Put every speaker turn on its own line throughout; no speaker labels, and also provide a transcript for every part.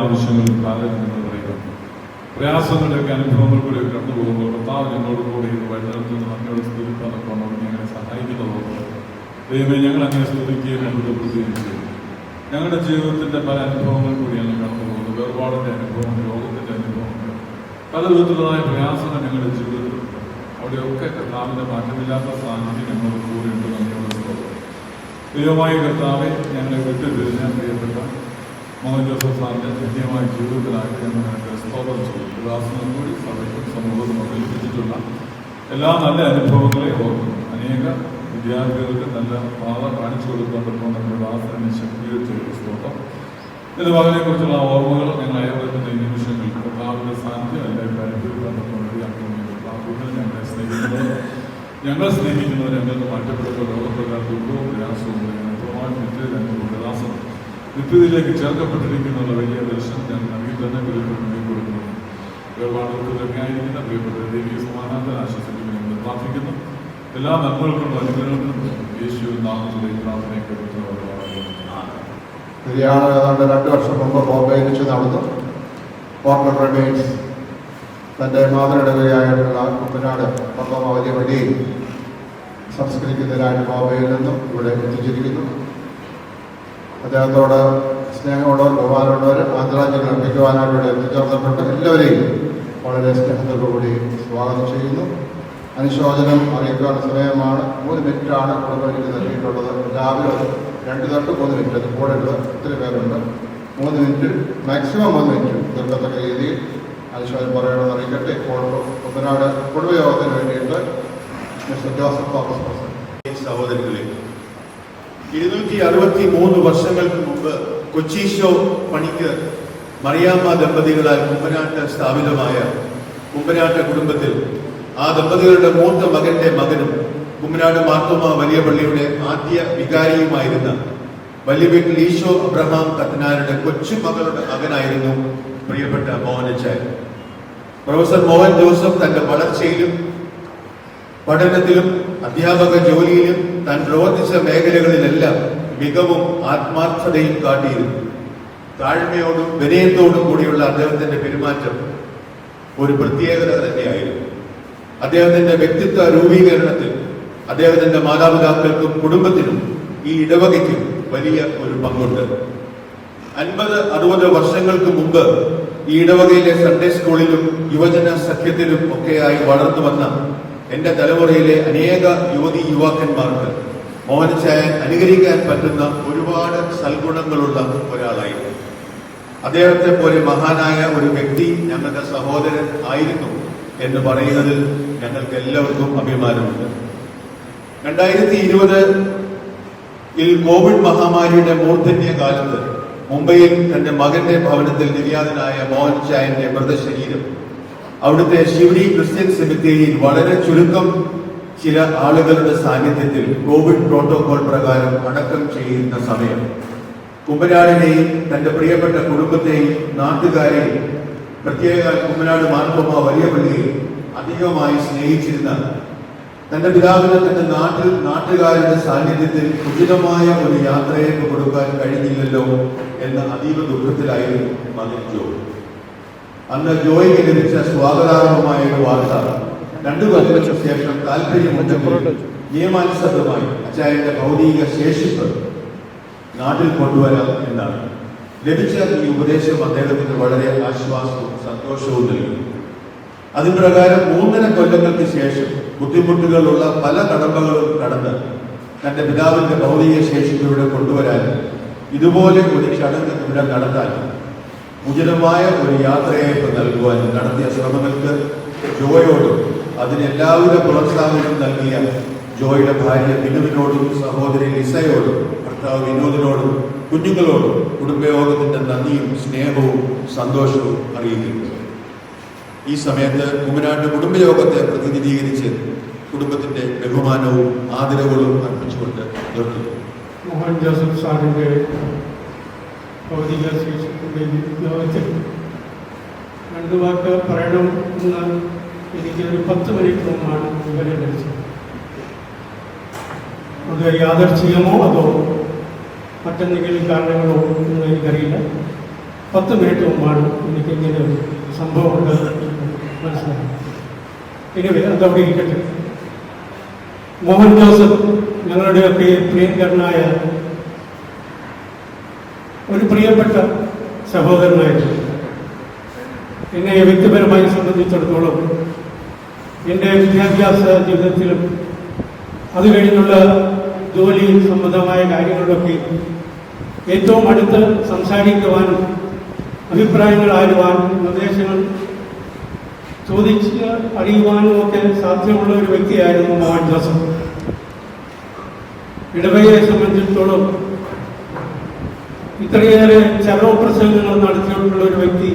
ആവശ്യങ്ങൾ പ്രാധാന്യം പറയുക. പ്രയാസങ്ങളുടെയൊക്കെ അനുഭവങ്ങൾ കൂടെ കടന്നു പോകുമ്പോൾ കർത്താവ് ഞങ്ങളോട് കൂടി ഇത് വഴിനടത്തുന്ന അങ്ങയുടെ സ്തുതിപ്പാനൊക്കെ ഞങ്ങളെ സഹായിക്കുന്നതോടെ ദൈവമേ ഞങ്ങൾ അങ്ങനെ സ്തുതിക്കുകയും അഭിവൃദ്ധിപ്പെടുത്തുകയും ചെയ്യും. ഞങ്ങളുടെ ജീവിതത്തിന്റെ പല അനുഭവങ്ങൾ കൂടിയാണ് കടന്നു പോകുന്നത്. വേർപാടിന്റെ അനുഭവം, രോഗത്തിന്റെ അനുഭവങ്ങൾ, പല വിധത്തിലുള്ളതായ പ്രയാസങ്ങൾ ഞങ്ങളുടെ ജീവിതത്തിലുണ്ട്. അവിടെയൊക്കെ കർത്താവിന്റെ മാറ്റമില്ലാത്ത സാന്നിധ്യം ഞങ്ങളുടെ കൂടെ ഉണ്ട്. നന്ദിയോടെ ദൈവമായ കർത്താവെ ഞങ്ങളെ വിട്ടുതിരിഞ്ഞ പ്രിയപ്പെട്ട മോഹൻ ജോസഫ് സാറിന്റെ ധന്യമായ ജീവിതത്തിലായിട്ട് ഞങ്ങൾ സ്തോത്രം ചെയ്യും. ഉദാസനം കൂടി സഭയ്ക്കും സമൂഹത്തിനും അവതരിപ്പിച്ചിട്ടുള്ള എല്ലാ നല്ല അനുഭവങ്ങളെ ഓർക്കുന്നു. അനേക വിദ്യാർത്ഥികൾക്ക് നല്ല പാത കാണിച്ചു കൊടുക്കാൻ നമ്മുടെ ദാസനെ ശക്തീകരിച്ച സ്തോത്രം. ഇതിന്റെ മകനെ കുറിച്ചുള്ള ഓർമ്മകൾ ഞങ്ങൾ അയവെക്കുന്ന ഈ നിമിഷങ്ങളിൽ കർത്താവിന്റെ സാന്നിധ്യം എല്ലാവരും അനുഭവിക്കാൻ ഞങ്ങളെ സ്നേഹിക്കുന്നത്, ഞങ്ങൾ സ്നേഹിക്കുന്നവർ ഞങ്ങൾക്ക് മാറ്റപ്പെടുമ്പോൾ ലോകപ്രകാരം ദുഃഖവും പ്രയാസവും ഞങ്ങളുടെ ദാസം നിത്യതയിലേക്ക് ചേർക്കപ്പെട്ടിരിക്കുന്ന വലിയ ദർശനം ഞങ്ങൾ നൽകി തന്നെ കൊടുക്കുന്നു. വേർപാടുകൾക്കൊക്കെ ആയിരിക്കുന്ന പ്രിയപ്പെട്ട ദേവീയ സമാനാന്തര ആശംസിക്കുന്നു ഞങ്ങൾ പ്രാർത്ഥിക്കുന്നു. എല്ലാ നന്മകൾക്കും അനുഗ്രഹങ്ങൾക്കും യേശുവിൻ നാമത്തിലേക്ക് പ്രാർത്ഥനയെ കൊടുക്കുന്നവരാണ്.
ഏതാണ്ട് 2 വർഷം മുമ്പ് ബോംബെയിൽ വെച്ച് നടന്നു. ഫോർമർ റമേഷ് തൻ്റെ മാതൃടവയായിട്ടുള്ള കുട്ടനാട് വലിയ വഴിയിൽ സംസ്കരിക്കുന്നതിനായിട്ട് ബോംബെയിൽ നിന്നും ഇവിടെ എത്തിച്ചിരിക്കുന്നു. അദ്ദേഹത്തോട് സ്നേഹമുള്ളവർ, ബഹുമാനമുള്ളവർ, ആദരാഞ്ജലികൾ അർപ്പിക്കുവാനായിട്ട് ഇവിടെ എത്തിച്ചേർന്നിട്ടുണ്ട്. എല്ലാവരെയും വളരെ സ്നേഹത്തോടുകൂടി സ്വാഗതം ചെയ്യുന്നു. അനുശോചനം അറിയിക്കാൻ സമയമാണ്. 3 മിനിറ്റാണ് കുടുംബത്തിന് നൽകിയിട്ടുള്ളത്. രാവിലെ 2 തൊട്ട് 3 മിനിറ്റ്, അത് കൂടരുത്, ഒത്തിരി പേരുണ്ട്. 3 മിനിറ്റ്, മാക്സിമം 3 മിനിറ്റ് തീർക്കത്തക്ക രീതിയിൽ അനുശോചനം പറയണമെന്ന് അറിയിക്കട്ടെ. ഇപ്പോൾ കുട്ടനാട് കുടുംബയോഗത്തിന് വേണ്ടിയിട്ട് മിസ്റ്റർ ജോസഫ് തോമസ് പ്രസിഡന്റ്.
സഹോദരങ്ങളെ, 263 വർഷങ്ങൾക്ക് മുമ്പ് കൊച്ചീശോ പണിക്ക് മറിയാമ്മ ദമ്പതികളാൽ കുമ്പനാട്ട് സ്ഥാപിതമായ കുമ്പനാട്ട് കുടുംബത്തിൽ ആ ദമ്പതികളുടെ മൂത്ത മകന്റെ മകനും കുമ്പനാട് മാർത്തോമ വലിയ പള്ളിയുടെ ആദ്യ വികാരിയുമായിരുന്ന വലിയ വീട്ടിൽ ഈശോ അബ്രഹാം കത്തനാരുടെ കൊച്ചുമകളുടെ മകനായിരുന്നു പ്രിയപ്പെട്ട മോഹനച്ചായൻ. പ്രൊഫസർ മോഹൻ ജോസഫ് തന്റെ വളർച്ചയിലും പഠനത്തിലും അധ്യാപക ജോലിയിലും താൻ പ്രവർത്തിച്ച മേഖലകളിലെല്ലാം മികവും ആത്മാർത്ഥതയും കാട്ടിയിരുന്നു. താഴ്മയോടും വിനയത്തോടും കൂടിയുള്ള അദ്ദേഹത്തിന്റെ പെരുമാറ്റം ഒരു പ്രത്യേകത തന്നെയായിരുന്നു. അദ്ദേഹത്തിന്റെ വ്യക്തിത്വ രൂപീകരണത്തിൽ അദ്ദേഹത്തിന്റെ മാതാപിതാക്കൾക്കും കുടുംബത്തിനും ഈ ഇടവകയ്ക്കും വലിയ ഒരു പങ്കുണ്ട്. 50-60 വർഷങ്ങൾക്ക് മുമ്പ് ഈ ഇടവകയിലെ സൺഡേ സ്കൂളിലും യുവജന സഖ്യത്തിലും ഒക്കെയായി വളർന്നു വന്ന എന്റെ തലമുറയിലെ അനേക യുവാക്കന്മാർക്ക് മോഹനച്ചായൻ അനുകരിക്കാൻ പറ്റുന്ന ഒരുപാട് സൽഗുണങ്ങളുള്ള ഒരാളായിരുന്നു. അദ്ദേഹത്തെ പോലെ മഹാനായ ഒരു വ്യക്തി ഞങ്ങളുടെ സഹോദരൻ ആയിരുന്നു എന്ന് പറയുന്നതിൽ ഞങ്ങൾക്ക് എല്ലാവർക്കും അഭിമാനമുണ്ട്. 2020 കോവിഡ് മഹാമാരിയുടെ മൂർധന്യ കാലത്ത് മുംബൈയിൽ തന്റെ മകന്റെ ഭവനത്തിൽ നിര്യാതനായ മോഹൻചായന്റെ മൃതശരീരം അവിടുത്തെ ശിവരി ക്രിസ്ത്യൻ സെമിത്തേരിയിൽ വളരെ ചുരുക്കം ചില ആളുകളുടെ സാന്നിധ്യത്തിൽ കോവിഡ് പ്രോട്ടോകോൾ പ്രകാരം അടക്കം ചെയ്യുന്ന സമയം കുമ്പനാടിനെയും തന്റെ പ്രിയപ്പെട്ട കുടുംബത്തെയും നാട്ടുകാരെയും പ്രത്യേക കുമ്പനാട് മാർത്തോമ വലിയ പള്ളിയിൽ അധികമായി സ്നേഹിച്ചിരുന്ന തന്റെ പിതാവിന് തന്റെ നാട്ടുകാരുടെ സാന്നിധ്യത്തിൽ ഉചിതമായ ഒരു യാത്രയേക്ക് കൊടുക്കാൻ കഴിഞ്ഞില്ലല്ലോ എന്ന അതീവ ദുഃഖത്തിലായിരുന്നു മകൻ ജോ. അന്ന് ജോയിക്ക് ലഭിച്ച സ്വാഗതാർഹമായ ഒരു വാർത്ത 2 കൊല്ലത്തിനു ശേഷം താല്പര്യമുണ്ടെങ്കിൽ നിയമാനുസൃതമായി അച്ചായന്റെ ഭൗതിക ശേഷിപ്പ് നാട്ടിൽ കൊണ്ടുവരാം എന്നാണ്. ലഭിച്ച ഈ ഉപദേശം അദ്ദേഹത്തിന് വളരെ ആശ്വാസവും സന്തോഷവും നൽകി. അതിൻപ്രകാരം 3.5 കൊല്ലങ്ങൾക്ക് ശേഷം ബുദ്ധിമുട്ടുകളുള്ള പല കടമ്പകളും കടന്ന് തന്റെ പിതാവിന്റെ ഭൗതിക ശേഷിപ്പ് ഇവിടെ കൊണ്ടുവരാൻ ഇതുപോലെ ഒരു ചടങ്ങ് ഇവിടെ നടത്താൻ ഉചിതമായ ഒരു യാത്രയയപ്പ് നൽകുവാൻ നടത്തിയ ശ്രമങ്ങൾക്ക് ജോയോടും അതിനെല്ലാവിധ പ്രോത്സാഹനവും നൽകിയ ജോയുടെ ഭാര്യ ബിനുവിനോടും സഹോദരി ലിസയോടും ഭർത്താവ് വിനോദിനോടും കുഞ്ഞുങ്ങളോടും കുടുംബയോഗത്തിന്റെ നന്ദിയും സ്നേഹവും സന്തോഷവും അറിയിക്കുന്നു. ഈ സമയത്ത് കുമ്മനാട്ട് കുടുംബയോഗത്തെ പ്രതിനിധീകരിച്ച് കുടുംബത്തിന്റെ ബഹുമാനവും ആദരവുകളും അർപ്പിച്ചുകൊണ്ട് നിർത്തുന്നു.
മോഹൻ ജോസഫ് സാറിൻ്റെ ഭൗതിക ശേഷിപ്പിൻ്റെ യോഗത്തിൽ രണ്ടു വാക്ക് പറയണം എന്ന് എനിക്ക് ഒരു 10 മിനിറ്റ് മുമ്പാണ് വിവരം ലഭിച്ചത്. അത് യാദർച്ഛികമോ അതോ മറ്റെന്തെങ്കിലും കാരണങ്ങളോ എന്ന് എനിക്കറിയില്ല. 10 മിനിറ്റ് മുമ്പാണ് എനിക്ക് ഇങ്ങനെ ഒരു സംഭവമുണ്ട് മനസ്സിലായത്. ഇനി അതവിടെ ഇരിക്കട്ടെ. മോഹൻ ജോസഫ് ഞങ്ങളുടെയൊക്കെ പ്രിയങ്കരനായ ഒരു പ്രിയപ്പെട്ട സഹോദരനായിരുന്നു. എന്നെ വ്യക്തിപരമായി സംബന്ധിച്ചിടത്തോളം എൻ്റെ വിദ്യാഭ്യാസ ജീവിതത്തിലും അത് കഴിഞ്ഞുള്ള ജോലി സംബന്ധമായ കാര്യങ്ങളിലൊക്കെ ഏറ്റവും അടുത്ത് സംസാരിക്കുവാനും അഭിപ്രായങ്ങൾ ആരുവാനും നിർദ്ദേശങ്ങൾ ചോദിച്ച് അറിയുവാനും ഒക്കെ സാധ്യമുള്ള ഒരു വ്യക്തിയായിരുന്നു മോഹൻ ജോസഫ്. ഇടവകയെ സംബന്ധിച്ചിടത്തോളം ഇത്രയേറെ ചരമപ്രസംഗങ്ങൾ നടത്തിയിട്ടുള്ള ഒരു വ്യക്തി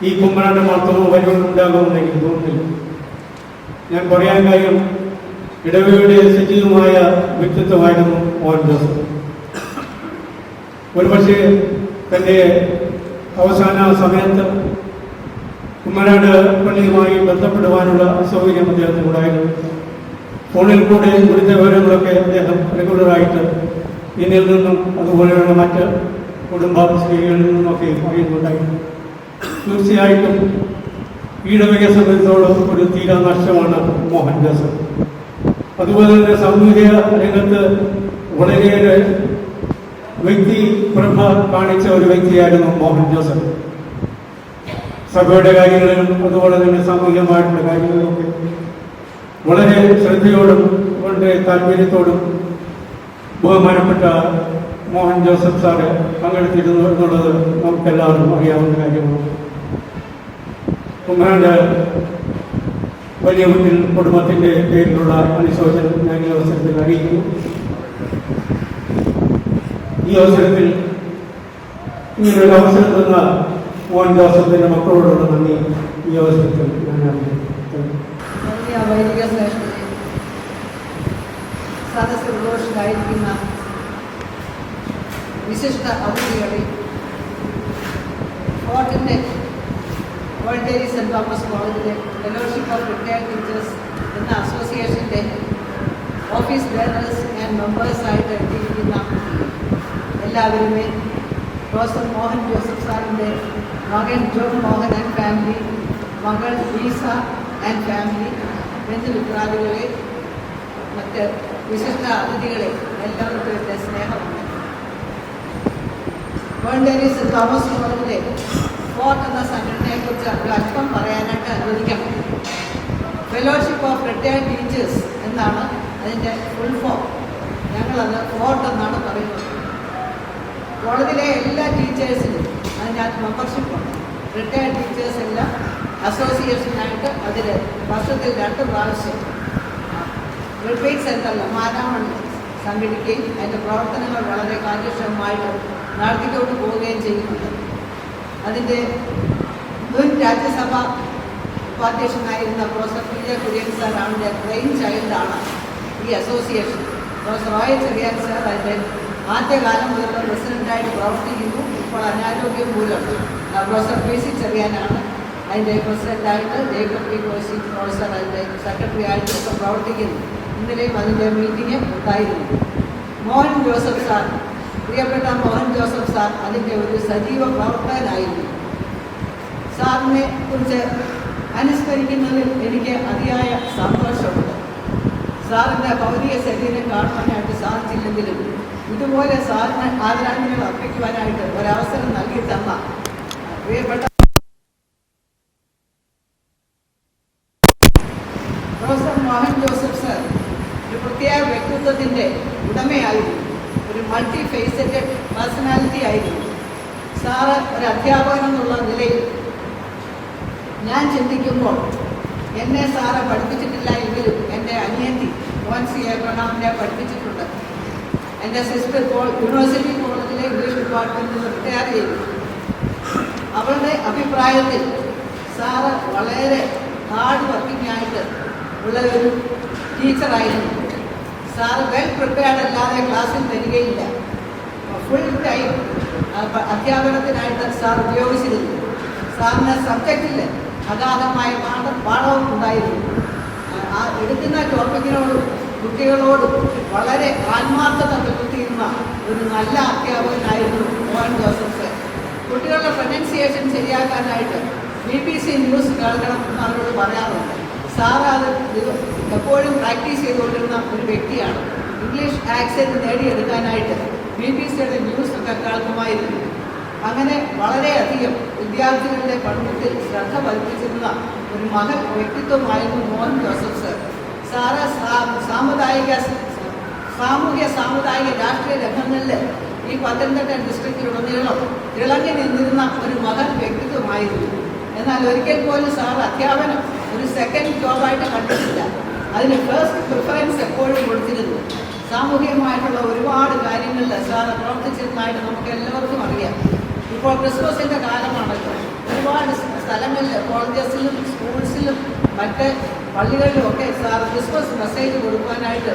ഈ കുമ്മനാട് മാത്രമോ വരുന്നുണ്ടാകുമെന്ന് എനിക്ക് തോന്നുന്നില്ല. ഞാൻ പറയാൻ കാര്യം ഇടവകയുടെ സജീവമായ വ്യക്തിത്വമായിരുന്നു മോഹൻ ജോസഫ്. ഒരുപക്ഷെ തൻ്റെ അവസാന സമയത്ത് കുമ്മനാട് പള്ളിയുമായി ബന്ധപ്പെടുവാനുള്ള സൗകര്യം അദ്ദേഹത്തിനുണ്ടായിരുന്നു. ഫോണിൽ കൂടെ ഇവിടുത്തെ വിവരങ്ങളൊക്കെ അദ്ദേഹം റെഗുലറായിട്ട് എന്നിൽ നിന്നും അതുപോലെയുള്ള മറ്റ് കുടുംബശ്രീകളിൽ നിന്നുമൊക്കെ അറിയുന്നുണ്ടായിരുന്നു. തീർച്ചയായിട്ടും ഈടവകയെ സംബന്ധിച്ചോളം ഒരു തീരാ നഷ്ടമാണ് മോഹൻ ജോസഫ്. അതുപോലെ തന്നെ സാമൂഹിക രംഗത്ത് വളരെയേറെ വ്യക്തിപ്രഭ കാണിച്ച ഒരു വ്യക്തിയായിരുന്നു മോഹൻ ജോസഫ്. സഭയുടെ കാര്യങ്ങളിലും അതുപോലെ തന്നെ സാമൂഹികമായിട്ടുള്ള കാര്യങ്ങളിലൊക്കെ വളരെ ശ്രദ്ധയോടും വളരെ താല്പര്യത്തോടും ബഹുമാനപ്പെട്ട മോഹൻ ജോസഫ് സാറ് പങ്കെടുത്തിരുന്നു എന്നുള്ളത് നമുക്കെല്ലാവർക്കും അറിയാവുന്ന കാര്യമാണ്. കുമ്മനാട് വലിയ വീട്ടിൽ കുടുംബത്തിൻ്റെ പേരിലുള്ള അനുശോചനം ഞാൻ ഈ അവസരത്തിൽ അറിയിക്കുന്നു. ഈ അവസരത്തിൽ ഇങ്ങനൊരു അവസരം തന്ന മോഹൻ ജോസഫിൻ്റെ മക്കളോടുള്ള നന്ദി ഈ അവസരത്തിൽ ഞാൻ അറിയിക്കുന്നു.
വൈദിക ശ്രേഷ്ഠനെ സദസ്സ് പ്രഘോഷനായിരിക്കുന്ന വിശിഷ്ട അതിഥികളെ, ഫോർട്ടിൻ്റെ വോളണ്ടറി സെൻറ് തോമസ് കോളേജിലെ ഫെലോഷിപ്പ് ഓഫ് റിട്ടയർഡ് ടീച്ചേഴ്സ് എന്ന അസോസിയേഷൻ്റെ ഓഫീസ് ബേറേഴ്സ് ആൻഡ് മെമ്പേഴ്സായിട്ട് എത്തിയിരിക്കുന്ന എല്ലാവരുമേ, പ്രൊഫസർ മോഹൻ ജോസഫ് സാറിൻ്റെ മകൻ ജോൺ മോഹൻ ആൻഡ് ഫാമിലി, മകൾ ലീസ ആൻഡ് ഫാമിലി, ബന്ധുമിത്രാദികളെ, മറ്റ് വിശിഷ്ട അതിഥികളെ എല്ലാവർക്കും എൻ്റെ സ്നേഹമുണ്ട്. വോളണ്ടറി സെൻറ് തോമസ് കോളേജിലെ ഫോർട്ട് എന്ന സംഘടനയെക്കുറിച്ച് ഒരു അല്പം പറയാനായിട്ട് അനുവദിക്കണം. ഫെലോഷിപ്പ് ഓഫ് റിട്ടയർഡ് ടീച്ചേഴ്സ് എന്നാണ് അതിൻ്റെ ഫുൾ ഫോം. ഞങ്ങളത് ഫോർട്ട് എന്നാണ് പറയുന്നത്. കോളേജിലെ എല്ലാ ടീച്ചേഴ്സിനും അതിനകത്ത് മെമ്പർഷിപ്പുണ്ട്. റിട്ടയർഡ് ടീച്ചേഴ്സ് എല്ലാം അസോസിയേഷനായിട്ട് അതിൽ വർഷത്തിൽ 2 പ്രാവശ്യം റിട്രീറ്റ് സെൻ്ററിൽ മാരാമൺ സംഘടിക്കുകയും അതിൻ്റെ പ്രവർത്തനങ്ങൾ വളരെ കാര്യക്ഷമമായിട്ട് നടത്തിക്കൊണ്ട് പോവുകയും ചെയ്യുന്നുണ്ട്. അതിൻ്റെ മുൻ രാജ്യസഭ ഉപാധ്യക്ഷനായിരുന്ന പ്രൊഫസർ പി ജെ കുര്യൻ സാറാണ് ബ്രെയിൻ ചൈൽഡാണ് ഈ association. Professor Roy Cherian sir അതിൻ്റെ ആദ്യകാലം മുതലുള്ള പ്രസിഡൻ്റായിട്ട് പ്രവർത്തിക്കുന്നു. ഇപ്പോൾ അനാരോഗ്യം മൂലം പ്രൊഫസർ പി സി ചെറിയാനാണ് അതിൻ്റെ പ്രസിഡൻ്റായിട്ട്, ജേക്കബ് പി കോശി പ്രൊഫസർ അതിൻ്റെ സെക്രട്ടറി ആയിട്ട് ഇപ്പോൾ പ്രവർത്തിക്കുന്നു. ഇന്നലെയും അതിൻ്റെ മീറ്റിംഗ് ഉണ്ടായിരുന്നു. മോഹൻ ജോസഫ് സാർ, പ്രിയപ്പെട്ട മോഹൻ ജോസഫ് സാർ അതിൻ്റെ ഒരു സജീവ പ്രവർത്തകനായിരുന്നു. സാറിനെ കുറിച്ച് അനുസ്മരിക്കുന്നതിൽ എനിക്ക് അതിയായ സന്തോഷമുണ്ട്. സാറിൻ്റെ ഭൗതിക ശരീരം കാണുവാനായിട്ട് സാധിച്ചില്ലെങ്കിലും ഇതുപോലെ സാറിന് ആദരാഞ്ജലികൾ അർപ്പിക്കുവാനായിട്ട് ഒരവസരം നൽകി തന്ന പ്രിയപ്പെട്ട പ്രൊഫസർ മോഹൻ ജോസഫ് സർ ഒരു പ്രത്യേക വ്യക്തിത്വത്തിൻ്റെ ഉടമയായിരുന്നു. ഒരു മൾട്ടി ഫേസറ്റഡ് പേഴ്സണാലിറ്റി ആയിരുന്നു. സാറ് ഒരു അധ്യാപകൻ എന്നുള്ള നിലയിൽ ഞാൻ ചിന്തിക്കുമ്പോൾ എന്നെ സാറ് പഠിപ്പിച്ചിട്ടില്ല എങ്കിലും എൻ്റെ അനിയത്തി മോൻസി എബ്രഹാമിനെ പഠിപ്പിച്ചിട്ടുണ്ട്. എൻ്റെ സിസ്റ്റർ യൂണിവേഴ്സിറ്റി കോളേജിലെ ഇംഗ്ലീഷ് ഡിപ്പാർട്ട്മെൻറ്റിൽ നിന്ന് റിട്ടയർ ചെയ്തു. അവളുടെ അഭിപ്രായത്തിൽ സാറ് വളരെ ഹാർഡ് വർക്കിംഗ് ആയിട്ട് ഉള്ള ഒരു ടീച്ചറായിരുന്നു. സാറ് വെൽ പ്രിപ്പയർഡ് അല്ലാതെ ക്ലാസ്സിൽ വരികയില്ല. ഫുൾ ടൈം അധ്യാപനത്തിനായിട്ട് സാർ ഉപയോഗിച്ചിരുന്നു. സാറിന് സബ്ജക്റ്റിൽ അഗാധമായ പാഠവും ഉണ്ടായിരുന്നു. ആ എടുക്കുന്ന ടോപ്പിക്കിനോടും കുട്ടികളോടും വളരെ ആത്മാർത്ഥത പുലർത്തിയിരുന്ന ഒരു നല്ല അധ്യാപകനായിരുന്നു മോഹൻ ജോസഫ് സർ. കുട്ടികളുടെ പ്രൊനൗൺസിയേഷൻ ശരിയാക്കാനായിട്ട് BBC ന്യൂസ് കേൾക്കണം എന്ന് അവരോട് പറയാറുണ്ട്. സാർ അത് എപ്പോഴും പ്രാക്ടീസ് ചെയ്തുകൊണ്ടിരുന്ന ഒരു വ്യക്തിയാണ്. ഇംഗ്ലീഷ് ആക്സെൻറ്റ് നേടിയെടുക്കാനായിട്ട് BBCയുടെ ന്യൂസ് ഒക്കെ കേൾക്കുമായിരുന്നു. അങ്ങനെ വളരെയധികം വിദ്യാർത്ഥികളുടെ പഠനത്തിൽ ശ്രദ്ധ പതിപ്പിച്ചിരുന്ന ഒരു മഹൽ വ്യക്തിത്വമായിരുന്നു മോഹൻ ജോസഫ് സർ. സാറ് സാമൂഹ്യ സാമുദായിക രാഷ്ട്രീയ രംഗങ്ങളിൽ ഈ പത്തനംതിട്ട ഡിസ്ട്രിക്റ്റിലുടനീളം തിളങ്ങി നിന്നിരുന്ന ഒരു മഹൽ വ്യക്തിത്വമായിരുന്നു. എന്നാൽ ഒരിക്കൽ പോലും സാർ അധ്യാപനം ഒരു സെക്കൻഡ് ജോബായിട്ട് കണ്ടിട്ടില്ല. അതിന് ഫസ്റ്റ് പ്രിഫറൻസ് എപ്പോഴും കൊടുത്തിരുന്നു. സാമൂഹികമായിട്ടുള്ള ഒരുപാട് കാര്യങ്ങളിൽ സാർ പ്രവർത്തിച്ചിരുന്നതായിട്ട് നമുക്ക് എല്ലാവർക്കും അറിയാം. ഇപ്പോൾ ക്രിസ്മസിൻ്റെ കാലമാണല്ലോ. ഒരുപാട് സ്ഥലങ്ങളിൽ കോളേജസിലും സ്കൂൾസിലും മറ്റ് പള്ളികളിലുമൊക്കെ സാർ ക്രിസ്മസ് മെസ്സേജ് കൊടുക്കാനായിട്ട്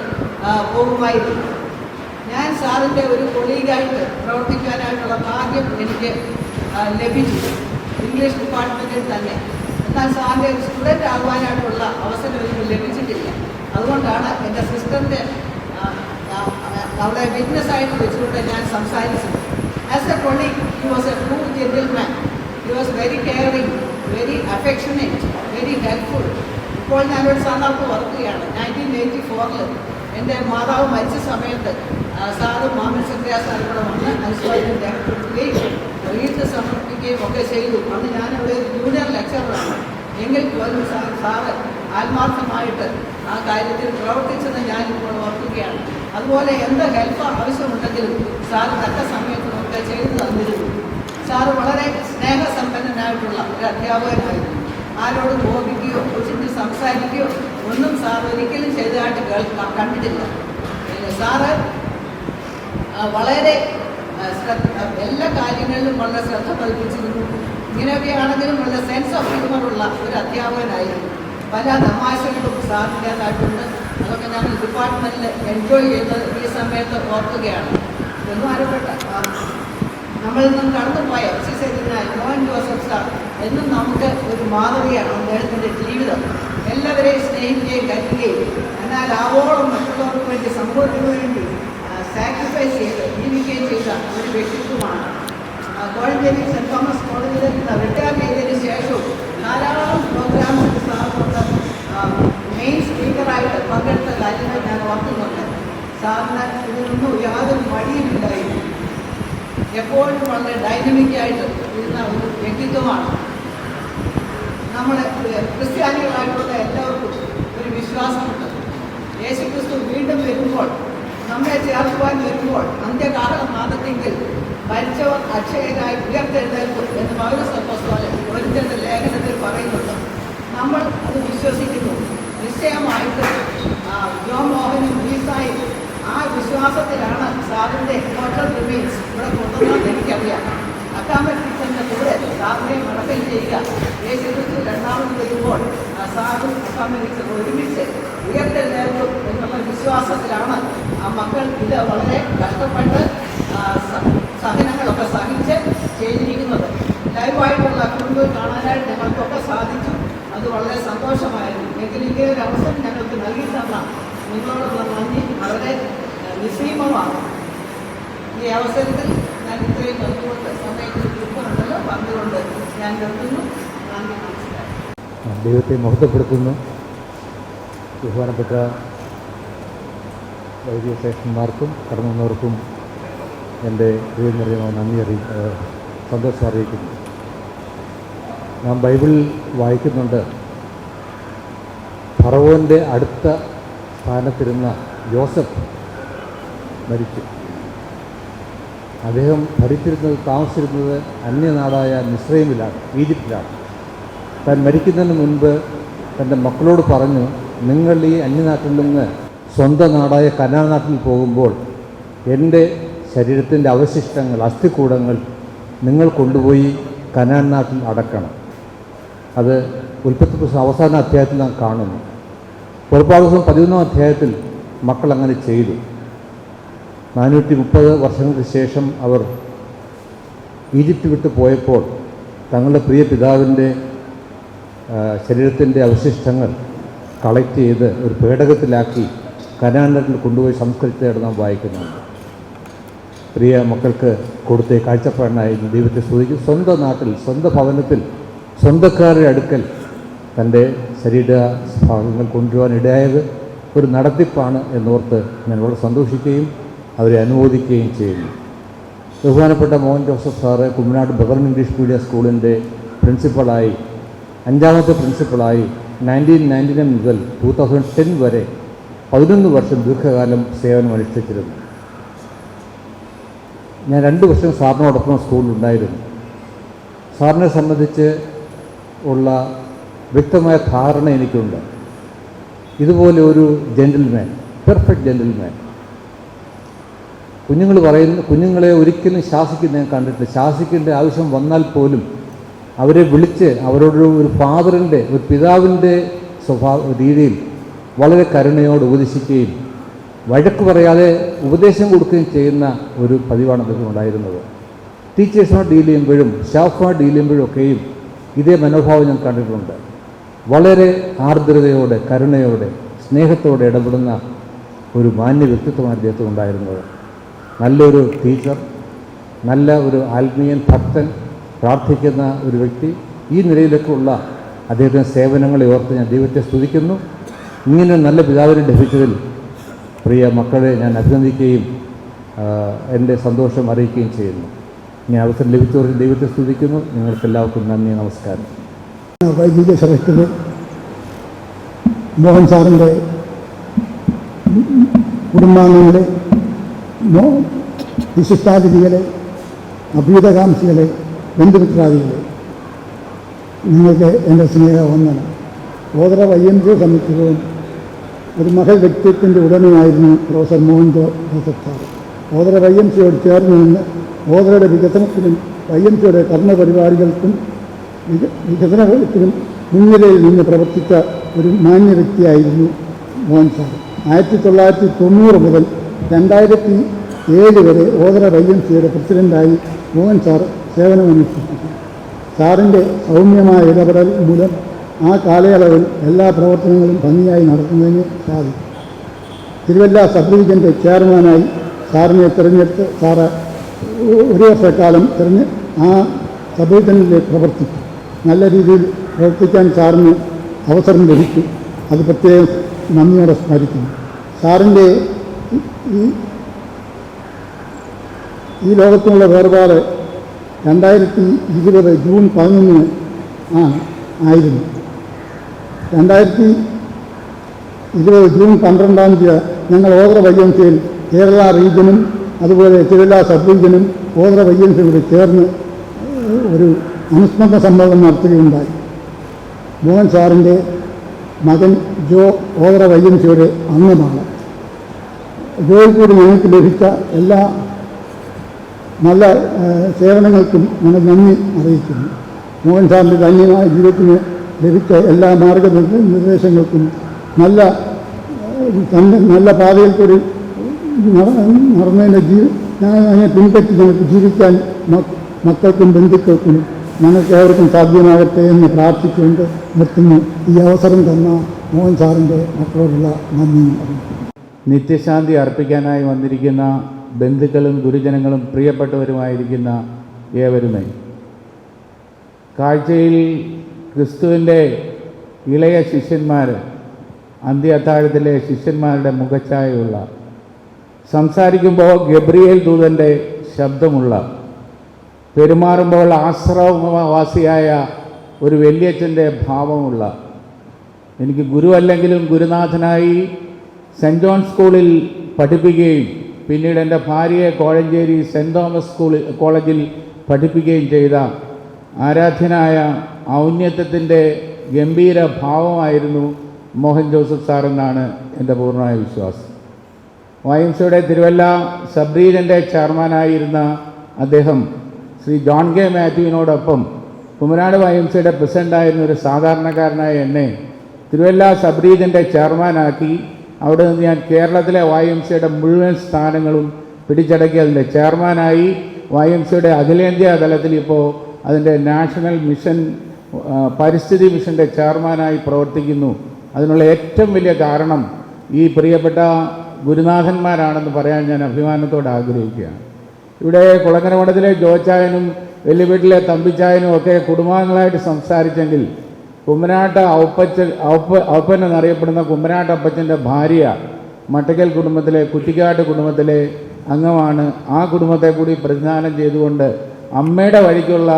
പോകുമായിരുന്നു. ഞാൻ സാറിൻ്റെ ഒരു കൊളീഗായിട്ട് പ്രവർത്തിക്കാനായിട്ടുള്ള ഭാഗ്യം എനിക്ക് ലഭിച്ചു, ഇംഗ്ലീഷ് ഡിപ്പാർട്ട്മെൻറ്റിൽ തന്നെ. എന്നാൽ സാറിൻ്റെ ഒരു സ്റ്റുഡൻ്റ് ആകുവാനായിട്ടുള്ള അവസരം എനിക്ക് ലഭിച്ചിട്ടില്ല. അതുകൊണ്ടാണ് എൻ്റെ സിസ്റ്ററിൻ്റെ അവിടെ വിറ്റ്നസ്സായിട്ട് വെച്ചുകൊണ്ട് ഞാൻ സംസാരിച്ചത്. As A colleague he was A true gentleman. He was very caring, very affectionate, very helpful. ഇപ്പോൾ ഞാനൊരു സന്ദർഭം ഓർക്കുകയാണ്. 1984 എൻ്റെ മാതാവ് മരിച്ച സമയത്ത് സാറും മാമൻ ചന്ദ്ര സാറും കൂടെ വന്ന് അനുസ്മരണം രേഖപ്പെടുത്തുകയും റീത്ത് സമർപ്പിക്കുകയും ഒക്കെ ചെയ്തു. അന്ന് ഞാനിവിടെ ഒരു ജൂനിയർ ലെക്ചറാണ്. എങ്കിൽ പോലും സാറ് ആത്മാർത്ഥമായിട്ട് ആ കാര്യത്തിൽ പ്രവർത്തിച്ചത് ഞാനിപ്പോൾ ഓർക്കുകയാണ്. അതുപോലെ എന്ത് ഹെൽപ്പ് ആവശ്യമുണ്ടെങ്കിലും സാറ് തക്ക സമയത്ത് നമുക്ക് ചെയ്തു തന്നിരുന്നു. സാറ് വളരെ സ്നേഹസമ്പന്നനായിട്ടുള്ള ഒരു അധ്യാപകനായിരുന്നു. ആരോടും കോപിക്കുകയോ കുറിച്ചിട്ട് സംസാരിക്കുകയോ ഒന്നും സാർ ഒരിക്കലും ചെയ്തതായിട്ട് കണ്ടിട്ടില്ല. സാറ് വളരെ എല്ലാ കാര്യങ്ങളിലും വളരെ ശ്രദ്ധ പതിപ്പിച്ചിരുന്നു. ഇങ്ങനെയൊക്കെയാണെങ്കിലും വളരെ സെൻസ് ഓഫ് ഹ്യൂമറുള്ള ഒരു അധ്യാപകനായിരുന്നു. പല തമാശകളും സാറിൻ്റേതായിട്ടുണ്ട്. അതൊക്കെ ഞാൻ ഡിപ്പാർട്ട്മെൻറ്റിൽ എൻജോയ് ചെയ്തത് ഈ സമയത്ത് ഓർക്കുകയാണ്. ബഹുമാനപ്പെട്ട നമ്മളിൽ നിന്നും കടന്നുപോയ മോഹൻ ജോസഫ് സാർ എന്നും നമുക്ക് ഒരു മാതൃകയാണ്. അദ്ദേഹത്തിൻ്റെ ജീവിതം എല്ലാവരെയും സ്നേഹിക്കുകയും കരുതുകയും എന്നാൽ ആവോളം മറ്റുള്ളവർക്ക് വേണ്ടി സമൂഹത്തിന് വേണ്ടി സാക്രിഫൈസ് ചെയ്ത് ജീവിക്കുകയും ചെയ്ത ഒരു വ്യക്തിത്വമാണ്. കോഴഞ്ചേരി സെൻറ്റ് തോമസ് കോളേജിൽ നിന്ന് റിട്ടയർ ചെയ്തതിന് ശേഷവും ധാരാളം പ്രോഗ്രാംസ് സാറിനോട് മെയിൻ സ്പീക്കറായിട്ട് പങ്കെടുത്ത കാര്യങ്ങൾ ഞാൻ ഓർക്കുന്നുണ്ട്. സാറിന് ഇതിനൊന്നും യാതൊരു മടിയുമില്ലായിരുന്നു. എപ്പോഴും വളരെ ഡൈനമിക്കായിട്ട് ഇരുന്ന ഒരു വ്യക്തിത്വമാണ്. നമ്മുടെ ക്രിസ്ത്യാനികളായിട്ടുള്ള എല്ലാവർക്കും ഒരു വിശ്വാസമുണ്ട്. യേശുക്രിസ്തു വീണ്ടും വരുമ്പോൾ, നമ്മെ ചേർക്കുവാൻ വരുമ്പോൾ അന്ത്യകാലം നാദത്തെങ്കിൽ മരിച്ചവർ അക്ഷയരായി ഉയർത്തെഴുന്നേൽക്കും എന്ന് പൗലോസ് അപ്പോസ്തലൻ കൊരിന്ത്യരുടെ ലേഖനത്തിൽ പറയുന്നുണ്ട്. നമ്മൾ അത് വിശ്വസിക്കുന്നു. നിശ്ചയമായിട്ട് ജോൺ മോഹനും ഈസായും ആ വിശ്വാസത്തിലാണ് സാറിൻ്റെ ഇമോർട്ടൽ റിമൈൻസ് ഇവിടെ കൊണ്ടുവന്നത് എനിക്കറിയാം. അക്കാമറ്റിക്സിൻ്റെ കൂടെ സാറിനെ മടക്കം ചെയ്യുക, യേശുക്രിസ്തു രണ്ടാമത് വരുമ്പോൾ സാറും അക്കാമറ്റിക്സും ഒരുമിച്ച് ഉയർത്തെഴുന്നേൽക്കും എന്നുള്ള വിശ്വാസത്തിലാണ് ആ മക്കൾ ഇത് വളരെ കഷ്ടപ്പെട്ട് സഹനങ്ങളൊക്കെ സഹിച്ച് ചെയ്തിരിക്കുന്നത്. ലൈവായിട്ടുള്ള കുടുംബം കാണാനായിട്ട് ഞങ്ങൾക്കൊക്കെ സാധിച്ചു. അത് വളരെ സന്തോഷമായിരുന്നു. എങ്കിലും ഇങ്ങനെ ഒരു അവസരം ഞങ്ങൾക്ക് നൽകി തന്ന നിങ്ങളോടുള്ള നന്ദി വളരെ നിസ്സീമമാണ്. ഈ അവസരത്തിൽ ഞാൻ ഇത്രയും പറഞ്ഞുകൊണ്ട് സമയത്ത് ദുഃഖമുണ്ടല്ലോ പറഞ്ഞുകൊണ്ട് ഞാൻ നിർത്തുന്നു. നന്ദി, നമസ്കാരം.
ദൈവത്തെ മഹത്വപ്പെടുത്തുന്നു. ബഹുമാനപ്പെട്ട വൈദിക ശ്രേഷ്ഠന്മാർക്കും കടന്നു വന്നവർക്കും എൻ്റെ ദൈവം നിറഞ്ഞ നന്ദി സന്തോഷം അറിയിക്കുന്നു. നാം ബൈബിൾ വായിക്കുന്നുണ്ട്, ഫറവോൻ്റെ അടുത്ത സ്ഥാനത്തിരുന്ന യോസഫ് മരിച്ചു. അദ്ദേഹം താമസിച്ചിരുന്നത് അന്യനാടായ മിസ്രൈമിലാണ്, ഈജിപ്തിലാണ്. താൻ മരിക്കുന്നതിന് മുൻപ് തൻ്റെ മക്കളോട് പറഞ്ഞു, നിങ്ങൾ ഈ അന്യനാട്ടിൽ നിന്ന് സ്വന്തം നാടായ കനാൻ നാട്ടിൽ പോകുമ്പോൾ എൻ്റെ ശരീരത്തിൻ്റെ അവശിഷ്ടങ്ങൾ, അസ്ഥികൂടങ്ങൾ നിങ്ങൾ കൊണ്ടുപോയി കനാൻ നാട്ടിൽ അടക്കണം. അത് ഉൽപ്പത്തി പുസ്തകം അവസാന അധ്യായത്തിൽ നാം കാണുന്നു. പുറപ്പാട് ദിവസം 11-ാം അധ്യായത്തിൽ മക്കൾ അങ്ങനെ ചെയ്തു. 430 വർഷങ്ങൾക്ക് ശേഷം അവർ ഈജിപ്റ്റ് വിട്ട് പോയപ്പോൾ തങ്ങളുടെ പ്രിയ പിതാവിൻ്റെ ശരീരത്തിൻ്റെ അവശിഷ്ടങ്ങൾ കളക്ട് ചെയ്ത് ഒരു പേടകത്തിലാക്കി കനാൻ നാട്ടിൽ കൊണ്ടുപോയി സംസ്കരിച്ചതായിട്ട് നാം വായിക്കുന്നുണ്ട്. പ്രിയ മക്കൾക്ക് കൊടുത്ത കാഴ്ചപ്പാടിനായിരുന്നു ദൈവത്തെ സ്തുതിക്കും. സ്വന്തം നാട്ടിൽ, സ്വന്തം ഭവനത്തിൽ, സ്വന്തക്കാരുടെ അടുക്കൽ തൻ്റെ ശരീര ഭാഗങ്ങൾ കൊണ്ടുപോകാൻ ഇടയായത് ഒരു നടത്തിപ്പാണ് എന്നോർത്ത് ഞാൻ വളരെ സന്തോഷിക്കുകയും അവരെ അനുമോദിക്കുകയും ചെയ്യുന്നു. ബഹുമാനപ്പെട്ട Mohan Joseph sir Kummanad Bahrain English medium സ്കൂളിൻ്റെ പ്രിൻസിപ്പളായി, 5ാമത്തെ പ്രിൻസിപ്പളായി 1999 മുതൽ 2010 വരെ 11 വർഷം ദീർഘകാലം സേവനം അനുഷ്ഠിച്ചിരുന്നു. ഞാൻ 2 വർഷം സാറിനോടൊപ്പം സ്കൂളിലുണ്ടായിരുന്നു. സാറിനെ സംബന്ധിച്ച് ഉള്ള വ്യക്തമായ ധാരണ എനിക്കുണ്ട്. ഇതുപോലെ ഒരു ജെൻറ്റിൽമാൻ, പെർഫെക്റ്റ് ജെൻറ്റിൽമാൻ. കുഞ്ഞുങ്ങളെ ഒരിക്കലും ശാസിക്കുന്ന ഞാൻ കണ്ടിട്ടില്ല. ശാസിക്കേണ്ട ആവശ്യം വന്നാൽ പോലും അവരെ വിളിച്ച് അവരോടൊരു ഫാദറിൻ്റെ, ഒരു പിതാവിൻ്റെ രീതിയിൽ വളരെ കരുണയോട് ഉപദേശിക്കുകയും വഴക്ക് പറയാതെ ഉപദേശം കൊടുക്കുകയും ചെയ്യുന്ന ഒരു പതിവാണ് അദ്ദേഹം ഉണ്ടായിരുന്നത്. ടീച്ചേഴ്സിനോട് ഡീൽ ചെയ്യുമ്പോഴും സ്റ്റാഫുമായിട്ട് ഡീൽ ചെയ്യുമ്പോഴും ഒക്കെയും ഇതേ മനോഭാവം ഞാൻ കണ്ടിട്ടുണ്ട്. വളരെ ആർദ്രതയോടെ, കരുണയോടെ, സ്നേഹത്തോടെ ഇടപെടുന്ന ഒരു മാന്യ വ്യക്തിത്വമാണ് അദ്ദേഹത്തിന് ഉണ്ടായിരുന്നത്. നല്ലൊരു ടീച്ചർ, നല്ല ഒരു ആത്മീയൻ, ഭക്തൻ, പ്രാർത്ഥിക്കുന്ന ഒരു വ്യക്തി. ഈ നിലയിലൊക്കെയുള്ള അദ്ദേഹത്തിൻ്റെ സേവനങ്ങളെ ഓർത്ത് ഞാൻ ദൈവത്തെ സ്തുതിക്കുന്നു. ഇങ്ങനെ നല്ല പിതാവിനെ ലഭിച്ചതിൽ പ്രിയ മക്കളെ ഞാൻ അഭിനന്ദിക്കുകയും എൻ്റെ സന്തോഷം അറിയിക്കുകയും ചെയ്യുന്നു. ഇനി അവസരം ലഭിച്ചവർക്ക് ദൈവത്തെ സ്തുതിക്കുന്നു. നിങ്ങൾക്കെല്ലാവർക്കും നന്ദി, നമസ്കാരം.
വൈദിക സഭയ്ക്ക് മോഹൻ സാറിൻ്റെ കുടുംബാംഗങ്ങളെ, വിശിഷ്ടാതിഥികളെ, അഭ്യുതകാംക്ഷികളെ, ബന്ധുമിത്രാദികളെ, നിങ്ങൾക്ക് എൻ്റെ സ്നേഹവന്ദനം. ഓതറ YMJ സമിതിയും ഒരു മഹൽ വ്യക്തിത്വത്തിൻ്റെ ഉടമയായിരുന്നു professor Mohan Joseph sir. Othera YMCയോട് ചേർന്ന് നിന്ന് ഓതറയുടെ വികസനത്തിനും YMCയുടെ കർമ്മപരിപാടികൾക്കും വികസനത്തിനും മുൻനിരയിൽ നിന്ന് പ്രവർത്തിച്ച ഒരു മാന്യ വ്യക്തിയായിരുന്നു മോഹൻ സാർ. 1990 മുതൽ 2007 വരെ ഓതറ YMCയുടെ പ്രസിഡൻ്റായി മോഹൻ സാർ സേവനമനുഷ്ഠിച്ചു. സാറിൻ്റെ സൗമ്യമായ ഇടപെടൽ മൂലം ആ കാലയളവിൽ എല്ലാ പ്രവർത്തനങ്ങളും ഭംഗിയായി നടത്തുന്നതിന് സാധിക്കും. തിരുവല്ല സബ് ഡിവിഷൻ്റെ ചെയർമാനായി സാറിനെ തിരഞ്ഞെടുത്ത് സാറ് 1 വർഷക്കാലം ആ സബ് ഡിവിഷനിൽ പ്രവർത്തിച്ചു. നല്ല രീതിയിൽ പ്രവർത്തിക്കാൻ സാറിന് അവസരം ലഭിച്ചു. അത് പ്രത്യേകം നന്ദിയോടെ സ്മരിക്കുന്നു. സാറിൻ്റെ ഈ ലോകത്തിനുള്ള വേർപാട് 2020 ജൂൺ 11 ആയിരുന്നു. 2020 ജൂൺ 12 ഞങ്ങൾ ഓതറ YMCയിൽ കേരള റീജിയനും അതുപോലെ തിരുവല്ല സബ് ഡിവിഷനും ഓതറ YMCയോട് ചേർന്ന് ഒരു അനുസ്മരണ സമ്മേളനം നടത്തുകയുണ്ടായി. മോഹൻ സാറിൻ്റെ മകൻ ജോ ഓതറ YMCയുടെ അംഗമാണ്. ജോയിൽ കൂടി ഞങ്ങൾക്ക് ലഭിച്ച എല്ലാ നല്ല സേവനങ്ങൾക്കും ഞങ്ങൾ നന്ദി അറിയിക്കുന്നു. മോഹൻ സാറിൻ്റെ ധന്യമായ ജീവിതത്തിന് ലഭിച്ച എല്ലാ മാർഗനിർദ്ദേശങ്ങൾക്കും നല്ല പാതയിൽ കൂടി നടന്നതിൻ്റെ അതിനെ പിൻപറ്റി ഞങ്ങൾക്ക് ജീവിക്കാൻ മക്കൾക്കും ബന്ധുക്കൾക്കും ഞങ്ങൾക്ക് ഏവർക്കും സാധ്യമാകട്ടെ എന്ന് പ്രാർത്ഥിച്ചുകൊണ്ട് നിർത്തുന്നു. ഈ അവസരം തന്ന മോഹൻ സാറിൻ്റെ മക്കളോടുള്ള നന്ദി അറിയിക്കുന്നു.
നിത്യശാന്തി അർപ്പിക്കാനായി വന്നിരിക്കുന്ന ബന്ധുക്കളും ഗുരുജനങ്ങളും പ്രിയപ്പെട്ടവരുമായിരിക്കുന്ന ഏവരുമേ, കാഴ്ചയിൽ ക്രിസ്തുവിൻ്റെ ഇളയ ശിഷ്യന്മാർ, അന്ത്യ അത്താഴത്തിലെ ശിഷ്യന്മാരുടെ മുഖച്ഛായയുള്ള, സംസാരിക്കുമ്പോൾ ഗബ്രിയേൽ ദൂതൻ്റെ ശബ്ദമുള്ള, പെരുമാറുമ്പോൾ ആശ്രമവാസിയായ ഒരു വലിയച്ഛൻ്റെ ഭാവമുള്ള, എനിക്ക് ഗുരുവല്ലെങ്കിലും ഗുരുനാഥനായി സെൻറ് ജോൺ സ്കൂളിൽ പഠിപ്പിക്കുകയും പിന്നീട് എൻ്റെ ഭാര്യയെ കോഴഞ്ചേരി സെൻറ് തോമസ് കോളേജിൽ പഠിപ്പിക്കുകയും ചെയ്ത ആരാധ്യനായ ഔന്നത്യത്തിൻ്റെ ഗംഭീര ഭാവമായിരുന്നു മോഹൻ ജോസഫ് സാർ എന്നാണ് എൻ്റെ പൂർണ്ണമായ വിശ്വാസം. YMCA തിരുവല്ല സബ് റീജിയൻ്റെ ചെയർമാനായിരുന്ന അദ്ദേഹം ശ്രീ ജോൺ കെ മാത്യുവിനോടൊപ്പം കുമരാട് YMCA പ്രസിഡൻ്റായിരുന്ന ഒരു സാധാരണക്കാരനായ എന്നെ തിരുവല്ല സബ് റീജിയൻ്റെ ചെയർമാനാക്കി. അവിടെ നിന്ന് ഞാൻ കേരളത്തിലെ YMCA മുഴുവൻ സ്ഥാനങ്ങളും പിടിച്ചടക്കി അതിൻ്റെ ചെയർമാനായി. YMCA അഖിലേന്ത്യാ തലത്തിൽ ഇപ്പോൾ അതിൻ്റെ നാഷണൽ മിഷൻ പരിസ്ഥിതി മിഷൻ്റെ ചെയർമാനായി പ്രവർത്തിക്കുന്നു. അതിനുള്ള ഏറ്റവും വലിയ കാരണം ഈ പ്രിയപ്പെട്ട ഗുരുനാഥന്മാരാണെന്ന് പറയാൻ ഞാൻ അഭിമാനത്തോടെ ആഗ്രഹിക്കുകയാണ്. ഇവിടെ കുളങ്ങര മഠത്തിലെ ജോച്ചായനും വെല്ലുവീട്ടിലെ തമ്പിച്ചായനും ഒക്കെ കുടുംബാംഗങ്ങളായിട്ട് സംസാരിച്ചെങ്കിൽ കുമ്മനാട്ട ഔപ്പൻ എന്നറിയപ്പെടുന്ന കുമ്മനാട്ട അപ്പച്ചൻ്റെ ഭാര്യ മട്ടക്കൽ കുടുംബത്തിലെ കുറ്റിക്കാട്ട് കുടുംബത്തിലെ അംഗമാണ്. ആ കുടുംബത്തെ കൂടി പ്രതിദാനം ചെയ്തുകൊണ്ട് അമ്മയുടെ വഴിക്കുള്ള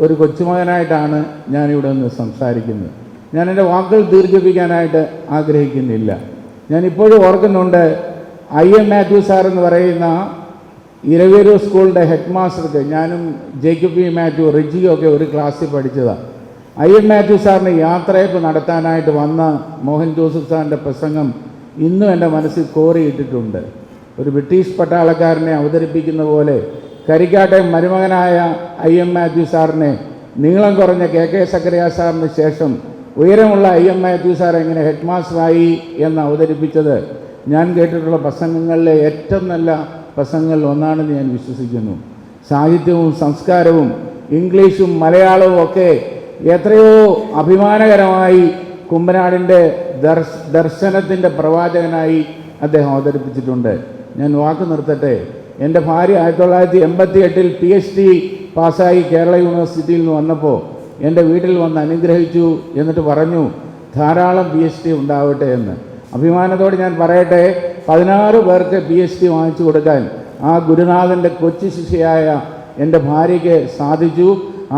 ഒരു കൊച്ചുമകനായിട്ടാണ് ഞാനിവിടെ നിന്ന് സംസാരിക്കുന്നത്. ഞാൻ എൻ്റെ വാക്കുകൾ ദീർഘിപ്പിക്കാനായിട്ട് ആഗ്രഹിക്കുന്നില്ല. ഞാനിപ്പോഴും ഓർക്കുന്നുണ്ട് IM മാത്യു സാർ എന്ന് പറയുന്ന ഇരവേരൂർ സ്കൂളിൻ്റെ ഹെഡ് മാസ്റ്റർക്ക് ഞാനും ജേക്കബ് വി മാത്യു റിജിയും ഒക്കെ ഒരു ക്ലാസ്സിൽ പഠിച്ചതാണ്. IM മാത്യു സാറിന് യാത്രയപ്പ് നടത്താനായിട്ട് വന്ന മോഹൻ ജോസഫ് സാറിൻ്റെ പ്രസംഗം ഇന്നും എൻ്റെ മനസ്സിൽ കോറിയിട്ടിട്ടുണ്ട്. ഒരു ബ്രിട്ടീഷ് പട്ടാളക്കാരനെ അവതരിപ്പിക്കുന്ന പോലെ കരിക്കാട്ടെ മരുമകനായ IM മാത്യു സാറിനെ നീളം കുറഞ്ഞ KK സക്കറിയ സാറിന് ശേഷം ഉയരമുള്ള IM മാത്യു സാർ എങ്ങനെ ഹെഡ് മാസ്റ്ററായി എന്ന് അവതരിപ്പിച്ചത് ഞാൻ കേട്ടിട്ടുള്ള പ്രസംഗങ്ങളിലെ ഏറ്റവും നല്ല പ്രസംഗങ്ങളിൽ ഒന്നാണെന്ന് ഞാൻ വിശ്വസിക്കുന്നു. സാഹിത്യവും സംസ്കാരവും ഇംഗ്ലീഷും മലയാളവും ഒക്കെ എത്രയോ അഭിമാനകരമായി കുമ്പനാടിൻ്റെ ദർശനത്തിൻ്റെ പ്രവാചകനായി അദ്ദേഹം അവതരിപ്പിച്ചിട്ടുണ്ട്. ഞാൻ വാക്ക് നിർത്തട്ടെ. എൻ്റെ ഭാര്യ 1988 PhD പാസ്സായി കേരള യൂണിവേഴ്സിറ്റിയിൽ നിന്ന് വന്നപ്പോൾ എൻ്റെ വീട്ടിൽ വന്ന് അനുഗ്രഹിച്ചു. എന്നിട്ട് പറഞ്ഞു ധാരാളം PhD ഉണ്ടാവട്ടെ എന്ന്. അഭിമാനത്തോടെ ഞാൻ പറയട്ടെ, 16 പേർക്ക് PhD വാങ്ങിച്ചു കൊടുക്കാൻ ആ ഗുരുനാഥൻ്റെ കൊച്ചു ശിഷ്യയായ എൻ്റെ ഭാര്യയ്ക്ക് സാധിച്ചു.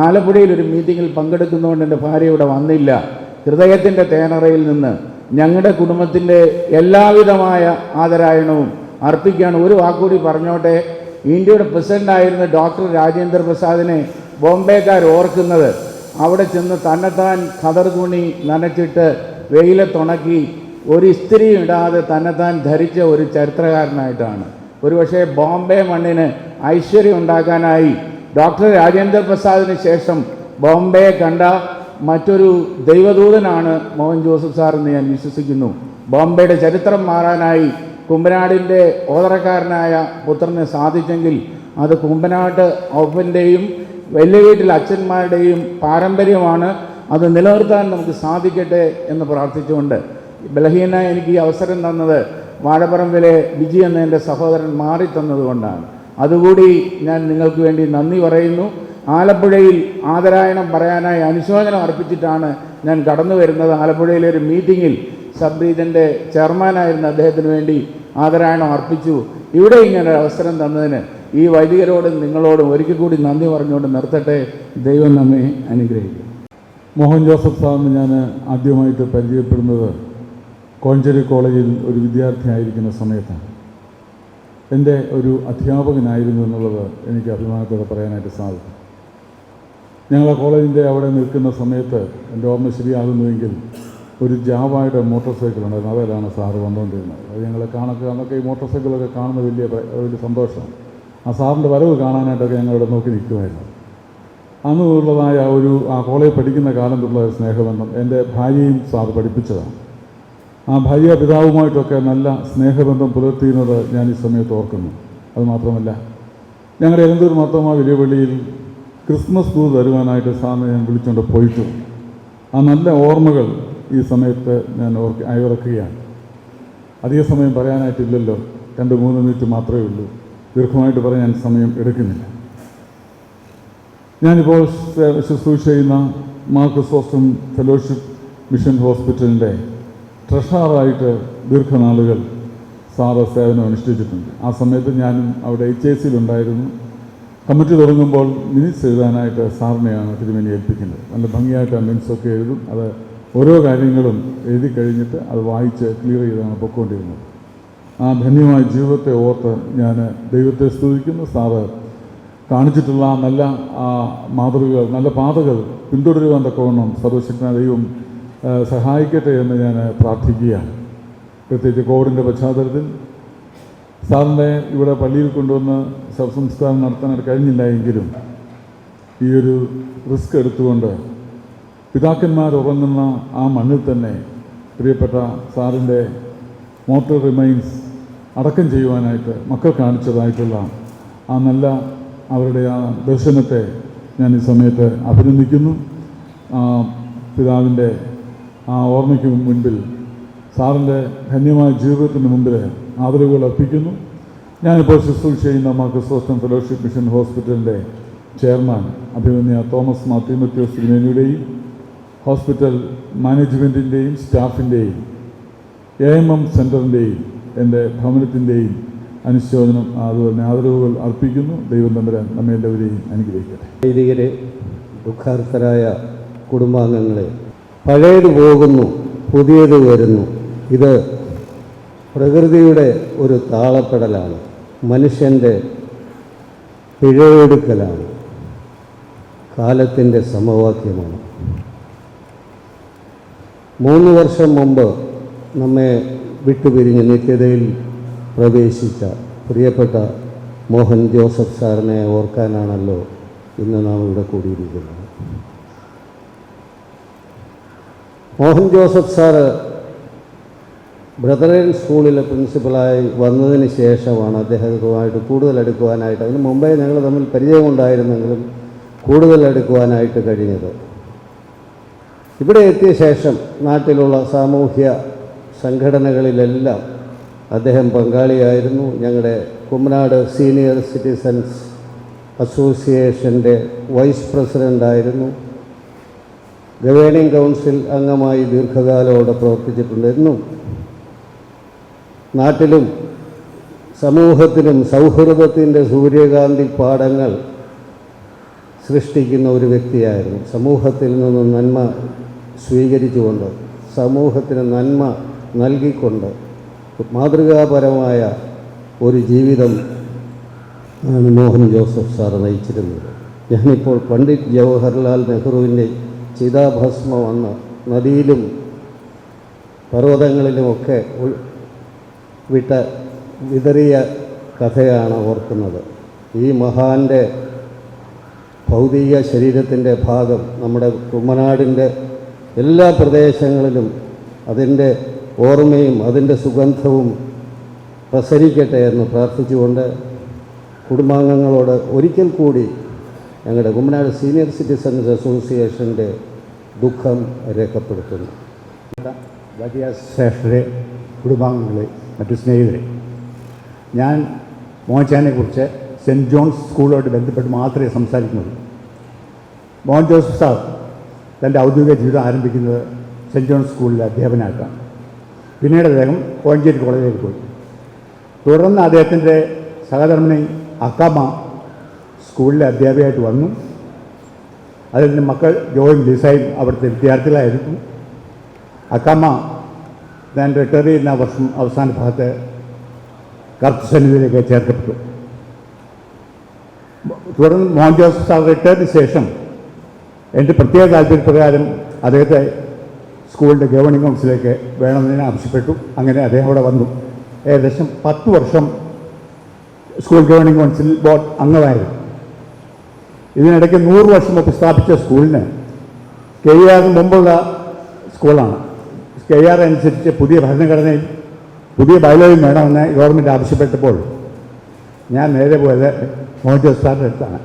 ആലപ്പുഴയിൽ ഒരു മീറ്റിങ്ങിൽ പങ്കെടുക്കുന്നതുകൊണ്ട് എൻ്റെ ഭാര്യ ഇവിടെ വന്നില്ല. ഹൃദയത്തിൻ്റെ തേനറയിൽ നിന്ന് ഞങ്ങളുടെ കുടുംബത്തിൻ്റെ എല്ലാവിധമായ ആദരായണവും അർപ്പിക്കുകയാണ്. ഒരു വാക്കുകൂടി പറഞ്ഞോട്ടെ. ഇന്ത്യയുടെ പ്രസിഡൻ്റായിരുന്ന ഡോക്ടർ രാജേന്ദ്ര പ്രസാദിനെ ബോംബെക്കാർ ഓർക്കുന്നത് അവിടെ ചെന്ന് തന്നെത്താൻ ഖദർ തുണി നനച്ചിട്ട് വെയിലത്തുണക്കി ഒരു ഇസ്തിരിയും ഇടാതെ തന്നെത്താൻ ധരിച്ച ഒരു ചരിത്രകാരനായിട്ടാണ്. ഒരുപക്ഷെ ബോംബെ മണ്ണിന് ഐശ്വര്യം ഉണ്ടാക്കാനായി ഡോക്ടർ രാജേന്ദ്ര പ്രസാദിന് ശേഷം ബോംബെയെ കണ്ട മറ്റൊരു ദൈവദൂതനാണ് മോഹൻ ജോസഫ് സാർ എന്ന് ഞാൻ വിശ്വസിക്കുന്നു. ബോംബെയുടെ ചരിത്രം മാറാനായി കുമ്പനാടിൻ്റെ ഓതറക്കാരനായ പുത്രന് സാധിച്ചെങ്കിൽ അത് കുമ്പനാട്ട് ഔപ്പൻ്റെയും വെല്ലുവീട്ടിൽ അച്ഛന്മാരുടെയും പാരമ്പര്യമാണ്. അത് നിലനിർത്താൻ നമുക്ക് സാധിക്കട്ടെ എന്ന് പ്രാർത്ഥിച്ചുകൊണ്ട് ബലഹീന എനിക്ക് ഈ അവസരം തന്നത് വാഴപ്പറമ്പിലെ ബിജി എന്ന എൻ്റെ സഹോദരൻ മാറി തന്നതുകൊണ്ടാണ്. അതുകൂടി ഞാൻ നിങ്ങൾക്ക് വേണ്ടി നന്ദി പറയുന്നു. ആലപ്പുഴയിൽ ആദരായണം പറയാനായി അനുശോചനം അർപ്പിച്ചിട്ടാണ് ഞാൻ കടന്നു വരുന്നത്. ആലപ്പുഴയിലെ ഒരു മീറ്റിങ്ങിൽ സബ് റീജിയൻ്റെ ചെയർമാനായിരുന്ന അദ്ദേഹത്തിന് വേണ്ടി ആദരായണം അർപ്പിച്ചു. ഇവിടെ ഇങ്ങനെ ഒരു അവസരം തന്നതിന് ഈ വൈദികരോടും നിങ്ങളോടും ഒരിക്കൽ കൂടി നന്ദി പറഞ്ഞുകൊണ്ട് നിർത്തട്ടെ. ദൈവം നമ്മെ അനുഗ്രഹിക്കും.
മോഹൻ ജോസഫ് സാറിന് ഞാൻ ആദ്യമായിട്ട് പരിചയപ്പെടുന്നത് കോഴഞ്ചേരി കോളേജിൽ ഒരു വിദ്യാർത്ഥിയായിരിക്കുന്ന സമയത്താണ്. എൻ്റെ ഒരു അധ്യാപകനായിരുന്നു എന്നുള്ളത് എനിക്ക് അഭിമാനത്തോടെ പറയാനായിട്ട് സാധിക്കും. ഞങ്ങളെ കോളേജിൻ്റെ അവിടെ നിൽക്കുന്ന സമയത്ത് എൻ്റെ ഓർമ്മ ശരിയാകുന്നുവെങ്കിൽ ഒരു ജാവയുടെ മോട്ടോർ സൈക്കിൾ ഉണ്ടായിരുന്നു. അതിലാണ് സാറ് വന്നുകൊണ്ടിരുന്നത്. അത് ഞങ്ങളെ അന്നൊക്കെ ഈ മോട്ടോർ സൈക്കിളൊക്കെ കാണുന്ന വലിയ സന്തോഷമാണ്. ആ സാറിൻ്റെ വരവ് കാണാനായിട്ടൊക്കെ ഞങ്ങളിവിടെ നോക്കി നിൽക്കുമായിരുന്നു. അന്നുള്ളതായ ആ കോളേജിൽ പഠിക്കുന്ന കാലം തൊട്ടുള്ള ഒരു സ്നേഹബന്ധം എൻ്റെ ഭാര്യയും സാർ പഠിപ്പിച്ചതാണ്. ആ ഭാര്യ പിതാവുമായിട്ടൊക്കെ നല്ല സ്നേഹബന്ധം പുലർത്തിയിരുന്നത് ഞാൻ ഈ സമയത്ത് ഓർക്കുന്നു. അതുമാത്രമല്ല, ഞങ്ങളുടെ എലന്തൂർ മാർത്തോമാ വലിയ പള്ളിയിൽ ക്രിസ്മസ് ദൂത് തരുവാനായിട്ട് സാറിനെ ഞാൻ വിളിച്ചുകൊണ്ട് പോയിട്ടു. ആ നല്ല ഓർമ്മകൾ ഈ സമയത്ത് ഞാൻ അയവിറക്കുകയാണ്. അധിക സമയം പറയാനായിട്ടില്ലല്ലോ, 2-3 മിനിറ്റ് മാത്രമേ ഉള്ളൂ. ദീർഘമായിട്ട് പറയാൻ സമയം എടുക്കുന്നില്ല. ഞാനിപ്പോൾ ശുശ്രൂഷ ചെയ്യുന്ന മാർക്കസ് ഓസ്റ്റം ഫെലോഷിപ്പ് മിഷൻ ഹോസ്പിറ്റലിൻ്റെ ട്രഷറായിട്ട് ദീർഘനാളുകൾ സാറ് സേവനം അനുഷ്ഠിച്ചിട്ടുണ്ട്. ആ സമയത്ത് ഞാനും അവിടെ HIC-യിലുണ്ടായിരുന്നു. കമ്മിറ്റി തുടങ്ങുമ്പോൾ മിനിറ്റ്സ് എഴുതാനായിട്ട് സാറിനെയാണ് തിരുമേനി ഏൽപ്പിക്കുന്നത്. നല്ല ഭംഗിയായിട്ട് ആ മിനിറ്റ്സൊക്കെ എഴുതും. അത് ഓരോ കാര്യങ്ങളും എഴുതി കഴിഞ്ഞിട്ട് അത് വായിച്ച് ക്ലിയർ ചെയ്താണ് പൊയ്ക്കൊണ്ടിരുന്നത്. ആ ധന്യമായ ജീവിതത്തെ ഓർത്ത് ഞാൻ ദൈവത്തെ സ്തുതിക്കുന്നു. സാറ് കാണിച്ചിട്ടുള്ള നല്ല മാതൃകകൾ, നല്ല പാതകൾ പിന്തുടരുവാൻ തക്കവണ്ണം സർവശക്തനായ ദൈവം സഹായിക്കട്ടെ എന്ന് ഞാൻ പ്രാർത്ഥിക്കുകയാണ്. പ്രത്യേകിച്ച് കോവിഡിൻ്റെ പശ്ചാത്തലത്തിൽ സാറിനെ ഇവിടെ പള്ളിയിൽ കൊണ്ടുവന്ന് ശവസംസ്കാരം നടത്താനായിട്ട് കഴിഞ്ഞില്ല എങ്കിലും ഈ ഒരു റിസ്ക് എടുത്തുകൊണ്ട് പിതാക്കന്മാരുറങ്ങുന്ന ആ മണ്ണിൽ തന്നെ പ്രിയപ്പെട്ട സാറിൻ്റെ മോർട്ടൽ റിമൈൻസ് അടക്കം ചെയ്യുവാനായിട്ട് മക്കൾ കാണിച്ചതായിട്ടുള്ള ആ നല്ല അവരുടെ ആ ദർശനത്തെ ഞാൻ ഈ സമയത്ത് അഭിനന്ദിക്കുന്നു. പിതാവിൻ്റെ ആ ഓർമ്മയ്ക്ക് മുൻപിൽ സാറിൻ്റെ ധന്യമായ ജീവിതത്തിന് മുമ്പിൽ ആദരവുകൾ അർപ്പിക്കുന്നു. ഞാനിപ്പോൾ ശുശ്രൂഷ ചെയ്യുന്ന Marcus Austin fellowship mission hospital chairman അഭിമന്യ തോമസ് മാർ തീമോത്തിയോസ് തിരുമേനിയുടെയും ഹോസ്പിറ്റൽ മാനേജ്മെൻറ്റിൻ്റെയും സ്റ്റാഫിൻ്റെയും AMM സെൻറ്ററിൻ്റെയും എൻ്റെ ഭവനത്തിൻ്റെയും അനുശോചനം അതുപോലെ ആദരവുകൾ അർപ്പിക്കുന്നു. ദൈവം തമ്പുരാൻ നമ്മെ എല്ലാവരെയും അനുഗ്രഹിക്കട്ടെ.
വൈദികരെ, ദുഃഖാർത്തരായ കുടുംബാംഗങ്ങളെ, പഴയത് പോകുന്നു, പുതിയത് വരുന്നു. ഇത് പ്രകൃതിയുടെ ഒരു താളപ്പെടലാണ്, മനുഷ്യൻ്റെ പിഴവെടുക്കലാണ്, കാലത്തിൻ്റെ സമവാക്യമാണ്. 3 വർഷം മുമ്പ് നമ്മെ വിട്ടുപിരിഞ്ഞ് നിത്യതയിൽ പ്രവേശിച്ച പ്രിയപ്പെട്ട മോഹൻ ജോസഫ് സാറിനെ ഓർക്കാനാണല്ലോ ഇന്ന് നാം ഇവിടെ കൂടിയിരിക്കുന്നത്. മോഹൻ ജോസഫ് സാറ് ബ്രദറൻ സ്കൂളിലെ പ്രിൻസിപ്പളായി വന്നതിന് ശേഷമാണ് അദ്ദേഹവുമായിട്ട് കൂടുതൽ അടുക്കുവാനായിട്ട്, അതിന് മുമ്പേ ഞങ്ങൾ തമ്മിൽ പരിചയമുണ്ടായിരുന്നെങ്കിലും കൂടുതൽ അടുക്കുവാനായിട്ട് കഴിഞ്ഞത്. ഇവിടെ എത്തിയ ശേഷം നാട്ടിലുള്ള സാമൂഹ്യ സംഘടനകളിലെല്ലാം അദ്ദേഹം പങ്കാളിയായിരുന്നു. ഞങ്ങളുടെ കുമ്മനാട് സീനിയർ സിറ്റിസൺസ് അസോസിയേഷൻ്റെ വൈസ് പ്രസിഡൻ്റായിരുന്നു. ഗവേണിംഗ് കൗൺസിൽ അംഗമായി ദീർഘകാലം അവിടെ പ്രവർത്തിച്ചിട്ടുണ്ട്. എന്നും നാട്ടിലും സമൂഹത്തിലും സൗഹൃദത്തിൻ്റെ സൂര്യകാന്തി പാടങ്ങൾ സൃഷ്ടിക്കുന്ന ഒരു വ്യക്തിയായിരുന്നു. സമൂഹത്തിൽ നിന്ന് നന്മ സ്വീകരിച്ചുകൊണ്ട്, സമൂഹത്തിന് നന്മ നൽകിക്കൊണ്ട് മാതൃകാപരമായ ഒരു ജീവിതം ആണ് മോഹൻ ജോസഫ് സാർ നയിച്ചിരുന്നത്. ഞാനിപ്പോൾ പണ്ഡിറ്റ് ജവഹർലാൽ നെഹ്റുവിൻ്റെ ചിതാഭസ്മം വന്ന് നദിയിലും പർവ്വതങ്ങളിലുമൊക്കെ വിതറിയ കഥയാണ് ഓർക്കുന്നത്. ഈ മഹാൻ്റെ ഭൗതിക ശരീരത്തിൻ്റെ ഭാഗം നമ്മുടെ കുമ്മനാടിൻ്റെ എല്ലാ പ്രദേശങ്ങളിലും അതിൻ്റെ ഓർമ്മയും അതിൻ്റെ സുഗന്ധവും പ്രസരിക്കട്ടെ എന്ന് പ്രാർത്ഥിച്ചുകൊണ്ട് കുടുംബാംഗങ്ങളോട് ഒരിക്കൽ കൂടി ഞങ്ങളുടെ കുമ്മനാട് സീനിയർ സിറ്റിസൺസ് അസോസിയേഷൻ്റെ ദുഃഖം രേഖപ്പെടുത്തുന്നു.
വലിയ ശ്രേഷ്ഠരെ, കുടുംബാംഗങ്ങളെ, മറ്റു സ്നേഹിതരെ, ഞാൻ മോഹൻചായനെക്കുറിച്ച് സെൻറ്റ് ജോൺസ് സ്കൂളുമായിട്ട് ബന്ധപ്പെട്ട് മാത്രമേ സംസാരിക്കുന്നുള്ളൂ. മോഹൻ ജോസഫ് സാർ തൻ്റെ ഔദ്യോഗിക ജീവിതം ആരംഭിക്കുന്നത് സെൻറ്റ് ജോൺസ് സ്കൂളിലെ അധ്യാപകനായിട്ടാണ്. പിന്നീട് അദ്ദേഹം കോഴഞ്ചേരി കോളേജിലേക്ക് പോയി. തുടർന്ന് അദ്ദേഹത്തിൻ്റെ സഹധർമ്മിണി അക്കാമ സ്കൂളിലെ അധ്യാപികയായിട്ട് വന്നു. അതിൻ്റെ മക്കൾ ജോയും ലിസയും അവിടുത്തെ വിദ്യാർത്ഥികളായിരുന്നു. അക്കാമ താൻ റിട്ടയർ ചെയ്യുന്ന വർഷം അവസാന ഭാഗത്ത് കർത്തസന്നിധിയിലേക്ക് ചേർക്കപ്പെട്ടു. തുടർന്ന് മോഹൻ ജോസഫ് സാർ റിട്ടയറിന് ശേഷം എൻ്റെ പ്രത്യേക താല്പര്യപ്രകാരം അദ്ദേഹത്തെ സ്കൂളിൻ്റെ ഗവേണിംഗ് കൗൺസിലേക്ക് വേണമെന്ന് ആവശ്യപ്പെട്ടു. അങ്ങനെ അദ്ദേഹം അവിടെ വന്നു. ഏകദേശം 10 വർഷം സ്കൂൾ ഗവേണിംഗ് കൗൺസിൽ ബോർഡ് അംഗമായിരുന്നു. ഇതിനിടയ്ക്ക് 100 വർഷം മുമ്പ് സ്ഥാപിച്ച സ്കൂളിന് KR മുമ്പുള്ള സ്കൂളാണ്. KR അനുസരിച്ച് പുതിയ ഭരണഘടനയിൽ പുതിയ ബൈലോയും വേണമെന്ന് ഗവൺമെൻറ് ആവശ്യപ്പെട്ടപ്പോൾ ഞാൻ നേരെ പോയത് മോഹൻ ജോസഫ് സാറിൻ്റെ അടുത്താണ്.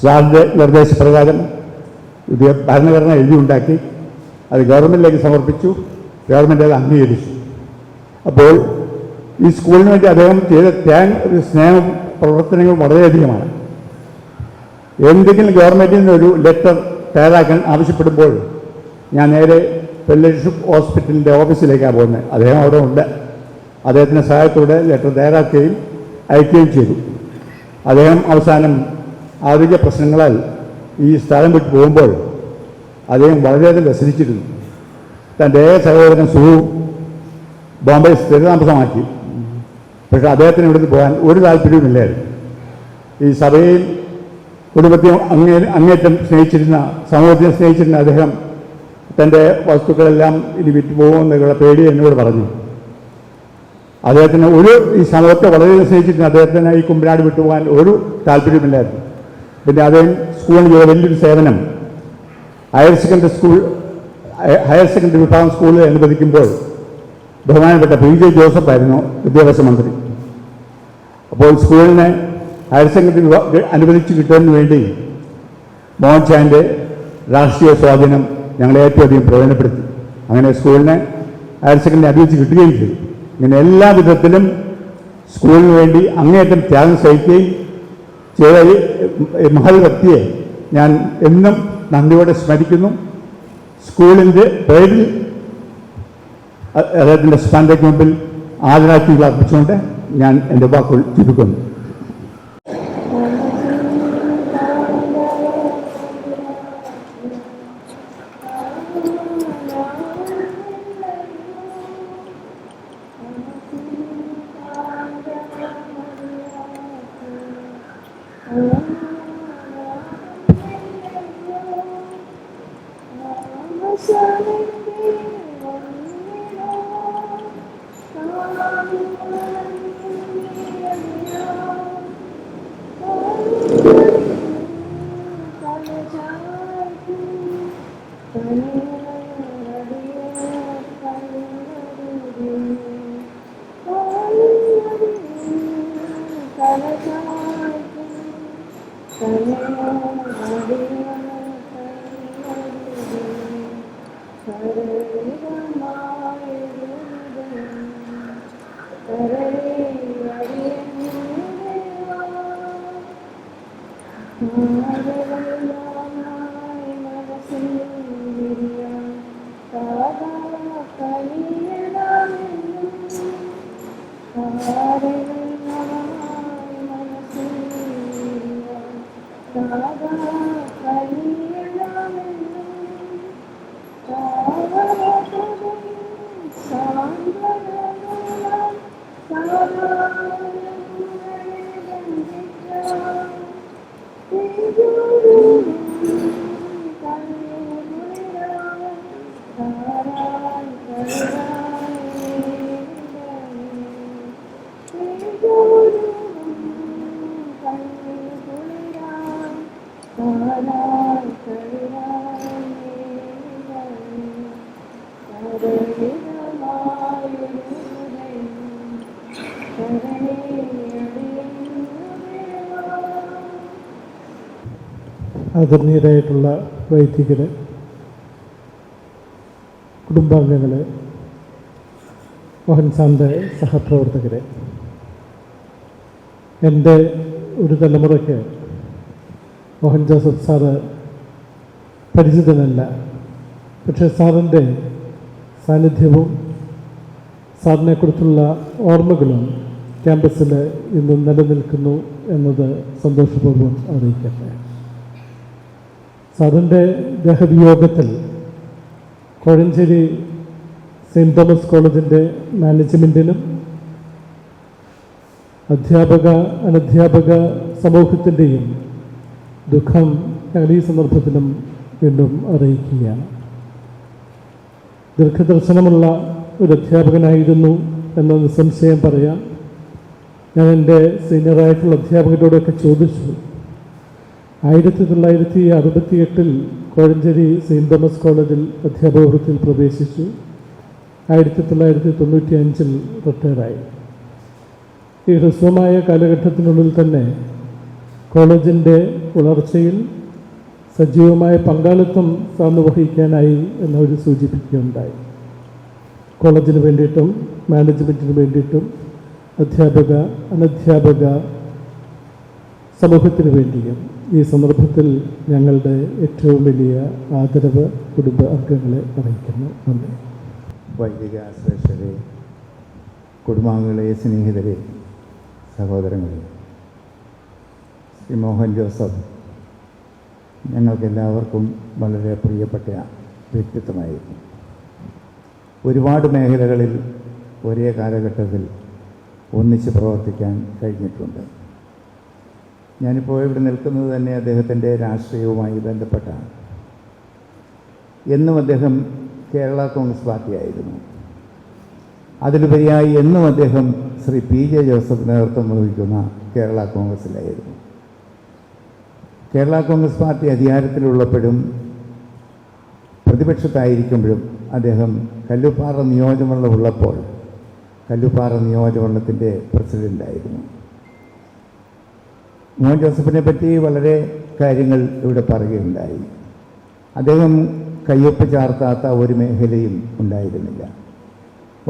സാറിൻ്റെ നിർദ്ദേശപ്രകാരം പുതിയ ഭരണഘടന എഴുതിയുണ്ടാക്കി അത് ഗവൺമെൻറ്റിലേക്ക് സമർപ്പിച്ചു. ഗവൺമെൻറ് അത് അംഗീകരിച്ചു. അപ്പോൾ ഈ സ്കൂളിന് വേണ്ടി അദ്ദേഹം ചെയ്ത സ്നേഹ പ്രവർത്തനങ്ങൾ വളരെയധികമാണ്. എന്തെങ്കിലും ഗവൺമെൻറ്റിൽ നിന്ന് ഒരു ലെറ്റർ തയ്യാറാക്കാൻ ആവശ്യപ്പെടുമ്പോൾ ഞാൻ നേരെ ഫെലോഷിപ്പ് ഹോസ്പിറ്റലിൻ്റെ ഓഫീസിലേക്കാണ് പോകുന്നത്. അദ്ദേഹം അവിടെ ഉണ്ട്. അദ്ദേഹത്തിൻ്റെ സഹായത്തോടെ ലെറ്റർ തയ്യാറാക്കുകയും അയക്കുകയും ചെയ്തു. അദ്ദേഹം അവസാനം ആരോഗ്യ പ്രശ്നങ്ങളാൽ ഈ സ്ഥലം വിട്ട് പോകുമ്പോൾ അദ്ദേഹം വളരെയധികം വ്യസനിച്ചിരുന്നു. തൻ്റെ സഹോദരൻ സുഹു ബോംബെ സ്ഥിരതാമസമാക്കി. പക്ഷേ അദ്ദേഹത്തിന് ഇവിടുന്ന് പോകാൻ ഒരു താല്പര്യവുമില്ലായിരുന്നു. ഈ സഭയിൽ കുടുംബത്തെ അങ്ങേറ്റം സ്നേഹിച്ചിരുന്ന, സമൂഹത്തെ സ്നേഹിച്ചിരുന്ന അദ്ദേഹം തൻ്റെ വസ്തുക്കളെല്ലാം ഇനി വിറ്റുപോകുമെന്നുള്ള പേടി എന്നോട് പറഞ്ഞു. അദ്ദേഹത്തിന് ഈ സമൂഹത്തെ വളരെ സ്നേഹിച്ചിരുന്ന അദ്ദേഹത്തിന് ഈ കുമ്പനാട് വിട്ടുപോകാൻ ഒരു താല്പര്യമില്ലായിരുന്നു. പിന്നെ അദ്ദേഹം സ്കൂളിൽ ചെയ്ത വലിയൊരു സേവനം, ഹയർ സെക്കൻഡറി വിഭാഗം സ്കൂളിൽ അനുവദിക്കുമ്പോൾ ബഹുമാനപ്പെട്ട PJ ജോസഫ് ആയിരുന്നു വിദ്യാഭ്യാസ മന്ത്രി. അപ്പോൾ സ്കൂളിനെ ഹയർ സെക്കൻഡറി അനുവദിച്ച് കിട്ടുന്നതിന് വേണ്ടി മോഹൻ ചായൻ്റെ രാഷ്ട്രീയ സ്വാധീനം ഞങ്ങളെ ഏറ്റവും അധികം പ്രയോജനപ്പെടുത്തി. അങ്ങനെ സ്കൂളിനെ ഹയർ സെക്കൻഡറി അനുവദിച്ച് കിട്ടുകയും ചെയ്തു. ഇങ്ങനെ എല്ലാ വിധത്തിലും സ്കൂളിന് വേണ്ടി അങ്ങേയറ്റം ത്യാഗം സഹിക്കുകയും ചെയ്ത ഈ മഹൽ വ്യക്തിയെ ഞാൻ എന്നും നന്ദിയോടെ സ്മരിക്കുന്നു. സ്കൂളിൻ്റെ പേരിൽ അദ്ദേഹത്തിൻ്റെ സ്മരണയ്ക്ക് മുമ്പിൽ ആദരാഞ്ജലികൾ അർപ്പിച്ചുകൊണ്ട് ഞാൻ എൻ്റെ വാക്കുകൾ ചുരുക്കുന്നു.
ആദരണീയരായിട്ടുള്ള വൈദികരെ, കുടുംബാംഗങ്ങളെ, മോഹൻ സാറിൻ്റെ സഹപ്രവർത്തകരെ, എൻ്റെ ഒരു തലമുറയ്ക്ക് മോഹൻ ജോസഫ് സാറ് പരിചിതനല്ല. പക്ഷേ സാറിൻ്റെ സാന്നിധ്യവും സാറിനെക്കുറിച്ചുള്ള ഓർമ്മകളും ക്യാമ്പസിൽ ഇന്ന് നിലനിൽക്കുന്നു എന്നത് സന്തോഷപൂർവ്വം അറിയിക്കട്ടെ. സാറിൻ്റെ ദേഹവിയോഗത്തിൽ കോഴഞ്ചേരി സെയിൻറ്റ് തോമസ് കോളേജിൻ്റെ മാനേജ്മെൻറ്റിനും അധ്യാപക അനധ്യാപക സമൂഹത്തിൻ്റെയും ദുഃഖം ഞങ്ങൾ ഈ സന്ദർഭത്തിലും വീണ്ടും അറിയിക്കുകയാണ്. ദീർഘദർശനമുള്ള ഒരു അധ്യാപകനായിരുന്നു എന്ന് നിസ്സംശയം പറയാം. ഞാൻ എൻ്റെ സീനിയറായിട്ടുള്ള അധ്യാപകരോടൊക്കെ ചോദിച്ചു, 1968 കോഴഞ്ചേരി സെയിൻറ്റ് തോമസ് കോളേജിൽ അധ്യാപക വൃത്തിയിൽ പ്രവേശിച്ചു. 1995 റിട്ടയറായി. ഈ ഹ്രസ്വമായ കാലഘട്ടത്തിനുള്ളിൽ തന്നെ കോളേജിൻ്റെ വളർച്ചയിൽ സജീവമായ പങ്കാളിത്തം സാർന്ന് വഹിക്കാനായി എന്നവർ സൂചിപ്പിക്കുകയുണ്ടായി. കോളേജിന് വേണ്ടിയിട്ടും മാനേജ്മെൻറ്റിന് വേണ്ടിയിട്ടും അധ്യാപക അനധ്യാപക സമൂഹത്തിന് വേണ്ടിയും ഈ സന്ദർഭത്തിൽ ഞങ്ങളുടെ ഏറ്റവും വലിയ ആദരവ് കുടുംബ അംഗങ്ങളെ അറിയിക്കുന്നു. നന്ദി.
വൈദിക ശ്രേഷ്ഠരെ, കുടുംബാംഗങ്ങളെ, സ്നേഹിതരെ, സഹോദരങ്ങളെ, ശ്രീ മോഹൻ ജോസഫ് ഞങ്ങൾക്കെല്ലാവർക്കും വളരെ പ്രിയപ്പെട്ട വ്യക്തിത്വമായിരുന്നു. ഒരുപാട് മേഖലകളിൽ ഒരേ കാലഘട്ടത്തിൽ ഒന്നിച്ച് പ്രവർത്തിക്കാൻ കഴിഞ്ഞിട്ടുണ്ട്. ഞാനിപ്പോൾ ഇവിടെ നിൽക്കുന്നത് തന്നെ അദ്ദേഹത്തിൻ്റെ രാഷ്ട്രീയവുമായി ബന്ധപ്പെട്ടാണ്. എന്നും അദ്ദേഹം കേരള കോൺഗ്രസ് പാർട്ടിയായിരുന്നു. അതിലുപരിയായി എന്നും അദ്ദേഹം ശ്രീ പി ജെ ജോസഫ് നേതൃത്വം വഹിക്കുന്ന കേരള കോൺഗ്രസിലായിരുന്നു. കേരള കോൺഗ്രസ് പാർട്ടി അധികാരത്തിലുള്ളപ്പോഴും പ്രതിപക്ഷത്തായിരിക്കുമ്പോഴും അദ്ദേഹം കല്ലുപ്പാറ നിയോജകമണ്ഡലം ഉള്ളപ്പോൾ കല്ലുപ്പാറ നിയോജകമണ്ഡലത്തിൻ്റെ പ്രസിഡൻ്റായിരുന്നു. മോഹൻ ജോസഫിനെ പറ്റി വളരെ കാര്യങ്ങൾ ഇവിടെ പറയുകയുണ്ടായി. അദ്ദേഹം കയ്യൊപ്പ് ചാർത്താത്ത ഒരു മേഖലയും ഉണ്ടായിരുന്നില്ല.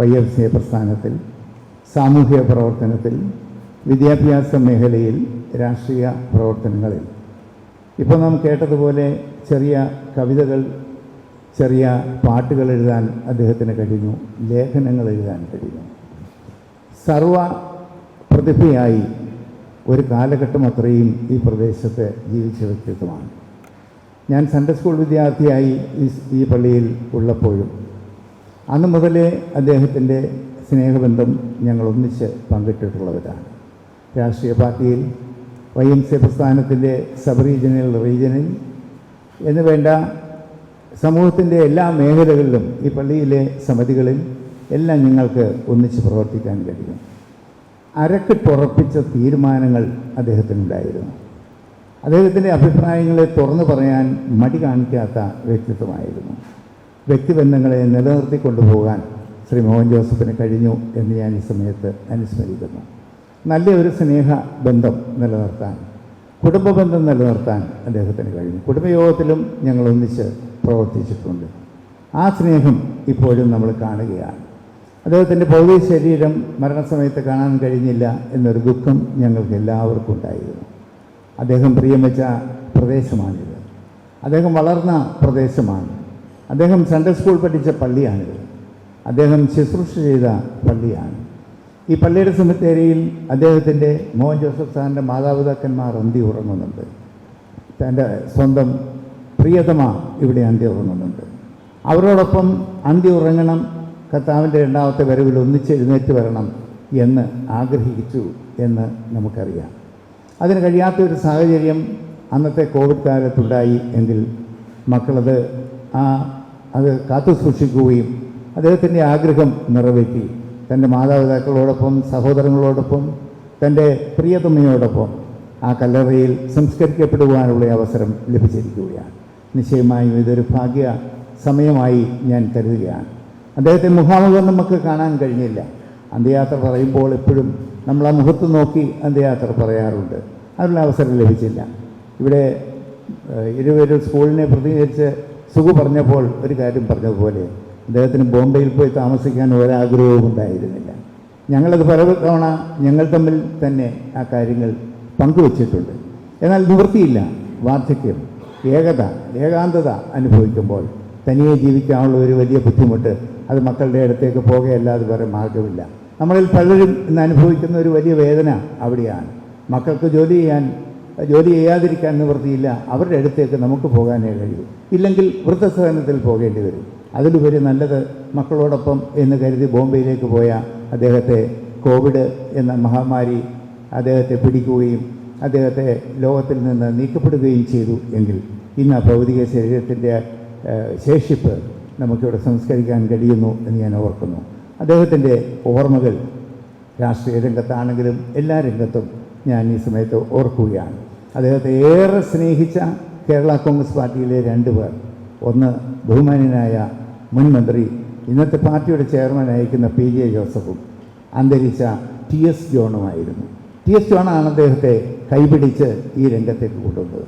YMCA പ്രസ്ഥാനത്തിൽ, സാമൂഹിക പ്രവർത്തനത്തിൽ, വിദ്യാഭ്യാസ മേഖലയിൽ, രാഷ്ട്രീയ പ്രവർത്തനങ്ങളിൽ. ഇപ്പോൾ നാം കേട്ടതുപോലെ ചെറിയ കവിതകൾ, ചെറിയ പാട്ടുകൾ എഴുതാൻ അദ്ദേഹത്തിന് കഴിഞ്ഞു, ലേഖനങ്ങൾ എഴുതാൻ കഴിഞ്ഞു. സർവ പ്രതിഭയായി ഒരു കാലഘട്ടം അത്രയും ഈ പ്രദേശത്ത് ജീവിച്ച വ്യക്തിത്വമാണ്. ഞാൻ സൺഡേ സ്കൂൾ വിദ്യാർത്ഥിയായി ഈ പള്ളിയിൽ ഉള്ളപ്പോഴും അന്ന് മുതലേ അദ്ദേഹത്തിൻ്റെ സ്നേഹബന്ധം ഞങ്ങൾ ഒന്നിച്ച് പങ്കിട്ടിട്ടുള്ളവരാണ്. രാഷ്ട്രീയ പാർട്ടിയിൽ, YMCA പ്രസ്ഥാനത്തിൻ്റെ സബ് റീജിയനിൽ എന്ന് വേണ്ട സമൂഹത്തിൻ്റെ എല്ലാ മേഖലകളിലും ഈ പള്ളിയിലെ സമിതികളിൽ എല്ലാം ഞങ്ങൾക്ക് ഒന്നിച്ച് പ്രവർത്തിക്കാൻ കഴിയും. അരക്കിട്ടുറപ്പിച്ച തീരുമാനങ്ങൾ അദ്ദേഹത്തിനുണ്ടായിരുന്നു. അദ്ദേഹത്തിൻ്റെ അഭിപ്രായങ്ങളെ തുറന്നു പറയാൻ മടി കാണിക്കാത്ത വ്യക്തിത്വമായിരുന്നു. വ്യക്തിബന്ധങ്ങളെ നിലനിർത്തിക്കൊണ്ടുപോകാൻ ശ്രീ മോഹൻ ജോസഫിന് കഴിഞ്ഞു എന്ന് ഞാൻ ഈ സമയത്ത് അനുസ്മരിക്കുന്നു. നല്ല ഒരു സ്നേഹബന്ധം നിലനിർത്താൻ, കുടുംബബന്ധം നിലനിർത്താൻ അദ്ദേഹത്തിന് കഴിഞ്ഞു. കുടുംബയോഗത്തിലും ഞങ്ങൾ ഒന്നിച്ച് പ്രവർത്തിച്ചിട്ടുണ്ട്. ആ സ്നേഹം ഇപ്പോഴും നമ്മൾ കാണുകയാണ്. അദ്ദേഹത്തിൻ്റെ ഭൗതിക ശരീരം മരണസമയത്ത് കാണാൻ കഴിഞ്ഞില്ല എന്നൊരു ദുഃഖം ഞങ്ങൾക്ക് എല്ലാവർക്കും ഉണ്ടായിരുന്നു. അദ്ദേഹം പ്രിയം വെച്ച പ്രദേശമാണിത്. അദ്ദേഹം വളർന്ന പ്രദേശമാണ്. അദ്ദേഹം സൺഡേ സ്കൂൾ പഠിച്ച പള്ളിയാണിത്. അദ്ദേഹം ശുശ്രൂഷ ചെയ്ത പള്ളിയാണ്. ഈ പള്ളിയുടെ സെമിത്തേരിയിൽ അദ്ദേഹത്തിൻ്റെ മോഹൻ ജോസഫ് സാറിൻ്റെ മാതാപിതാക്കന്മാർ അന്തി ഉറങ്ങുന്നുണ്ട്. തൻ്റെ സ്വന്തം പ്രിയതമ ഇവിടെ അന്തി ഉറങ്ങുന്നുണ്ട്. അവരോടൊപ്പം അന്തി ഉറങ്ങണം, കർത്താവിൻ്റെ രണ്ടാമത്തെ വരവിൽ ഒന്നിച്ച് എഴുന്നേറ്റ് വരണം എന്ന് ആഗ്രഹിച്ചു എന്ന് നമുക്കറിയാം. അതിന് കഴിയാത്തൊരു സാഹചര്യം അന്നത്തെ കോവിഡ് കാലത്തുണ്ടായി എങ്കിൽ മക്കളത് അത് കാത്തു സൂക്ഷിക്കുകയും അദ്ദേഹത്തിൻ്റെ ആഗ്രഹം നിറവേറ്റി തൻ്റെ മാതാപിതാക്കളോടൊപ്പം, സഹോദരങ്ങളോടൊപ്പം, തൻ്റെ പ്രിയതമയോടൊപ്പം ആ കല്ലറയിൽ സംസ്കരിക്കപ്പെടുവാനുള്ള അവസരം ലഭിച്ചിരിക്കുകയാണ്. നിശ്ചയമായും ഇതൊരു ഭാഗ്യ സമയമായി ഞാൻ കരുതുകയാണ്. അദ്ദേഹത്തെ മുഖാമുഖം നമുക്ക് കാണാൻ കഴിഞ്ഞില്ല. അന്ത്യയാത്ര പറയുമ്പോൾ എപ്പോഴും നമ്മൾ ആ മുഖത്ത് നോക്കി അന്ത്യയാത്ര പറയാറുണ്ട്. അതിനുള്ള അവസരം ലഭിച്ചില്ല. ഇവിടെ ഇരുവരും സ്കൂളിനെ പ്രതിനിധീകരിച്ച് സുഖു പറഞ്ഞപ്പോൾ ഒരു കാര്യം പറഞ്ഞതുപോലെ അദ്ദേഹത്തിന് ബോംബെയിൽ പോയി താമസിക്കാൻ ഒരാഗ്രഹവും ഉണ്ടായിരുന്നില്ല. ഞങ്ങളത് പല തവണ ഞങ്ങൾ തമ്മിൽ തന്നെ ആ കാര്യങ്ങൾ പങ്കുവച്ചിട്ടുണ്ട്. എന്നാൽ നിവൃത്തിയില്ല. വാർദ്ധക്യം, ഏകാന്തത അനുഭവിക്കുമ്പോൾ തനിയെ ജീവിക്കാനുള്ള ഒരു വലിയ ബുദ്ധിമുട്ട്, അത് മക്കളുടെ അടുത്തേക്ക് പോകുകയല്ലാതെ വേറെ മാർഗമില്ല. നമ്മളിൽ പലരും ഇന്ന് അനുഭവിക്കുന്ന ഒരു വലിയ വേദന അവിടെയാണ്. മക്കൾക്ക് ജോലി ചെയ്യാതിരിക്കാൻ നിവൃത്തിയില്ല. അവരുടെ അടുത്തേക്ക് നമുക്ക് പോകാനേ കഴിയൂ. ഇല്ലെങ്കിൽ വൃദ്ധസദനത്തിൽ പോകേണ്ടി വരും. അതിലുപരി നല്ലത് മക്കളോടൊപ്പം എന്ന് കരുതി ബോംബെയിലേക്ക് പോയ അദ്ദേഹത്തെ കോവിഡ് എന്ന മഹാമാരി അദ്ദേഹത്തെ പിടിക്കുകയും അദ്ദേഹത്തെ ലോകത്തിൽ നിന്ന് നീക്കപ്പെടുകയും ചെയ്തു എങ്കിൽ ഇന്ന് ഭൗതിക ശരീരത്തിൻ്റെ ശേഷിപ്പ് നമുക്കിവിടെ സംസ്കരിക്കാൻ കഴിയുന്നു എന്ന് ഞാൻ ഓർക്കുന്നു. അദ്ദേഹത്തിൻ്റെ ഓർമ്മകൾ രാഷ്ട്രീയ രംഗത്താണെങ്കിലും എല്ലാ രംഗത്തും ഞാൻ ഈ സമയത്ത് ഓർക്കുകയാണ്. അദ്ദേഹത്തെ ഏറെ സ്നേഹിച്ച കേരള കോൺഗ്രസ് പാർട്ടിയിലെ രണ്ടുപേർ, ഒന്ന് ബഹുമാന്യനായ മുൻ മന്ത്രി, ഇന്നത്തെ പാർട്ടിയുടെ ചെയർമാൻ അയക്കുന്ന PJ ജോസഫും അന്തരിച്ച TS ജോണുമായിരുന്നു. TS ജോണാണ് അദ്ദേഹത്തെ കൈപിടിച്ച് ഈ രംഗത്തേക്ക് കൊണ്ടുവന്നത്.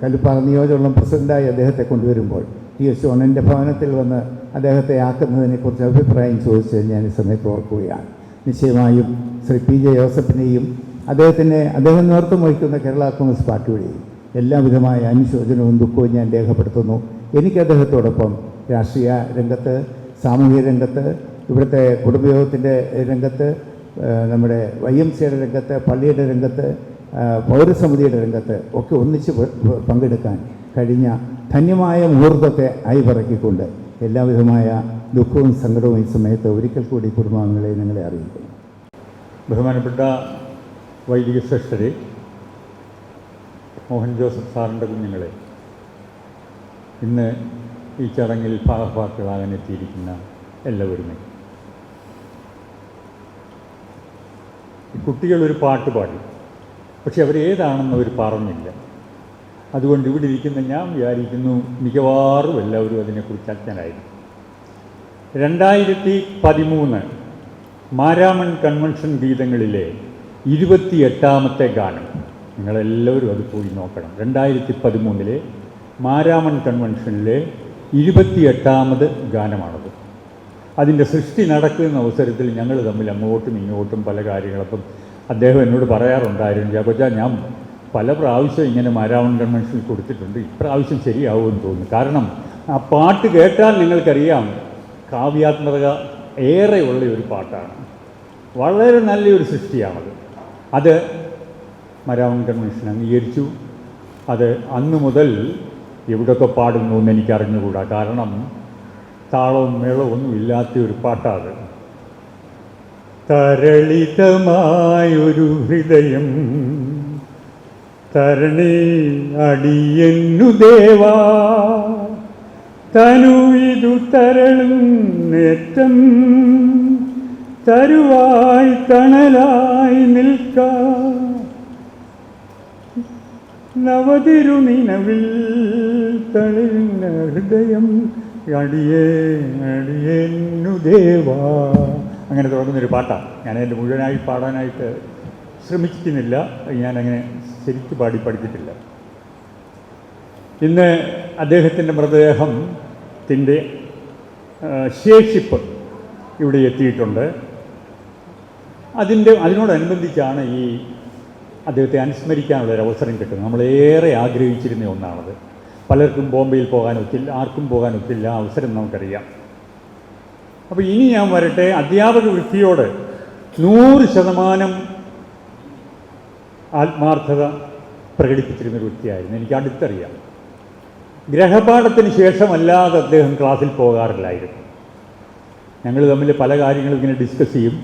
കല്ലുപ്പാറ നിയോജകമണ്ഡലം പ്രസിഡൻ്റായി അദ്ദേഹത്തെ കൊണ്ടുവരുമ്പോൾ TS ജോണിൻ്റെ ഭവനത്തിൽ വന്ന് അദ്ദേഹത്തെ ആക്കുന്നതിനെക്കുറിച്ച് അഭിപ്രായം ചോദിച്ചത് ഞാൻ ഈ സമയത്ത് ഓർക്കുകയാണ്. നിശ്ചയമായും ശ്രീ PJ ജോസഫിനെയും അദ്ദേഹം നേതൃത്വം വഹിക്കുന്ന കേരള കോൺഗ്രസ് പാർട്ടിയുടെയും എല്ലാവിധമായ അനുശോചനവും ദുഃഖവും ഞാൻ രേഖപ്പെടുത്തുന്നു. എനിക്ക് അദ്ദേഹത്തോടൊപ്പം രാഷ്ട്രീയ രംഗത്ത്, സാമൂഹിക രംഗത്ത്, ഇവിടുത്തെ കുടുംബയോഗത്തിൻ്റെ രംഗത്ത്, നമ്മുടെ YMCയുടെ രംഗത്ത്, പള്ളിയുടെ രംഗത്ത്, പൗരസമിതിയുടെ രംഗത്ത് ഒക്കെ ഒന്നിച്ച് പങ്കെടുക്കാൻ കഴിഞ്ഞ ധന്യമായ മുഹൂർത്തത്തെ അയവിറക്കിക്കൊണ്ട് എല്ലാവിധമായ ദുഃഖവും സങ്കടവും ഈ സമയത്ത് ഒരിക്കൽ കൂടി കുടുംബാംഗങ്ങളെ നിങ്ങളെ അറിയിക്കുന്നു.
ബഹുമാനപ്പെട്ട വൈദിക ശ്രേഷ്ഠരെ, മോഹൻ ജോസഫ് സാറിൻ്റെ കുഞ്ഞുങ്ങളെ, ഇന്ന് ഈ ചടങ്ങിൽ ഭാഗഭാക്കുകളാകാൻ എത്തിയിരിക്കുന്ന എല്ലാവരുമേ, കുട്ടികളൊരു പാട്ട് പാടി, പക്ഷെ അവരേതാണെന്ന് അവർ പറഞ്ഞില്ല. അതുകൊണ്ട് ഇവിടെ ഇരിക്കുന്ന ഞാൻ വിചാരിക്കുന്നു മിക്കവാറും എല്ലാവരും അതിനെക്കുറിച്ച് അജ്ഞരായിരുന്നു. 2013 മാരാമൺ കൺവെൻഷൻ ഗീതങ്ങളിലെ 28ാമത്തെ ഗാനം, നിങ്ങളെല്ലാവരും അത് പോയി നോക്കണം. 2013 മാരാമൺ കൺവെൻഷനിലെ 28ാമത് ഗാനമാണത്. അതിൻ്റെ സൃഷ്ടി നടക്കുന്ന അവസരത്തിൽ ഞങ്ങൾ തമ്മിൽ അങ്ങോട്ടും ഇങ്ങോട്ടും പല കാര്യങ്ങളും, അപ്പം അദ്ദേഹം എന്നോട് പറയാറുണ്ടായിരുന്നു, ജാബജ ഞാൻ പല പ്രാവശ്യം ഇങ്ങനെ മാരാമൺ കൺവെൻഷനിൽ കൊടുത്തിട്ടുണ്ട്, ഇപ്രാവശ്യം ശരിയാവുമെന്ന് തോന്നുന്നു. കാരണം ആ പാട്ട് കേട്ടാൽ നിങ്ങൾക്കറിയാം കാവ്യാത്മകത ഏറെയുള്ള ഒരു പാട്ടാണ്, വളരെ നല്ലൊരു സൃഷ്ടിയാണത്. അത് മാരാമൺ കൺവെൻഷൻ അംഗീകരിച്ചു. അത് അന്നു മുതൽ എവിടെയൊക്കെ പാടുന്നു എന്ന് എനിക്കറിഞ്ഞുകൂടാ, കാരണം താളവും മേളവും ഒന്നും ഇല്ലാത്ത ഒരു പാട്ടാണ്. തരളിതമായൊരു ഹൃദയം തരണേ അടിയന്നു ദേവാ, തനുവിതു തരളും നേറ്റം തരുവായി തണലായി നിൽക്കാം, നവതിരുനിനവിൽ തളിർന്ന ഹൃദയം അടിയേന്നു ദേവാ. അങ്ങനെ തുടങ്ങുന്നൊരു പാട്ടാണ്. ഞാൻ എൻ്റെ മുഴുവനായി പാടാനായിട്ട് ശ്രമിക്കുന്നില്ല, ഞാനങ്ങനെ ശരിക്കും പാടി പഠിച്ചിട്ടില്ല. ഇന്ന് അദ്ദേഹത്തിൻ്റെ മൃതദേഹത്തിൻ്റെ ശേഷിപ്പ് ഇവിടെ എത്തിയിട്ടുണ്ട്. അതിനോടനുബന്ധിച്ചാണ് ഈ അദ്ദേഹത്തെ അനുസ്മരിക്കാനുള്ളൊരു അവസരം കിട്ടുന്നത്. നമ്മളേറെ ആഗ്രഹിച്ചിരുന്ന ഒന്നാണത്. പലർക്കും ബോംബെയിൽ പോകാനൊത്തില്ല, ആർക്കും പോകാനൊത്തില്ല, അവസരം നമുക്കറിയാം. അപ്പോൾ ഇനി ഞാൻ വരട്ടെ, അധ്യാപക വൃത്തിയോട് 100% ആത്മാർത്ഥത പ്രകടിപ്പിച്ചിരുന്നൊരു വ്യക്തിയായിരുന്നു. എനിക്ക് അടുത്തറിയാം. ഗ്രഹപാഠത്തിന് ശേഷമല്ലാതെ അദ്ദേഹം ക്ലാസ്സിൽ പോകാറില്ലായിരുന്നു. ഞങ്ങൾ തമ്മിൽ പല കാര്യങ്ങളും ഇങ്ങനെ ഡിസ്കസ് ചെയ്യും.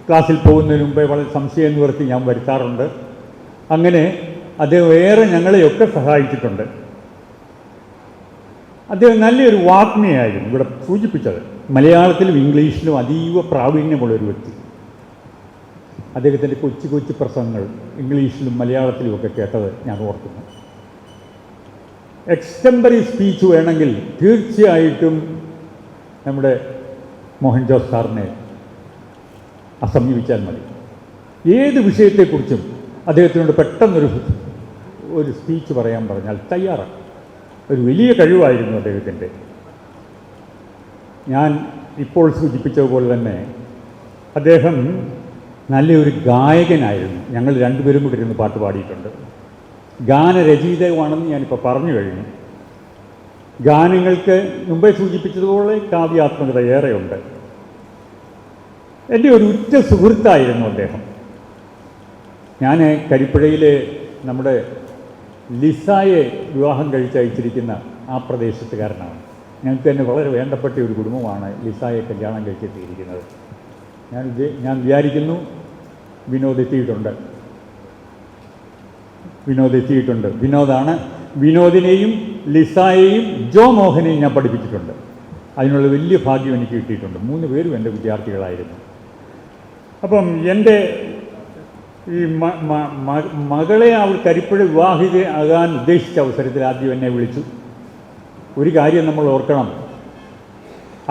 ക്ലാസ്സിൽ പോകുന്നതിന് മുമ്പേ വളരെ സംശയം നിവർത്തി ഞാൻ വരുത്താറുണ്ട്. അങ്ങനെ അദ്ദേഹം ഏറെ ഞങ്ങളെയൊക്കെ സഹായിച്ചിട്ടുണ്ട്. അദ്ദേഹം നല്ലൊരു വാഗ്മിയായിരുന്നു. ഇവിടെ സൂചിപ്പിച്ചത് മലയാളത്തിലും ഇംഗ്ലീഷിലും അതീവ പ്രാവീണ്യമുള്ളൊരു വ്യക്തി. അദ്ദേഹത്തിൻ്റെ കൊച്ചു കൊച്ചു പ്രസംഗങ്ങൾ ഇംഗ്ലീഷിലും മലയാളത്തിലും ഒക്കെ കേട്ടത് ഞാൻ ഓർക്കുന്നു. എക്സ്റ്റംപറി സ്പീച്ച് വേണമെങ്കിൽ തീർച്ചയായിട്ടും നമ്മുടെ മോഹൻ ജോസ് സാറിനെ സമീപിച്ചാൽ മതി. ഏത് വിഷയത്തെക്കുറിച്ചും അദ്ദേഹത്തിനോട് പെട്ടെന്നൊരു സ്പീച്ച് പറയാൻ പറഞ്ഞാൽ തയ്യാറാണ്. ഒരു വലിയ കഴിവായിരുന്നു അദ്ദേഹത്തിൻ്റെ. ഞാൻ ഇപ്പോൾ സൂചിപ്പിച്ചതുപോലെ തന്നെ അദ്ദേഹം നല്ലൊരു ഗായകനായിരുന്നു. ഞങ്ങൾ രണ്ടുപേരും കൂടി ഇരുന്ന് പാട്ട് പാടിയിട്ടുണ്ട്. ഗാനരചയിതാവാണെന്ന് ഞാനിപ്പോൾ പറഞ്ഞു കഴിഞ്ഞു. ഗാനങ്ങൾക്ക് മുമ്പേ സൂചിപ്പിച്ചതുപോലെ കാവ്യാത്മകത ഏറെയുണ്ട്. എൻ്റെ ഒരു ഉറ്റ സുഹൃത്തായിരുന്നു അദ്ദേഹം. ഞാൻ കരിപ്പുഴയിലെ നമ്മുടെ ലിസായെ വിവാഹം കഴിച്ചയച്ചിരിക്കുന്ന ആ പ്രദേശത്തുകാരനാണ്. ഞങ്ങൾക്ക് തന്നെ വളരെ വേണ്ടപ്പെട്ട ഒരു കുടുംബമാണ് ലിസായെ കല്യാണം കഴിച്ചെത്തിയിരിക്കുന്നത്. ഞാൻ വിചാരിക്കുന്നു വിനോദ് എത്തിയിട്ടുണ്ട്. വിനോദാണ്. വിനോദിനെയും ലിസായെയും ജോ മോഹനെയും ഞാൻ പഠിപ്പിച്ചിട്ടുണ്ട്. അതിനുള്ള വലിയ ഭാഗ്യം എനിക്ക് കിട്ടിയിട്ടുണ്ട്. 3 പേരും എൻ്റെ വിദ്യാർത്ഥികളായിരുന്നു. അപ്പം എൻ്റെ ഈ മകളെ അവൾ കരിപ്പുഴ വിവാഹിത ആകാൻ ഉദ്ദേശിച്ച അവസരത്തിൽ ആദ്യം എന്നെ വിളിച്ചു. ഒരു കാര്യം നമ്മൾ ഓർക്കണം,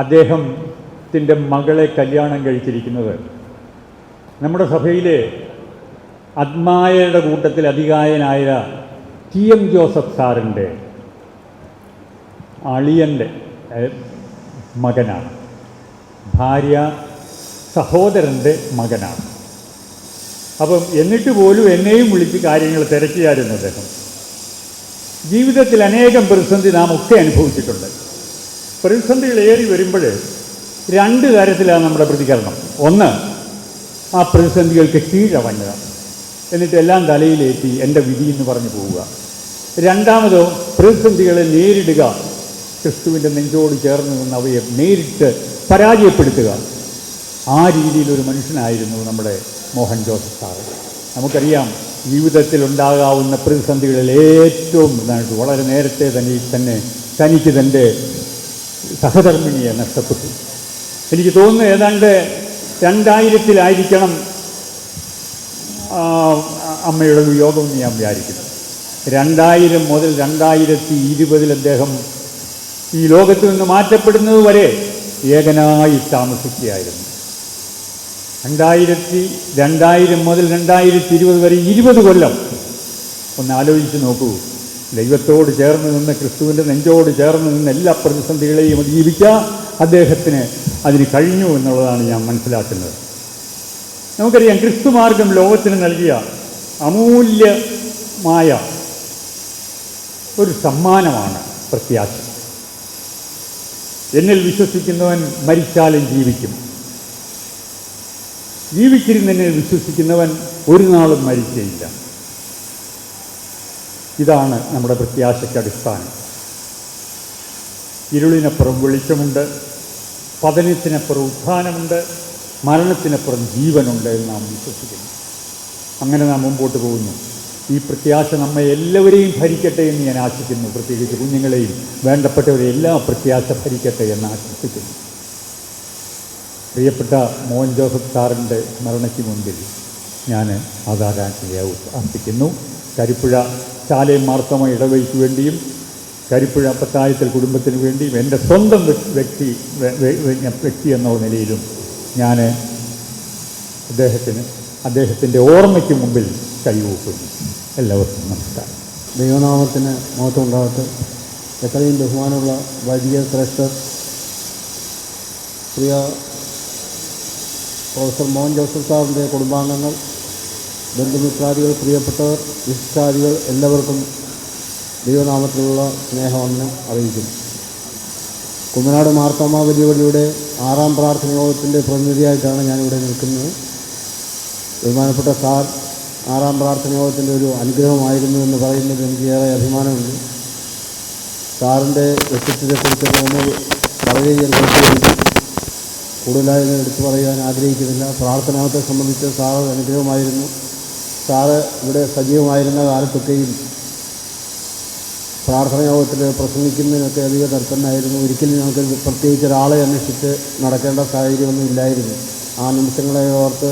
അദ്ദേഹത്തിൻ്റെ മകളെ കല്യാണം കഴിച്ചിരിക്കുന്നത് നമ്മുടെ സഭയിലെ ആത്മായരുടെ കൂട്ടത്തിൽ അധികായനായ TM ജോസഫ് സാറിൻ്റെ അളിയൻ്റെ മകനാണ്. ഭാര്യ സഹോദരൻ്റെ മകനാണ്. അപ്പം എന്നിട്ട് പോലും എന്നെയും വിളിച്ച് കാര്യങ്ങൾ തിരക്കിയായിരുന്നു അദ്ദേഹം. ജീവിതത്തിൽ അനേകം പ്രതിസന്ധി നാം ഒക്കെ അനുഭവിച്ചിട്ടുണ്ട്. പ്രതിസന്ധികൾ ഏറി വരുമ്പോൾ 2 തരത്തിലാണ് നമ്മുടെ പ്രതികരണം. ഒന്ന്, ആ പ്രതിസന്ധികൾക്ക് കീഴടങ്ങുക, എന്നിട്ട് എല്ലാം തലയിലേറ്റി എൻ്റെ വിധി എന്ന് പറഞ്ഞു പോവുക. രണ്ടാമതോ, പ്രതിസന്ധികളെ നേരിടുക, ക്രിസ്തുവിൻ്റെ നെഞ്ചോട് ചേർന്ന് നിന്ന് അവയെ നേരിട്ട് പരാജയപ്പെടുത്തുക. ആ രീതിയിലൊരു മനുഷ്യനായിരുന്നു നമ്മുടെ മോഹൻ ജോസഫ് സാറ്. നമുക്കറിയാം, ജീവിതത്തിലുണ്ടാകാവുന്ന പ്രതിസന്ധികളിൽ ഏറ്റവും പ്രധാനമായിട്ട് വളരെ നേരത്തെ തന്നെ തനിക്ക് തൻ്റെ സഹധർമ്മിണിയെ നഷ്ടപ്പെട്ടു. എനിക്ക് തോന്നുന്നു ഏതാണ്ട് 2000-ലായിരിക്കണം അമ്മയുടെ വിയോഗമെന്ന് ഞാൻ വിചാരിക്കുന്നു. 2000 മുതൽ 2020 അദ്ദേഹം ഈ ലോകത്ത് നിന്ന് മാറ്റപ്പെടുന്നത് വരെ ഏകനായി താമസിക്കുകയായിരുന്നു. 2000 മുതൽ 2020 വരെ 20 കൊല്ലം. ഒന്ന് ആലോചിച്ച് നോക്കൂ. ദൈവത്തോട് ചേർന്ന് നിന്ന്, ക്രിസ്തുവിൻ്റെ നെഞ്ചോട് ചേർന്ന് നിന്ന് എല്ലാ പ്രതിസന്ധികളെയും അതിജീവിക്കാൻ അദ്ദേഹത്തിന് അതിന് കഴിഞ്ഞു എന്നുള്ളതാണ് ഞാൻ മനസ്സിലാക്കുന്നത്. നമുക്കറിയാം, ക്രിസ്തുമാർഗം ലോകത്തിന് നൽകിയ അമൂല്യമായ ഒരു സമ്മാനമാണ് പ്രത്യാശ. എന്നിൽ വിശ്വസിക്കുന്നവൻ മരിച്ചാലും ജീവിക്കും, ജീവിച്ചിരുന്നെന്നിൽ വിശ്വസിക്കുന്നവൻ ഒരു നാളും മരിക്കുകയില്ല. ഇതാണ് നമ്മുടെ പ്രത്യാശയ്ക്ക് അടിസ്ഥാനം. ഇരുളിനപ്പുറം വെളിച്ചമുണ്ട്, പതനത്തിനപ്പുറം ഉത്ഥാനമുണ്ട്, മരണത്തിനപ്പുറം ജീവനുണ്ട് എന്ന് നാം വിശ്വസിക്കുന്നു. അങ്ങനെ നാം മുമ്പോട്ട് പോകുന്നു. ഈ പ്രത്യാശ നമ്മെ എല്ലാവരെയും ഭരിക്കട്ടെ എന്ന് ഞാൻ ആശിക്കുന്നു. പ്രത്യേകിച്ച് കുഞ്ഞുങ്ങളെയും വേണ്ടപ്പെട്ടവരെ എല്ലാ പ്രത്യാശ ഭരിക്കട്ടെ എന്ന് ആശംസിക്കുന്നു. പ്രിയപ്പെട്ട മോഹൻ ജോസഫ് സാറിൻ്റെ സ്മരണയ്ക്ക് മുൻപിൽ ഞാൻ ആദരാഞ്ജലി അർപ്പിക്കുന്നു. കരിപ്പുഴ ചാലയം മാർത്തോമ ഇടവഴിക്ക് വേണ്ടിയും കരിപ്പുഴ പത്തായത്തിൽ കുടുംബത്തിന് വേണ്ടിയും എൻ്റെ സ്വന്തം വ്യക്തി എന്ന നിലയിലും ഞാൻ അദ്ദേഹത്തിൻ്റെ ഓർമ്മയ്ക്ക് മുമ്പിൽ കൈവൂക്കുന്നു. എല്ലാവർക്കും നമസ്കാരം.
ദൈവനാമത്തിന് മഹത്വമുണ്ടാകട്ടെ. എത്രയും ബഹുമാനമുള്ള വൈദിക ശ്രേഷ്ഠർ, പ്രിയ പ്രൊഫസർ മോഹൻ ജോസഫ് സാറിൻ്റെ കുടുംബാംഗങ്ങൾ, ബന്ധുമിത്രാദികൾ, പ്രിയപ്പെട്ടവർ, വിശിഷ്ടാദികൾ, എല്ലാവർക്കും ദൈവനാമത്തിലുള്ള സ്നേഹവന്ദനം അറിയിക്കുന്നു. കുമ്മനാട് മാർത്തോമാ വലിയ പള്ളിയുടെ 6ാം പ്രാർത്ഥന യോഗത്തിൻ്റെ പ്രതിനിധിയായിട്ടാണ് ഞാനിവിടെ നിൽക്കുന്നത്. ബഹുമാനപ്പെട്ട സാർ 6ാം പ്രാർത്ഥന യോഗത്തിൻ്റെ ഒരു അനുഗ്രഹമായിരുന്നു എന്ന് പറയുന്നത് എനിക്ക് ഏറെ അഭിമാനമുണ്ട്. സാറിൻ്റെ വ്യക്തിത്വത്തെക്കുറിച്ച് നമ്മൾ വളരെയധികം കൂടുതലായി എടുത്തു പറയാൻ ആഗ്രഹിക്കുന്നില്ല. പ്രാർത്ഥനാത്തെ സംബന്ധിച്ച് സാറ് അനുഗ്രഹമായിരുന്നു. സാറ് ഇവിടെ സജീവമായിരുന്ന കാലത്തൊക്കെയും പ്രാർത്ഥന യോഗത്തിൽ പ്രസംഗിക്കുന്നതിനൊക്കെ അധികം തരത്തന്നായിരുന്നു. ഒരിക്കലും ഞങ്ങൾക്ക് പ്രത്യേകിച്ച് ഒരാളെ അന്വേഷിച്ച് നടക്കേണ്ട സാഹചര്യമൊന്നും ഇല്ലായിരുന്നു. ആ നിമിഷങ്ങളെ ഓർത്ത്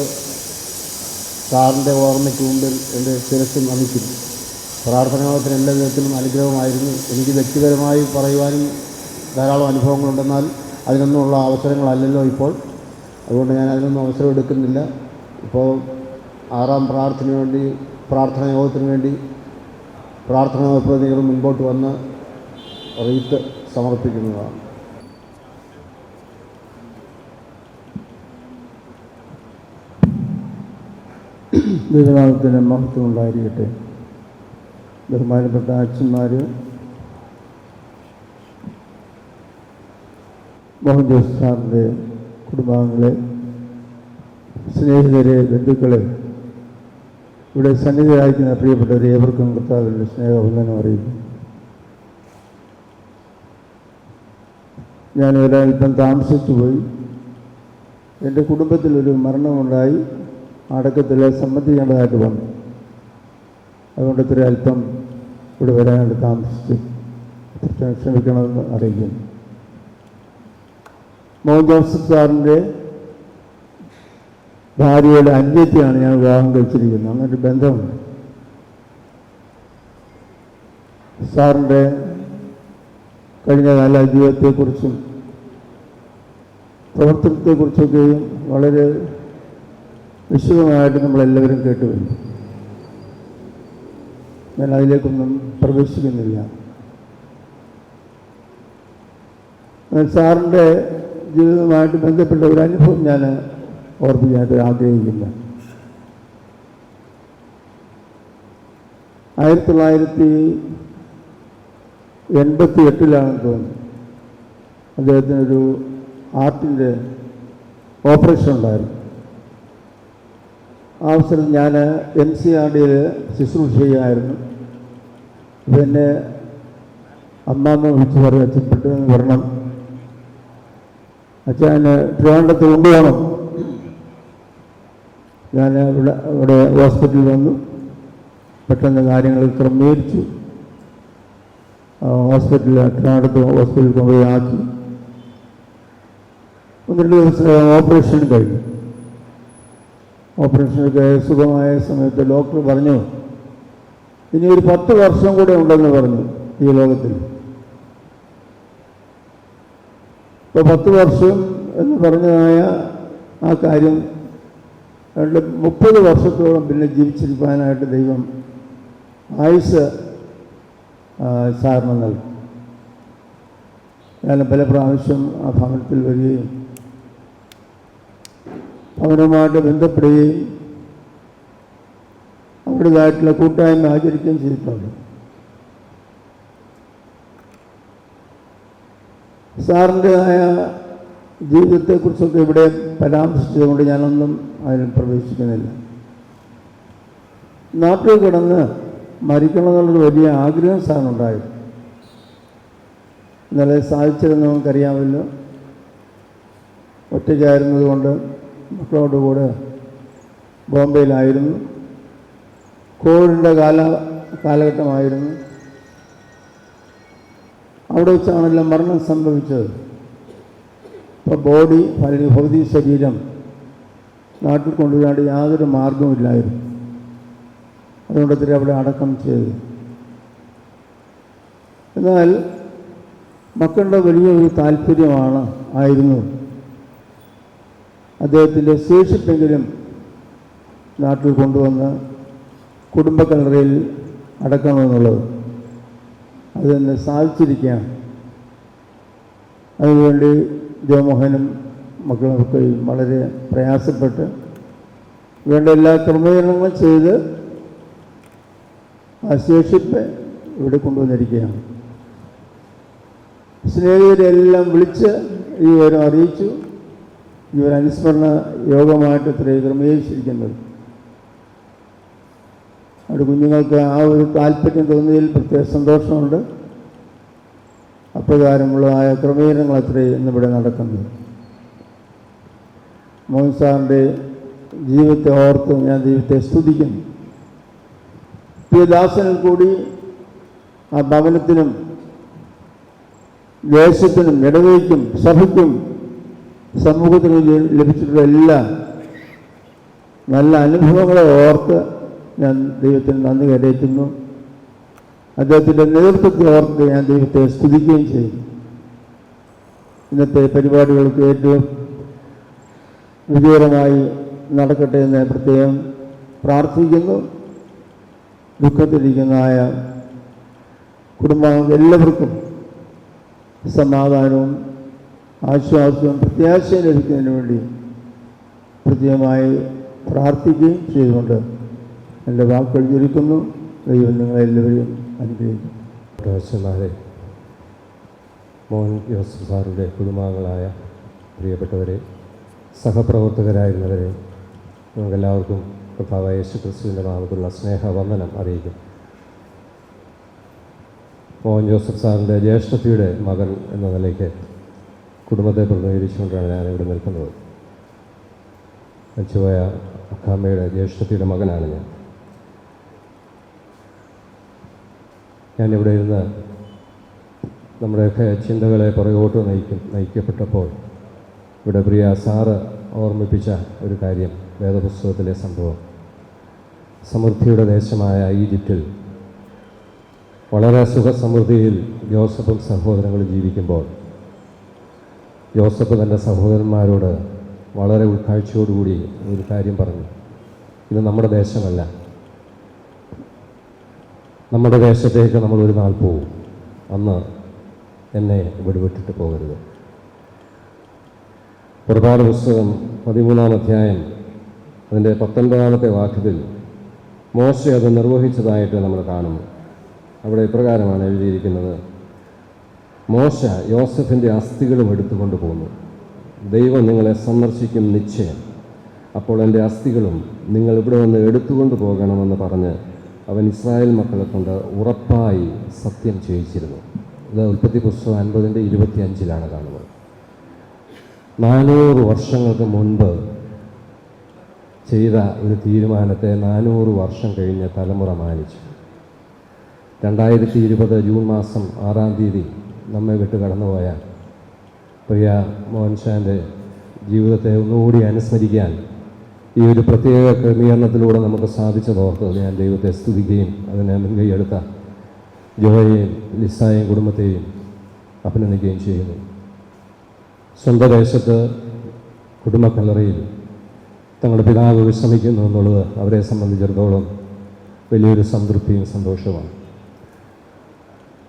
സാറിൻ്റെ ഓർമ്മയ്ക്ക് മുമ്പിൽ എൻ്റെ ശിരസ്സ് നമിക്കുന്നു. പ്രാർത്ഥന യോഗത്തിന് എല്ലാ വിധത്തിലും അനുഗ്രഹമായിരുന്നു. എനിക്ക് വ്യക്തിപരമായി പറയുവാനും ധാരാളം അനുഭവങ്ങളുണ്ടെന്നാൽ അതിനൊന്നുമുള്ള അവസരങ്ങളല്ലല്ലോ ഇപ്പോൾ. അതുകൊണ്ട് ഞാൻ അതിനൊന്നും അവസരം എടുക്കുന്നില്ല. ഇപ്പോൾ 6ാം പ്രാർത്ഥന യോഗത്തിന് വേണ്ടി പ്രാർത്ഥനാ പ്രതിനിധികൾ മുൻപോട്ട് വന്ന് റീത്ത് സമർപ്പിക്കുന്നതാണ്.
ദൈവനാമത്തിന് മഹത്വം ഉണ്ടായിരിക്കട്ടെ. ബഹുമാനപ്പെട്ട അച്ഛന്മാർ, മോഹൻ ജോസഫ് സാറിൻ്റെ കുടുംബാംഗങ്ങളെ, സ്നേഹിതരെ, ബന്ധുക്കളെ, ഇവിടെ സന്നിധിയായിരിക്കുന്ന പ്രിയപ്പെട്ടവരെ, ഏവർക്കും കർത്താവിൻ്റെ സ്നേഹവന്ദനം അറിയിക്കുന്നു. ഞാനൊരൽപ്പം താമസിച്ചു പോയി. എൻ്റെ കുടുംബത്തിലൊരു മരണമുണ്ടായി. അടക്കത്തിൽ സംബന്ധിക്കേണ്ടതായിട്ട് വന്നു. അതുകൊണ്ട് ഇത്ര അല്പം ഇവിടെ വരാനായിട്ട് താമസിച്ചു. ക്ഷമിക്കണമെന്ന് അറിയിക്കുന്നു. മോഹൻ ജോസഫ് സാറിൻ്റെ ഭാര്യയുടെ അന്യത്തെയാണ് ഞാൻ വിവാഹം കഴിച്ചിരിക്കുന്നത്. അങ്ങനൊരു ബന്ധമുണ്ട്. സാറിൻ്റെ കഴിഞ്ഞകാല ജീവിതത്തെക്കുറിച്ചും പ്രവർത്തനത്തെക്കുറിച്ചൊക്കെയും വളരെ വിശദമായിട്ട് നമ്മളെല്ലാവരും കേട്ടുവരും. ഞാൻ അതിലേക്കൊന്നും പ്രവേശിക്കുന്നില്ല. സാറിൻ്റെ ജീവിതവുമായിട്ട് ബന്ധപ്പെട്ട ഒരു അനുഭവം ഞാൻ ഓർമ്മിക്കാനായിട്ട് ആഗ്രഹിക്കുന്നു. 1988 തോന്നുന്നു അദ്ദേഹത്തിനൊരു ഹാർട്ടിൻ്റെ ഓപ്പറേഷൻ ഉണ്ടായിരുന്നു. ആ അവസരം ഞാൻ NCRDയിൽ ശുശ്രൂഷ ചെയ്യുമായിരുന്നു. പിന്നെ അമ്മാമ്മ വിളിച്ച് പറയും അച്ഛൻ പെട്ടെന്ന് വരണം, അച്ഛൻ ട്രിവാൻഡ്രത്ത് കൊണ്ടുപോകണം. ഞാൻ ഇവിടെ ഹോസ്പിറ്റലിൽ വന്നു, പെട്ടെന്ന് കാര്യങ്ങൾ ക്രമീകരിച്ചു. ട്രിവാൻഡ്രത്ത് ഹോസ്പിറ്റലിൽ കൊണ്ടുപോയി ആക്കി. 1-2 ദിവസം ഓപ്പറേഷൻ കഴിഞ്ഞു. ഓപ്പറേഷനൊക്കെ സുഖമായ സമയത്ത് ഡോക്ടർ പറഞ്ഞു, ഇനി ഒരു 10 വർഷം കൂടെ ഉണ്ടെന്ന് പറഞ്ഞു ഈ ലോകത്തിൽ. ഇപ്പോൾ 10 വർഷം എന്ന് പറഞ്ഞതായ ആ കാര്യം 30 വർഷത്തോളം പിന്നെ ജീവിച്ചിരിക്കാനായിട്ട് ദൈവം ആയുസ് സാറിന് നൽകും. ഞാൻ പല പ്രാവശ്യം ആ ഭവനത്തിൽ വരികയും അവരുമായിട്ട് ബന്ധപ്പെടുകയും അവരുടേതായിട്ടുള്ള കൂട്ടായ്മ ആചരിക്കുകയും ചെയ്തിട്ടുണ്ട്. സാറിൻ്റെതായ ജീവിതത്തെക്കുറിച്ചൊക്കെ ഇവിടെ പരാമർശിച്ചതുകൊണ്ട് ഞാനൊന്നും അതിൽ പ്രവേശിക്കുന്നില്ല. നാട്ടിൽ കിടന്ന് മരിക്കണമെന്നുള്ളൊരു വലിയ ആഗ്രഹം സാറിനുണ്ടായിരുന്നു. ഇന്നലെ സാധിച്ചിരുന്നു നമുക്കറിയാമല്ലോ. ഒറ്റയ്ക്കായിരുന്നത് കൊണ്ട് മക്കളോട് കൂടെ ബോംബെയിലായിരുന്നു. കോവിഡിൻ്റെ കാലഘട്ടമായിരുന്നു. അവിടെ വെച്ചാണല്ലോ മരണം സംഭവിച്ചത്. ഇപ്പോൾ ബോഡി അല്ലെങ്കിൽ ഭൗതിക ശരീരം നാട്ടിൽ കൊണ്ടുവരാണ്ട് യാതൊരു മാർഗവുമില്ലായിരുന്നു. അതുകൊണ്ട് ഇത്തിരി അവിടെ അടക്കം ചെയ്തു. എന്നാൽ മക്കളുടെ വലിയൊരു ആയിരുന്നു അദ്ദേഹത്തിൻ്റെ ശേഷിപ്പെങ്കിലും നാട്ടിൽ കൊണ്ടുവന്ന് കുടുംബക്കല്ലറയിൽ അടക്കണമെന്നുള്ളത്. അത് തന്നെ സാധിച്ചിരിക്കുകയാണ്. അതിനുവേണ്ടി ജോമോഹനും മക്കളൊക്കെ വളരെ പ്രയാസപ്പെട്ട് വേണ്ട എല്ലാ ക്രമീകരണങ്ങളും ചെയ്ത് ആ ശേഷിപ്പ് ഇവിടെ കൊണ്ടുവന്നിരിക്കുകയാണ്. സ്നേഹിതരെല്ലാം വിളിച്ച് ഈ വിവരം അറിയിച്ചു. ഈ ഒരു അനുസ്മരണ യോഗമായിട്ട് ഇത്രയും ക്രമീകരിച്ചിരിക്കുന്നത്. അവിടെ കുഞ്ഞുങ്ങൾക്ക് ആ ഒരു താല്പര്യം തോന്നിയതിൽ പ്രത്യേക സന്തോഷമുണ്ട്. അപ്രകാരമുള്ളതായ ക്രമീകരണങ്ങൾ അത്രയും ഇന്നിവിടെ നടക്കുന്നത്. മോഹൻ സാറിൻ്റെ ജീവിതത്തെ ഓർത്ത് ഞാൻ ദൈവത്തെ സ്തുതിക്കുന്നു. പ്രിയദാസനിൽ കൂടി ആ ഭവനത്തിനും ദേശത്തിനും ഇടവയ്ക്കും സഭയ്ക്കും സമൂഹത്തിനും ലഭിച്ചിട്ടുള്ള എല്ലാ നല്ല അനുഭവങ്ങളെ ഓർത്ത് ഞാൻ ദൈവത്തിന് നന്ദി കരയറ്റുന്നു. അദ്ദേഹത്തിൻ്റെ നേതൃത്വത്തെ ഓർത്ത് ഞാൻ ദൈവത്തെ സ്തുതിക്കുകയും ചെയ്യുന്നു. ഇന്നത്തെ പരിപാടികൾക്ക് ഏറ്റവും വിജയകരമായി നടക്കട്ടെ എന്ന് പ്രത്യേകം പ്രാർത്ഥിക്കുന്നു. ദുഃഖത്തിരിക്കുന്നതായ കുടുംബാംഗങ്ങൾ എല്ലാവർക്കും സമാധാനവും ആശ്വാസവും പ്രത്യാശയും ലഭിക്കുന്നതിന് വേണ്ടി പ്രത്യേകമായി പ്രാർത്ഥിക്കുകയും ചെയ്തുകൊണ്ട് എൻ്റെ വാക്കുകൾ ചുരുക്കുന്നു. ദൈവം നിങ്ങളെല്ലാവരെയും അനുഗ്രഹിക്കും.
പ്രകാശന്മാരെ, മോഹൻ ജോസഫ് സാറിൻ്റെ കുടുംബാംഗങ്ങളായ പ്രിയപ്പെട്ടവരെ, സഹപ്രവർത്തകരായിരുന്നവരെ, നിങ്ങൾക്കെല്ലാവർക്കും കർത്താവായ യേശുക്രിസ്തുവിൻ്റെ നാമത്തിലുള്ള സ്നേഹവന്ദനം അറിയിക്കും. മോഹൻ ജോസഫ് സാറിൻ്റെ ജ്യേഷ്ഠത്തിയുടെ മകൻ എന്ന നിലയ്ക്ക് കുടുംബത്തെ പ്രതിനിധീകരിച്ചുകൊണ്ടാണ് ഞാനിവിടെ നിൽക്കുന്നത്. മരിച്ചുപോയ അക്കാമ്മയുടെ ജ്യേഷ്ഠത്തിയുടെ മകനാണ് ഞാൻ. ഞാനിവിടെ ഇരുന്ന് നമ്മുടെയൊക്കെ ചിന്തകളെ പുറകോട്ട് നയിക്കപ്പെട്ടപ്പോൾ ഇവിടെ പ്രിയ സാറ് ഓർമ്മിപ്പിച്ച ഒരു കാര്യം, വേദപുസ്തകത്തിലെ സംഭവം. സമൃദ്ധിയുടെ ദേശമായ ഈജിപ്തിൽ വളരെ സുഖസമൃദ്ധിയിൽ ജോസഫും സഹോദരങ്ങളും ജീവിക്കുമ്പോൾ ജോസഫ് തൻ്റെ സഹോദരന്മാരോട് വളരെ ഉൾക്കാഴ്ചയോടുകൂടി ഒരു കാര്യം പറഞ്ഞു. ഇത് നമ്മുടെ ദേശമല്ല, നമ്മുടെ ദേശത്തേക്ക് നമ്മൾ ഒരു നാൾ പോകും, അന്ന് എന്നെ ഇവിടെ വിട്ടിട്ട് പോകരുത്. പുറപ്പാട് പുസ്തകം 13-ാം അധ്യായം അതിൻ്റെ 19-ാമത്തെ വാക്യത്തിൽ മോശെ അത് നിർവഹിച്ചതായിട്ട് നമ്മൾ കാണുന്നു. അവിടെ ഇപ്രകാരമാണ് എഴുതിയിരിക്കുന്നത്: മോശ യോസഫിൻ്റെ അസ്ഥികളും എടുത്തുകൊണ്ട് പോന്നു. ദൈവം നിങ്ങളെ സന്ദർശിക്കും നിശ്ചയം. അപ്പോൾ എൻ്റെ അസ്ഥികളും നിങ്ങൾ ഇവിടെ വന്ന് എടുത്തുകൊണ്ട് പോകണമെന്ന് പറഞ്ഞ് അവൻ ഇസ്രായേൽ മക്കളെ കൊണ്ട് ഉറപ്പായി സത്യം ചെയ്യിച്ചിരുന്നു. ഇത് ഉൽപ്പത്തി പുസ്തകം 50-25 കാണുന്നത്. 400 വർഷങ്ങൾക്ക് മുൻപ് ചെയ്ത ഒരു തീരുമാനത്തെ 400 വർഷം കഴിഞ്ഞ് തലമുറ മാനിച്ചു. 2020 ജൂൺ മാസം 6-ാം തീയതി നമ്മെ വിട്ട് കടന്നുപോയ പ്രിയ മോഹൻഷാൻ്റെ ജീവിതത്തെ ഒന്നുകൂടി അനുസ്മരിക്കാൻ ഈ ഒരു പ്രത്യേക ക്രമീകരണത്തിലൂടെ നമുക്ക് സാധിച്ചതോർത്ത് ഞാൻ ദൈവത്തെ സ്തുതിക്കുകയും അതിനെ മുൻകൈയെടുത്ത ജോയെയും ലിസായെയും കുടുംബത്തെയും അഭിനന്ദിക്കുകയും ചെയ്യുന്നു. സ്വന്തം ദേശത്ത് കുടുംബക്കല്ലറയിൽ തങ്ങളുടെ പിതാവ് വിശ്രമിക്കുന്നു എന്നുള്ളത് അവരെ സംബന്ധിച്ചിടത്തോളം വലിയൊരു സംതൃപ്തിയും സന്തോഷവുമാണ്.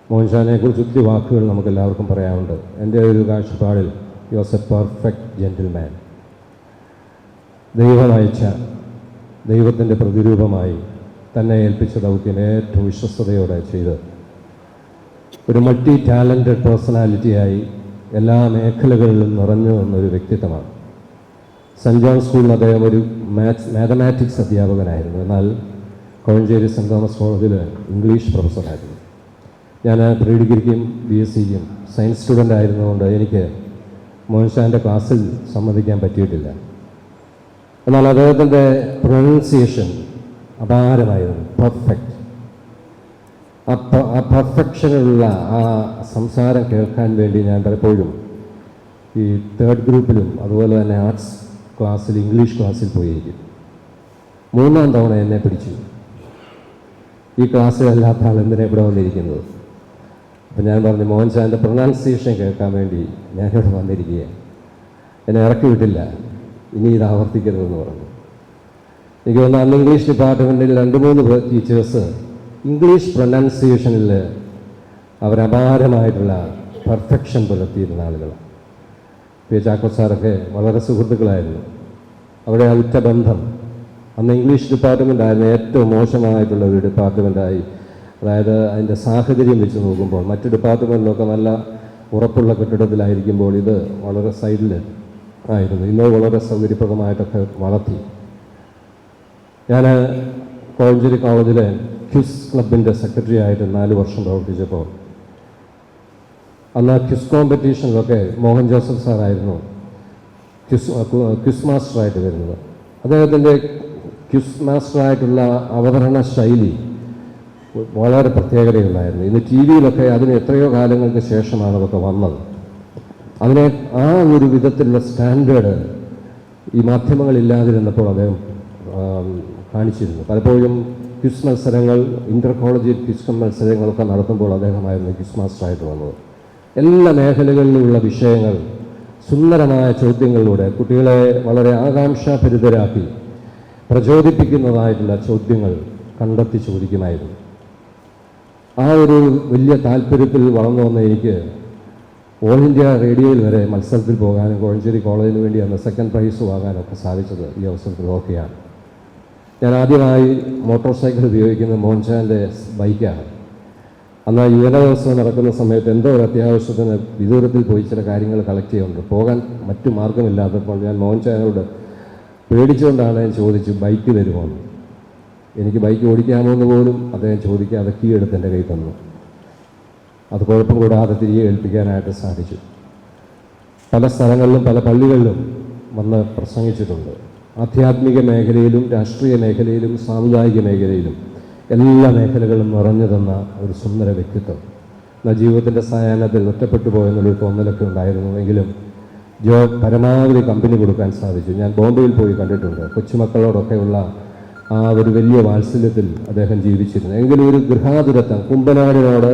മോഹൻഷാനെക്കുറിച്ച് ഒത്തിരി വാക്കുകൾ നമുക്കെല്ലാവർക്കും പറയാനുണ്ട്. എൻ്റെ ഒരു കാഴ്ചപ്പാടിൽ he was a perfect gentleman. ദൈവമയച്ച ദൈവത്തിൻ്റെ പ്രതിരൂപമായി തന്നെ ഏൽപ്പിച്ച ദൗത്യം ഏറ്റവും വിശ്വസ്തയോടെ ചെയ്ത് ഒരു മൾട്ടി ടാലൻറ്റഡ് പേഴ്സണാലിറ്റിയായി എല്ലാ മേഖലകളിലും നിറഞ്ഞു നിന്നൊരു വ്യക്തിത്വമാണ്. സെൻറ്റ് ജോൺ സ്കൂളിൽ അദ്ദേഹം ഒരു മാത്തമാറ്റിക്സ് അധ്യാപകനായിരുന്നു. എന്നാൽ കോഴഞ്ചേരി സെൻറ്റ് തോമസ് കോളേജിൽ ഇംഗ്ലീഷ് പ്രൊഫസറായിരുന്നു. ഞാൻ പ്രീ ഡിഗ്രിക്കും BSc-ക്കും സയൻസ് സ്റ്റുഡൻ്റ് ആയിരുന്നതുകൊണ്ട് എനിക്ക് മോഹൻഷാൻ്റെ ക്ലാസ്സിൽ സംബന്ധിക്കാൻ പറ്റിയിട്ടില്ല. എന്നാൽ അദ്ദേഹത്തിൻ്റെ പ്രൊനൗൺസിയേഷൻ അപാരമായിരുന്നു, പെർഫെക്റ്റ്. ആ പെർഫെക്ഷനുള്ള ആ സംസാരം കേൾക്കാൻ വേണ്ടി ഞാൻ പലപ്പോഴും ഈ 3rd ഗ്രൂപ്പിലും അതുപോലെ തന്നെ ആർട്സ് ക്ലാസ്സിൽ ഇംഗ്ലീഷ് ക്ലാസ്സിൽ പോയിരിക്കും. 3-ാം തവണ എന്നെ പിടിച്ചു. ഈ ക്ലാസ്സിലല്ലാത്ത ആൾ എന്തിനാണ് ഇവിടെ വന്നിരിക്കുന്നത്? അപ്പം ഞാൻ പറഞ്ഞു, മോഹൻഷാൻ്റെ പ്രൊനൗൺസിയേഷൻ കേൾക്കാൻ വേണ്ടി ഞാനിവിടെ വന്നിരിക്കുകയാണ്, എന്നെ ഇറക്കി വിട്ടില്ല, ഇനി ഇത് ആവർത്തിക്കരുതെന്ന് പറഞ്ഞു. എനിക്ക് തോന്നുന്നു അന്ന് ഇംഗ്ലീഷ് ഡിപ്പാർട്ട്മെൻറ്റിൽ 2-3 ടീച്ചേഴ്സ് ഇംഗ്ലീഷ് പ്രൊനൗൺസിയേഷനിൽ അവരപാരമായിട്ടുള്ള പെർഫെക്ഷൻ പുലർത്തിയിരുന്ന ആളുകളാണ്. പി ചാക്കോ സാറൊക്കെ വളരെ സുഹൃത്തുക്കളായിരുന്നു. അവിടെ ഉറ്റ ബന്ധം. അന്ന് ഇംഗ്ലീഷ് ഡിപ്പാർട്ട്മെൻറ്റായിരുന്നു ഏറ്റവും മോശമായിട്ടുള്ള ഒരു ഡിപ്പാർട്ട്മെൻറ്റായി. അതായത് അതിൻ്റെ സാഹചര്യം വെച്ച് നോക്കുമ്പോൾ മറ്റ് ഡിപ്പാർട്ട്മെൻറ്റിലൊക്കെ നല്ല ഉറപ്പുള്ള കെട്ടിടത്തിലായിരിക്കുമ്പോൾ ഇത് വളരെ സൈഡിൽ ആയിരുന്നു. ഇന്ന് വളരെ സൗകര്യപ്രദമായിട്ടൊക്കെ വളർത്തി. ഞാൻ കോഴഞ്ചേരി കോളേജിലെ ക്വിസ് ക്ലബിൻ്റെ സെക്രട്ടറി ആയിട്ട് 4 വർഷം പ്രവർത്തിച്ചപ്പോൾ അന്ന് ക്വിസ് കോമ്പറ്റീഷനിലൊക്കെ മോഹൻ ജോസഫ് സാറായിരുന്നു ക്വിസ് മാസ്റ്ററായിട്ട് വരുന്നത്. അദ്ദേഹത്തിൻ്റെ ക്വിസ് മാസ്റ്ററായിട്ടുള്ള അവതരണ ശൈലി വളരെ പ്രത്യേകതയുണ്ടായിരുന്നു. ഇന്ന് TV-യിലൊക്കെ അതിന് എത്രയോ കാലങ്ങൾക്ക് ശേഷമാണ് അതൊക്കെ വന്നത്. അതിനെ ആ ഒരു വിധത്തിലുള്ള സ്റ്റാൻഡേർഡ് ഈ മാധ്യമങ്ങളില്ലാതിരുന്നപ്പോൾ അദ്ദേഹം കാണിച്ചിരുന്നു. പലപ്പോഴും ക്വിസ് മത്സരങ്ങൾ, ഇൻ്റർ കോളേജ് ക്വിസ് മത്സരങ്ങളൊക്കെ നടത്തുമ്പോൾ അദ്ദേഹമായിരുന്നു ക്വിസ് മാസ്റ്ററായിട്ട് വന്നത്. എല്ലാ മേഖലകളിലുമുള്ള വിഷയങ്ങൾ സുന്ദരമായ ചോദ്യങ്ങളിലൂടെ കുട്ടികളെ വളരെ ആകാംക്ഷാഭരിതരാക്കി പ്രചോദിപ്പിക്കുന്നതായിട്ടുള്ള ചോദ്യങ്ങൾ കണ്ടെത്തി ചോദിക്കുമായിരുന്നു. ആ ഒരു വലിയ താല്പര്യത്തിൽ വളർന്നു വന്ന എനിക്ക് ഓൾ ഇന്ത്യ റേഡിയോയിൽ വരെ മത്സരത്തിൽ പോകാനും കോഴഞ്ചേരി കോളേജിന് വേണ്ടി അന്ന് 2nd പ്രൈസ് വാങ്ങാനൊക്കെ സാധിച്ചത് ഈ അവസരത്തിൽ ഓക്കെയാണ്. ഞാൻ ആദ്യമായി മോട്ടോർ സൈക്കിൾ ഉപയോഗിക്കുന്നത് മോഹൻഷാൻ്റെ ബൈക്കാണ്. അന്ന് ആ യുവനോത്സവം നടക്കുന്ന സമയത്ത് എന്തോ ഒരു അത്യാവശ്യത്തിന് വിദൂരത്തിൽ പോയി ചില കാര്യങ്ങൾ കളക്ട് ചെയ്യുന്നുണ്ട്. പോകാൻ മറ്റു മാർഗമില്ലാത്തപ്പോൾ ഞാൻ മോഹൻഷാനോട് പേടിച്ചുകൊണ്ടാണ് ഞാൻ ചോദിച്ചു, ബൈക്ക് തരുമോ എന്ന്. എനിക്ക് ബൈക്ക് ഓടിക്കാമോ എന്ന് പോലും അദ്ദേഹം ചോദിക്കാതെ കീ എടുത്ത് എൻ്റെ കയ്യിൽ തന്നു. അത് കുഴപ്പം കൂടാതെ തിരികെ ഏൽപ്പിക്കാനായിട്ട് സാധിച്ചു. പല സ്ഥലങ്ങളിലും പല പള്ളികളിലും വന്ന് പ്രസംഗിച്ചിട്ടുണ്ട്. ആധ്യാത്മിക മേഖലയിലും രാഷ്ട്രീയ മേഖലയിലും സാമുദായിക മേഖലയിലും എല്ലാ മേഖലകളും നിറഞ്ഞു തന്ന ഒരു സുന്ദര വ്യക്തിത്വം. എന്നാൽ ജീവിതത്തിൻ്റെ സായാഹ്നത്തിൽ ഒറ്റപ്പെട്ടു പോയെന്നുള്ളൊരു തോന്നലൊക്കെ ഉണ്ടായിരുന്നു. എങ്കിലും പരമാവധി കമ്പനി കൊടുക്കാൻ സാധിച്ചു. ഞാൻ ബോംബെയിൽ പോയി കണ്ടിട്ടുണ്ട്. കൊച്ചുമക്കളോടൊക്കെയുള്ള ആ ഒരു വലിയ വാത്സല്യത്തിൽ അദ്ദേഹം ജീവിച്ചിരുന്നു. എങ്കിലും ഒരു ഗൃഹാതുരത്വം, കുമ്പനാടിനോട്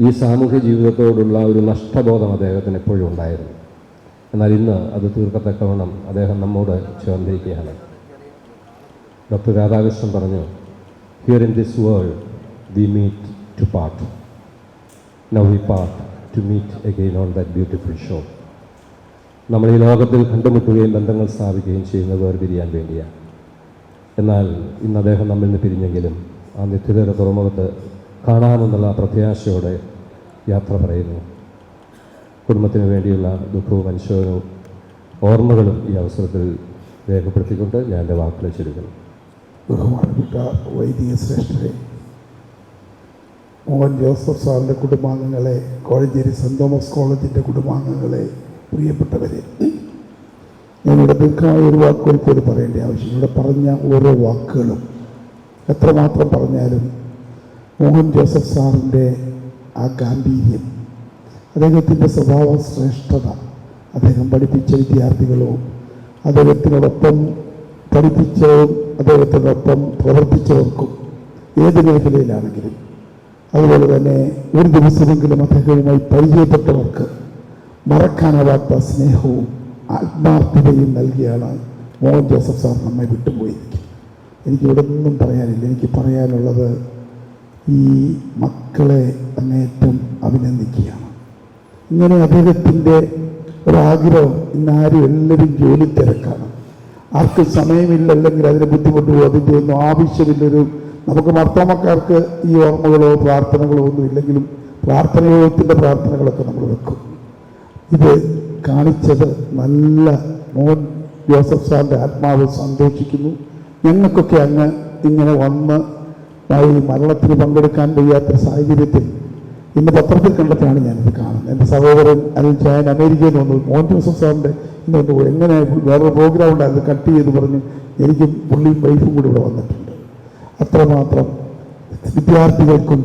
ഈ സാമൂഹ്യ ജീവിതത്തോടുള്ള ഒരു നഷ്ടബോധം അദ്ദേഹത്തിന് എപ്പോഴും ഉണ്ടായിരുന്നു. എന്നാൽ ഇന്ന് അത് തീർക്കത്തക്കവണ്ണം അദ്ദേഹം നമ്മോട് ചേർന്നിരിക്കുകയാണ്. ഡോക്ടർ രാധാകൃഷ്ണൻ പറഞ്ഞു, here in this world we meet to part, now we part to meet again on that beautiful show. നമ്മൾ ഈ ലോകത്തിൽ കണ്ടുമുട്ടുകയും ബന്ധങ്ങൾ സ്ഥാപിക്കുകയും ചെയ്യുന്നത് വേർപിരിയാൻ വേണ്ടിയാണ്. എന്നാൽ ഇന്ന് അദ്ദേഹം നമ്മിൽ നിന്ന് പിരിഞ്ഞെങ്കിലും ആ നിത്യതയുടെ തുറമുഖത്ത് കാണാമെന്നുള്ള പ്രത്യാശയോടെ യാത്ര പറയുന്നു. കുടുംബത്തിന് വേണ്ടിയുള്ള ദുഃഖവും അനുശോചനവും ഓർമ്മകളും ഈ അവസരത്തിൽ രേഖപ്പെടുത്തിക്കൊണ്ട് ഞാൻ എൻ്റെ വാക്കുകൾ ചുരുക്കുന്നു.
ബഹുമാനപ്പെട്ട വൈദിക ശ്രേഷ്ഠരെ, മോഹൻ ജോസഫ് സാറിൻ്റെ കുടുംബാംഗങ്ങളെ, കോഴഞ്ചേരി സെൻറ് തോമസ് കോളേജിൻ്റെ കുടുംബാംഗങ്ങളെ, പ്രിയപ്പെട്ടവരെ, ഞങ്ങളുടെ ദീർഘമായ ഒരു വാക്കുകൾ പോലും പറയേണ്ട ആവശ്യം. ഇവിടെ പറഞ്ഞ ഓരോ വാക്കുകളും എത്രമാത്രം പറഞ്ഞാലും മോഹൻ ജോസഫ് സാറിൻ്റെ ആ ഗാംഭീര്യം, അദ്ദേഹത്തിൻ്റെ സ്വഭാവ ശ്രേഷ്ഠത, അദ്ദേഹം പഠിപ്പിച്ച വിദ്യാർത്ഥികളോ അദ്ദേഹത്തിനോടൊപ്പം പഠിപ്പിച്ചവരും അദ്ദേഹത്തിനോടൊപ്പം പ്രവർത്തിച്ചവർക്കും ഏത് മേഖലയിലാണെങ്കിലും, അതുപോലെ തന്നെ ഒരു ദിവസമെങ്കിലും അദ്ദേഹവുമായി പരിചയപ്പെട്ടവർക്ക് മറക്കാനാവാത്ത സ്നേഹവും ആത്മാർത്ഥതയും നൽകിയാണ് മോഹൻ ജോസഫ് സാർ നമ്മെ വിട്ടുപോയിരിക്കും. എനിക്കിവിടെ ഒന്നും പറയാനില്ല. എനിക്ക് പറയാനുള്ളത് ഈ മക്കളെ അങ്ങേറ്റം അഭിനന്ദിക്കുകയാണ്. ഇങ്ങനെ അദ്ദേഹത്തിൻ്റെ ഒരാഗ്രഹം, ഇന്നാരും എല്ലാവരും ജോലി തിരക്കാണ്, ആർക്കും സമയമില്ല, അല്ലെങ്കിൽ അതിന് ബുദ്ധിമുട്ട് പോകും, അതിൻ്റെ ഒന്നും ആവശ്യമില്ലൊരു നമുക്ക് മർത്തോമക്കാർക്ക് ഈ ഓർമ്മകളോ പ്രാർത്ഥനകളോ ഒന്നും ഇല്ലെങ്കിലും പ്രാർത്ഥനയോഗത്തിൻ്റെ പ്രാർത്ഥനകളൊക്കെ നമ്മൾ വെക്കും. ഇത് കാണിച്ചത് നല്ല മോഹൻ ജോസഫ് സാറിൻ്റെ ആത്മാവ് സന്തോഷിക്കുന്നു. ഞങ്ങൾക്കൊക്കെ അങ്ങ് ഇങ്ങനെ വന്ന് ഈ മരണത്തിന് പങ്കെടുക്കാൻ വയ്യാത്ത സാഹചര്യത്തിൽ ഇന്ന് പത്രത്തിൽ കണ്ടിട്ടാണ് ഞാനിത് കാണുന്നത്. എൻ്റെ സഹോദരൻ അനിൽ ചായൻ അമേരിക്കയിൽ നിന്ന് വന്നു. മോഹൻ ജോസഫ് സാറിൻ്റെ ഇന്നൊന്ന് എങ്ങനെ വേറൊരു പ്രോഗ്രാം ഉണ്ടായിരുന്നു, കട്ട് ചെയ്ത് പറഞ്ഞ് എനിക്കും പുള്ളിയും വൈഫും കൂടി ഇവിടെ വന്നിട്ടുണ്ട്. അത്രമാത്രം വിദ്യാർത്ഥികൾക്കും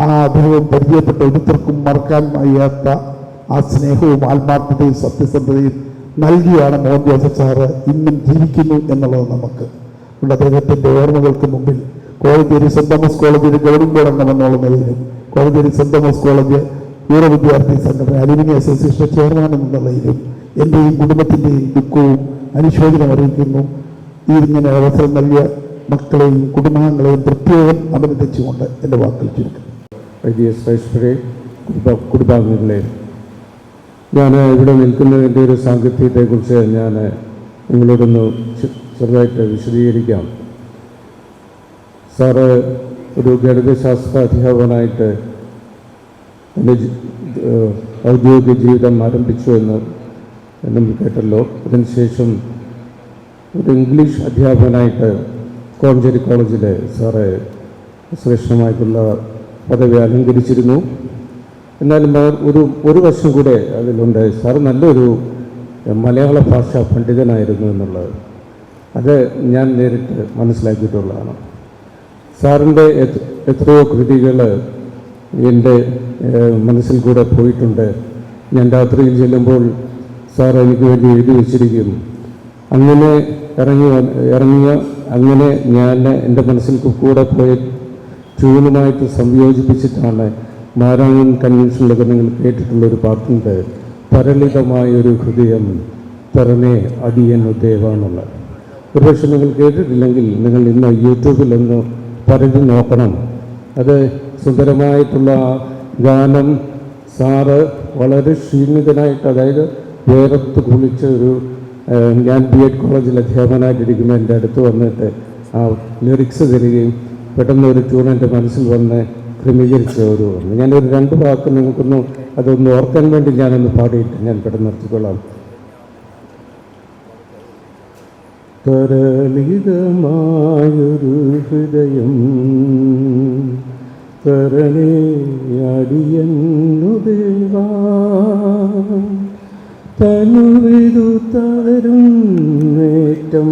ആ അദ്ദേഹവും പരിചയപ്പെട്ട ഒരുത്തർക്കും മറക്കാൻ വയ്യാത്ത ആ സ്നേഹവും ആത്മാർത്ഥതയും സത്യസന്ധതയും നൽകിയാണ് മോഹൻ ജോസഫ് സാറ് ഇന്നും ജീവിക്കുന്നു എന്നുള്ളത് നമുക്ക്. അദ്ദേഹത്തിൻ്റെ ഓർമ്മകൾക്ക് മുമ്പിൽ കോഴഞ്ചേരി സെൻറ് തോമസ് കോളേജിൽ ഗവർണിംഗ് ബോർഡ് അംഗമെന്നുള്ള നിലയിലും കോഴഞ്ചേരി സെൻറ് തോമസ് കോളേജ് പൂർവ്വ വിദ്യാർത്ഥി സംഘടന അലുമിനി അസോസിയേഷൻ ചെയർമാൻ എന്നുള്ളതിലും എൻ്റെയും കുടുംബത്തിൻ്റെയും ദുഃഖവും അനുശോചനം അറിയിക്കുന്നു. ഇങ്ങനെ അവസരം നൽകിയ മക്കളെയും കുടുംബാംഗങ്ങളെയും പ്രത്യേകം അഭിനന്ദിച്ചുകൊണ്ട് എൻ്റെ വാക്കുകൾ ചുരുക്കും.
കുടുംബാംഗങ്ങളെ, ഞാൻ ഇവിടെ നിൽക്കുന്നതിൻ്റെ ഒരു സാങ്കത്യത്തെക്കുറിച്ച് ഞാൻ നിങ്ങളോടൊന്ന് ചെറുതായിട്ട് വിശദീകരിക്കാം. സാറ് ഒരു ഗണിതശാസ്ത്ര അധ്യാപകനായിട്ട് എൻ്റെ ഔദ്യോഗിക ജീവിതം ആരംഭിച്ചു എന്ന് നമ്മൾ കേട്ടല്ലോ. അതിനുശേഷം ഒരു ഇംഗ്ലീഷ് അധ്യാപകനായിട്ട് കോഴഞ്ചേരി കോളേജിൽ സാറ് ശ്രേഷ്ഠമായിട്ടുള്ള പദവി അലങ്കരിച്ചിരുന്നു. എന്നാലും ഒരു വർഷം കൂടെ അതിലുണ്ട്. സാറ് നല്ലൊരു മലയാള ഭാഷാ പണ്ഡിതനായിരുന്നു എന്നുള്ളത് അത് ഞാൻ നേരിട്ട് മനസ്സിലാക്കിയിട്ടുള്ളതാണ്. സാറിൻ്റെ എത്രയോ കൃതികൾ എൻ്റെ മനസ്സിൽ കൂടെ പോയിട്ടുണ്ട്. ഞാൻ രാത്രിയിൽ ചെല്ലുമ്പോൾ സാർ എനിക്ക് വേണ്ടി എഴുതി വച്ചിരിക്കും. അങ്ങനെ ഇറങ്ങിയ അങ്ങനെ ഞാൻ എൻ്റെ മനസ്സിൽ കൂടെ പോയ ട്യൂണുമായിട്ട് സംയോജിപ്പിച്ചിട്ടാണ് മാരാമൺ കൺവെൻഷനിലൊക്കെ നിങ്ങൾ കേട്ടിട്ടുള്ളൊരു പാട്ടുണ്ട്, തരളിതമായൊരു ഹൃദയം തരണേ അടിയൻ ഉദ്ദേവാന്നുള്ളത്. ഒരുപക്ഷെ നിങ്ങൾ കേട്ടിട്ടില്ലെങ്കിൽ നിങ്ങൾ ഇന്ന് യൂട്യൂബിലൊന്ന് പരതി നോക്കണം. അത് സുന്ദരമായിട്ടുള്ള ഗാനം സാറ് വളരെ ക്ഷീണിതനായിട്ട്, അതായത് വേറത്ത് കുളിച്ച് ഞാൻ BEd കോളേജിൽ അധ്യാപകനായിട്ടിരിക്കുമ്പോൾ എൻ്റെ അടുത്ത് വന്നിട്ട് ആ ലിറിക്സ് തരികയും പെട്ടെന്ന് ഒരു ട്യൂൺ എൻ്റെ മനസ്സിൽ വന്ന് ക്രമീകരിച്ച ഞാനൊരു 2 വാക്ക് നിങ്ങൾക്കൊന്ന് അതൊന്ന് ഓർക്കാൻ വേണ്ടി ഞാനൊന്ന് പാടിയിട്ട് ഞാൻ പെട്ടെന്ന് നിർത്തിക്കൊള്ളാം. തരളിതമായൊരു ഹൃദയം തരണേ അടിയന്നു ദേവാ, തനുവിതു തളരും നേറ്റം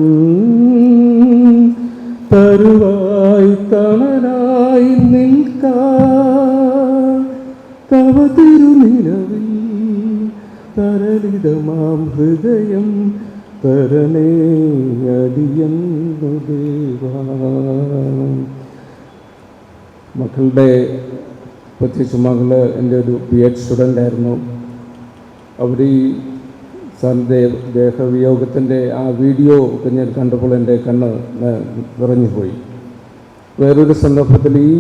തരുവായി തണലായി നിൽക്കാൻ തവ തിരുനിലവിൽ തരളിതമാം ഹൃദയം തരണേ അടിയന്നു ദേവാ. മക്കളുടെ പ്രത്യേകിച്ച് മകള് എൻ്റെ ഒരു BEd സ്റ്റുഡൻ്റ് ആയിരുന്നു. അവർ ഈ സാറിൻ്റെ ദേഹവിയോഗത്തിൻ്റെ ആ വീഡിയോ ഒക്കെ ഞാൻ കണ്ടപ്പോൾ എൻ്റെ കണ്ണ് നിറഞ്ഞുപോയി. വേറൊരു സന്ദർഭത്തിൽ ഈ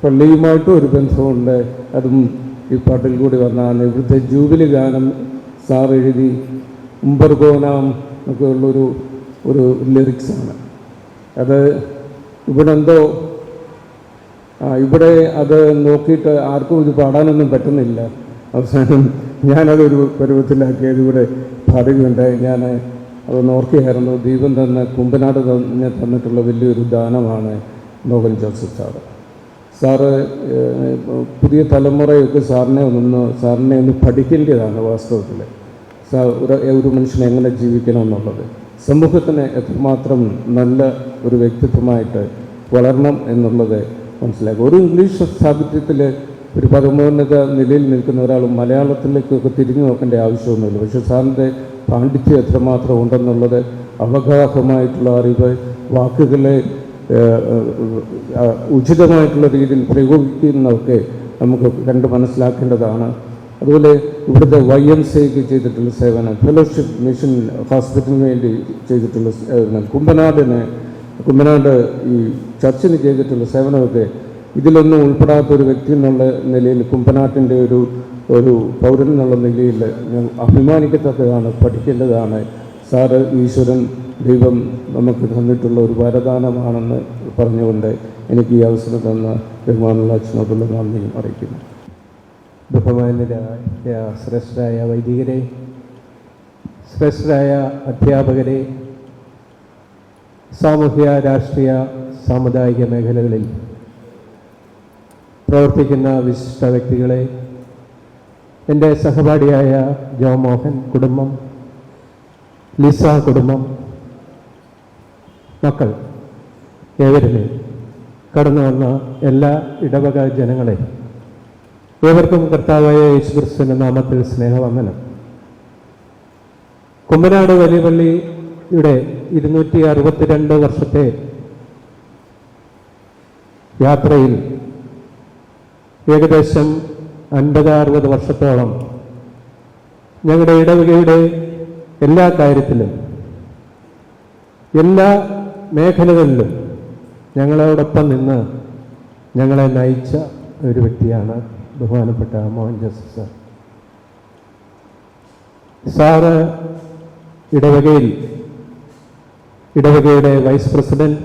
പള്ളിയുമായിട്ടും ഒരു ബന്ധമുണ്ട്, അതും ഈ പാട്ടിൽ കൂടി വന്നതാണ്. ഇവിടുത്തെ ജൂബിലി ഗാനം സാർ എഴുതി ഉംബർഗോനാം ഒക്കെ ഉള്ളൊരു ലിറിക്സാണ്. അത് ഇവിടെ എന്തോ ഇവിടെ അത് നോക്കിയിട്ട് ആർക്കും ഇത് പാടാനൊന്നും പറ്റുന്നില്ല. അവസാനം ഞാനതൊരു പരുവത്തിലാക്കിയത് ഇവിടെ പാടുകയുണ്ടായി. ഞാൻ അതൊന്ന് ഓർക്കുകയായിരുന്നു. ദീപം തന്ന കുമ്പനാട് തന്നിട്ടുള്ള വലിയൊരു ദാനമാണ് മോഹൻ ജോസഫ് സാറ്.
സാറ് പുതിയ തലമുറയൊക്കെ സാറിനെ ഒന്ന് പഠിക്കേണ്ടതാണ് വാസ്തവത്തിൽ. ഒരു മനുഷ്യനെ എങ്ങനെ ജീവിക്കണം എന്നുള്ളത്, സമൂഹത്തിന് എത്രമാത്രം നല്ല ഒരു വ്യക്തിത്വമായിട്ട് വളരണം എന്നുള്ളത് മനസ്സിലാക്കുക. ഒരു ഇംഗ്ലീഷ് സാഹിത്യത്തിൽ ഒരു പരമോന്നത നിലയിൽ നിൽക്കുന്ന ഒരാൾ മലയാളത്തിലേക്കൊക്കെ തിരിഞ്ഞു നോക്കേണ്ട ആവശ്യമൊന്നുമില്ല. പക്ഷേ സാറിൻ്റെ പാണ്ഡിത്യം എത്രമാത്രം ഉണ്ടെന്നുള്ളത്, അവഗാഹമായിട്ടുള്ള അറിവ്, വാക്കുകളെ ഉചിതമായിട്ടുള്ള രീതിയിൽ പ്രയോഗിക്കുന്നതൊക്കെ നമുക്ക് കണ്ട് മനസ്സിലാക്കേണ്ടതാണ്. അതുപോലെ ഇവിടുത്തെ YMCAക്ക് ചെയ്തിട്ടുള്ള സേവനം, ഫെലോഷിപ്പ് മിഷൻ ഹോസ്പിറ്റലിന് വേണ്ടി ചെയ്തിട്ടുള്ള സേവനം, കുമ്പനാട് ഈ ചർച്ചിന് ചെയ്തിട്ടുള്ള സേവനമൊക്കെ ഇതിലൊന്നും ഉൾപ്പെടാത്ത ഒരു വ്യക്തി എന്നുള്ള നിലയിൽ, കുമ്പനാട്ടിൻ്റെ ഒരു പൗരൻ എന്നുള്ള നിലയിൽ അഭിമാനിക്കത്തക്കതാണ്, പഠിക്കേണ്ടതാണ്. സാറ് ഈശ്വരൻ, ദൈവം നമുക്ക് തന്നിട്ടുള്ള ഒരു വരദാനമാണെന്ന് പറഞ്ഞുകൊണ്ട് എനിക്ക് ഈ അവസരം തന്ന ബഹുമാനുള്ള അച്ഛനോടുള്ള നന്ദിയും അറിയിക്കുന്നു.
ബഹുമാന്യരായ ശ്രേഷ്ഠരായ വൈദികരെ, ശ്രേഷ്ഠരായ അധ്യാപകരെ, സാമൂഹ്യ രാഷ്ട്രീയ സാമുദായിക മേഖലകളിൽ പ്രവർത്തിക്കുന്ന വിശിഷ്ട വ്യക്തികളെ, എൻ്റെ സഹപാഠിയായ ജോമോഹൻ കുടുംബം, ലിസ കുടുംബം, മക്കൾ, ഏവരുമേ കടന്നു വന്ന എല്ലാ ഇടവക ജനങ്ങളെ, ഏവർക്കും കർത്താവായ യേശുക്രിസ്തുവിന്റെ നാമത്തിൽ സ്നേഹവന്ദനം. കുമ്പനാട് വലിയ പള്ളിയുടെ 262 വർഷത്തെ യാത്രയിൽ ഏകദേശം 50-60 വർഷത്തോളം ഞങ്ങളുടെ ഇടവകയുടെ എല്ലാ കാര്യത്തിലും, എല്ലാ മേഖലകളിലും ഞങ്ങളോടൊപ്പം നിന്ന് ഞങ്ങളെ നയിച്ച ഒരു വ്യക്തിയാണ് ബഹുമാനപ്പെട്ട മോഹൻ ജോസഫ് സാർ. സാറ് ഇടവകയുടെ വൈസ് പ്രസിഡന്റ്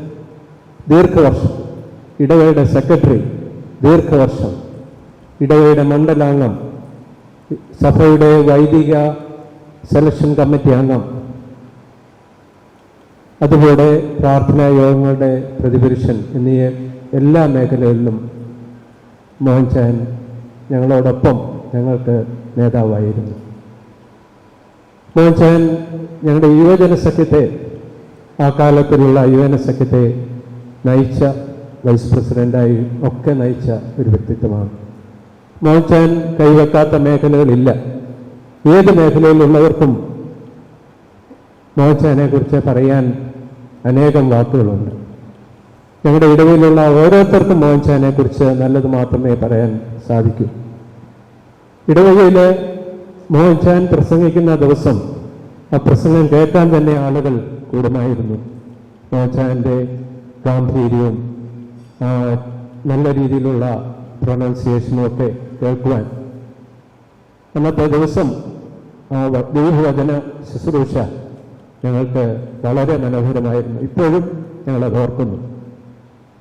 ദീർഘവർഷം, ഇടവകയുടെ സെക്രട്ടറി ദീർഘവർഷം, ഇടവകയുടെ മണ്ഡലാംഗം, സഭയുടെ വൈദിക സെലക്ഷൻ കമ്മിറ്റി അംഗം, അതുപോലെ പ്രാർത്ഥനാ യോഗങ്ങളുടെ പ്രതിപുരുഷൻ എന്നീ എല്ലാ മേഖലകളിലും മോഹൻ ചാൻ ഞങ്ങളോടൊപ്പം ഞങ്ങൾക്ക് നേതാവായിരുന്നു. മോഹൻ ചാൻ ഞങ്ങളുടെ യുവജന സഖ്യത്തെ, ആ കാലത്തിലുള്ള യുവജന സഖ്യത്തെ നയിച്ച, വൈസ് പ്രസിഡൻ്റായി ഒക്കെ നയിച്ച ഒരു വ്യക്തിത്വമാണ്. മോഹൻ ചാൻ കൈവെക്കാത്ത മേഖലകളില്ല. ഏത് മേഖലയിലുള്ളവർക്കും മോഹൻ ചാനെ കുറിച്ച് പറയാൻ അനേകം വാക്കുകളുണ്ട്. ഞങ്ങളുടെ ഇടവയിലുള്ള ഓരോരുത്തർക്കും മോഹൻ ചാനെ കുറിച്ച് നല്ലത് മാത്രമേ പറയാൻ സാധിക്കൂ. ഇടവകയിൽ മോഹൻ ചാൻ പ്രസംഗിക്കുന്ന ദിവസം ആ പ്രസംഗം കേൾക്കാൻ തന്നെ ആളുകൾ കൂടുമായിരുന്നു. മോഹൻ ചാൻ്റെ ഗാംഭീര്യവും നല്ല രീതിയിലുള്ള പ്രൊനൗൺസിയേഷനും ഒക്കെ കേൾക്കുവാൻ അന്നത്തെ ദിവസം ദൈവവചന ശുശ്രൂഷ ഞങ്ങൾക്ക് വളരെ മനോഹരമായിരുന്നു. ഇപ്പോഴും ഞങ്ങളത് ഓർക്കുന്നു.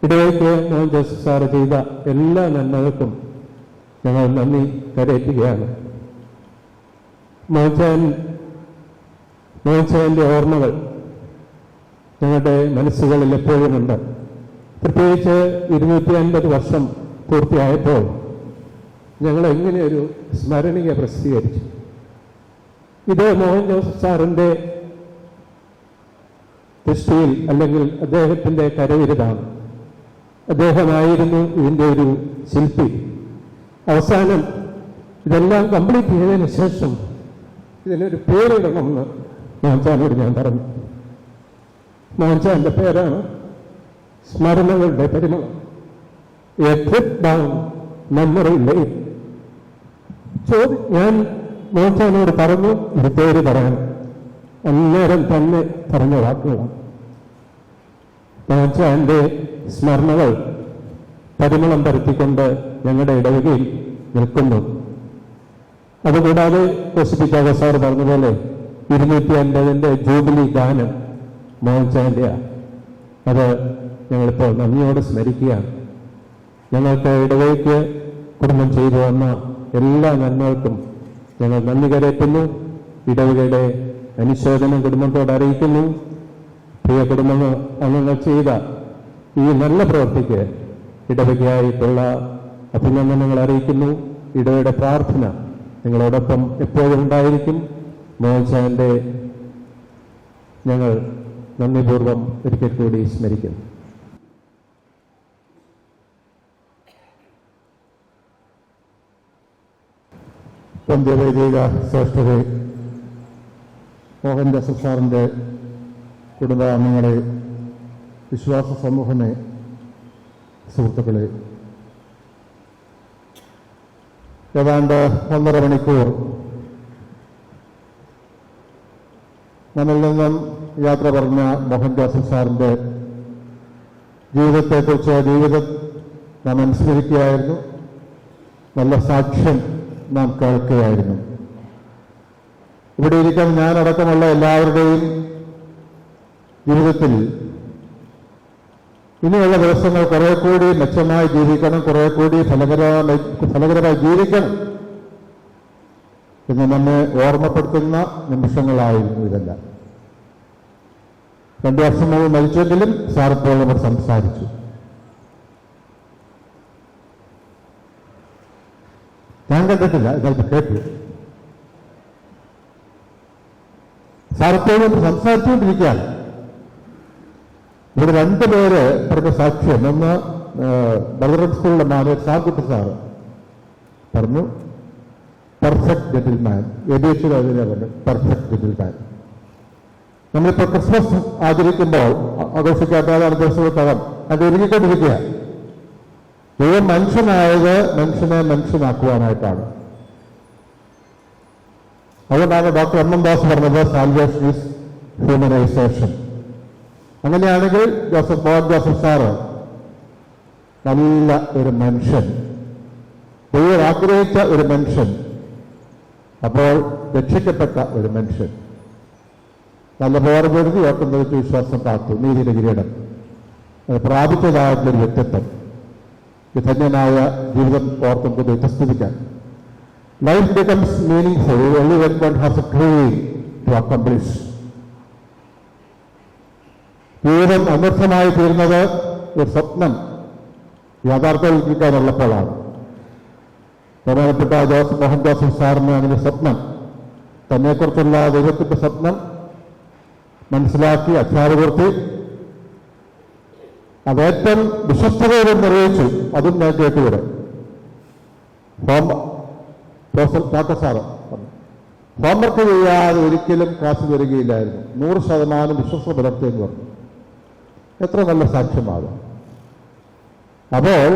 ഇടവയ്ക്ക് മോഹൻ ജോസഫ് സാറ് ചെയ്ത എല്ലാ നന്മകൾക്കും ഞങ്ങൾ നന്ദി കരയറ്റുകയാണ്. മോഹൻ ചാൻ്റെ ഓർമ്മകൾ ഞങ്ങളുടെ മനസ്സുകളിൽ എപ്പോഴുമുണ്ട്. പ്രത്യേകിച്ച് 250 വർഷം പൂർത്തിയായപ്പോൾ ഞങ്ങൾ എങ്ങനെ ഒരു സ്മരണിക പ്രസിദ്ധീകരിച്ചു. ഇത് മോഹൻ ജോസഫ് സാറിൻ്റെ ദൃഷ്ടിയിൽ, അല്ലെങ്കിൽ അദ്ദേഹത്തിൻ്റെ കരവിരുതാണ്. അദ്ദേഹമായിരുന്നു ഇതിൻ്റെ ഒരു ശില്പി. അവസാനം ഇതെല്ലാം കംപ്ലീറ്റ് ചെയ്തതിന് ശേഷം ഇതിനൊരു പേരിടണമെന്ന് മോഹൻചാനോട് ഞാൻ പറഞ്ഞു. മോഹൻചാൻ്റെ പേരാണ് സ്മരണകളുടെ പരിമളം, A trip down memory line. ഞാൻ മോഹൻചാനോട് പറഞ്ഞു ഒരു പേര് പറയാൻ. അന്നേരം തന്നെ പറഞ്ഞ വാക്കുകളാണ്. മോഹൻചാൻ്റെ സ്മരണകൾ പരിമളം പരത്തിക്കൊണ്ട് ഞങ്ങളുടെ ഇടവകയിൽ നിൽക്കുന്നു. അതുകൂടാതെ കോശിപ്പിച്ചാക സാർ പറഞ്ഞതുപോലെ 250ന്റെ ജൂബിലി ഗാനം മോഹൻചാൻ്റെയാണ്. അത് ഞങ്ങളിപ്പോൾ നന്ദിയോട് സ്മരിക്കുകയാണ്. ഞങ്ങൾക്ക് ഇടവകയ്ക്ക് കുടുംബം ചെയ്തു വന്ന എല്ലാ നന്മകൾക്കും ഞങ്ങൾ നന്ദി കരയറ്റുന്നു. ഇടവകയുടെ അനുശോചനം കുടുംബത്തോട് അറിയിക്കുന്നു. പ്രിയ കുടുംബങ്ങൾ അംഗങ്ങൾ ചെയ്ത ഈ നല്ല പ്രവൃത്തിക്ക് ഇടവകയായിട്ടുള്ള അഭിനന്ദനങ്ങൾ അറിയിക്കുന്നു. ഇടവയുടെ പ്രാർത്ഥന നിങ്ങളോടൊപ്പം എപ്പോഴും ഉണ്ടായിരിക്കും. മോഹൻചാന്റെ ഞങ്ങൾ നന്ദിപൂർവ്വം ഒരിക്കൽ കൂടി സ്മരിക്കുന്നു.
പഞ്ചവൈദിക ശ്രേഷ്ഠരെ, മോഹൻ ജോസഫ് സാറിൻ്റെ കുടുംബാംഗങ്ങളെ, വിശ്വാസ സമൂഹമേ, സുഹൃത്തുക്കളെ, ഏതാണ്ട് 1.5 മണിക്കൂർ നമ്മിൽ നിന്നും യാത്ര പറഞ്ഞ മോഹൻ ജോസഫ് സാറിൻ്റെ ജീവിതത്തെക്കുറിച്ച് ജീവിതം നാം അനുസ്മരിക്കുകയായിരുന്നു. നല്ല സാക്ഷ്യം നാം കേൾക്കുകയായിരുന്നു. ഇവിടെ ഇരിക്കുന്ന ഞാനടക്കമുള്ള എല്ലാവരുടെയും ജീവിതത്തിൽ ഇനിയുള്ള ദിവസങ്ങൾ കുറെ കൂടി മെച്ചമായി ജീവിക്കണം, കുറെ കൂടി ഫലകരമായി ജീവിക്കണം എന്ന് നമ്മെ ഓർമ്മപ്പെടുത്തുന്ന നിമിഷങ്ങളായിരുന്നു ഇതെല്ലാം. 2 വർഷം മുമ്പ് മരിച്ചെങ്കിലും സാറിപ്പോൾ നമ്മൾ സംസാരിച്ചു. ഞാൻ കണ്ടിട്ടില്ല, ഇതായിട്ട് കേട്ടു. സാറിപ്പോഴും സംസാരിച്ചുകൊണ്ടിരിക്കുകയാണ്. ഇവിടെ 2 പേര് പറഞ്ഞ സാക്ഷ്യം. ഒന്ന് ബലറം സ്കൂളിലെ മാനേജർ സാകുട്ടി സാറ് പറഞ്ഞു, പെർഫെക്റ്റ് ജെന്റിൽമാൻ. എഡിയത്തിൽ അതിനെ പറഞ്ഞു, പെർഫെക്റ്റ് ജെന്റിൽമാൻ. നമ്മളിപ്പോൾ ക്രിസ്മസ് ആചരിക്കുമ്പോൾ ആഘോഷിക്കാത്ത ദിവസത്തകം അത് ഒരുങ്ങിക്കൊണ്ടിരിക്കുക. ദൈവം മനുഷ്യനായത് മനുഷ്യനെ മനുഷ്യനാക്കുവാനായിട്ടാണ്. അതുകൊണ്ടാണ് ഡോക്ടർ എം ദാസ് പറഞ്ഞത് സാൽവേഷൻ ഈസ് ഹ്യൂമനൈസേഷൻ. അങ്ങനെയാണെങ്കിൽ മോഹൻ ജോസഫ് സാറ് നല്ല ഒരു മനുഷ്യൻ, ദൈവം ആഗ്രഹിച്ച ഒരു മനുഷ്യൻ, അപ്പോൾ രക്ഷിക്കപ്പെട്ട ഒരു മനുഷ്യൻ, നല്ല പോർപെടുത്തി ഓർക്കുന്നത് വിശ്വാസം കാത്തു, നീതിയുടെ കിരീടം അത് പ്രാപിച്ചതായിട്ടുള്ളൊരു വ്യക്തിത്വം, ധന്യനായ ജീവിതം ഓർക്കുന്നത് വിശ്വസിക്കാൻ. Life becomes meaningful only when one has a dream to accomplish. ജീവിതം അനർത്ഥമായി തീരുന്നത് ഒരു സ്വപ്നം യാഥാർത്ഥ്യവൽക്കരിക്കാനുള്ളപ്പോഴാണ്. ബഹുമാനപ്പെട്ട മോഹൻ ജോസഫ് സാറിന് അങ്ങനെ സ്വപ്നം, തന്നെക്കുറിച്ചുള്ള ദൈവത്തിന്റെ സ്വപ്നം മനസ്സിലാക്കി അധ്യാപകർത്തി അതേറ്റവും വിശ്വസ്തയോടെ നിർവഹിച്ചു. അതും ഞാൻ കേട്ടുവിടെ. പ്രൊഫസർ ഡോക്ടർ സാറ് ഹോംവർക്ക് ചെയ്യാതെ ഒരിക്കലും ക്ലാസ് വരികയില്ലായിരുന്നു. 100% വിശ്വസ്ത പുലർത്തിയെന്ന് പറഞ്ഞു. എത്ര നല്ല സാക്ഷ്യമാകും. അപ്പോൾ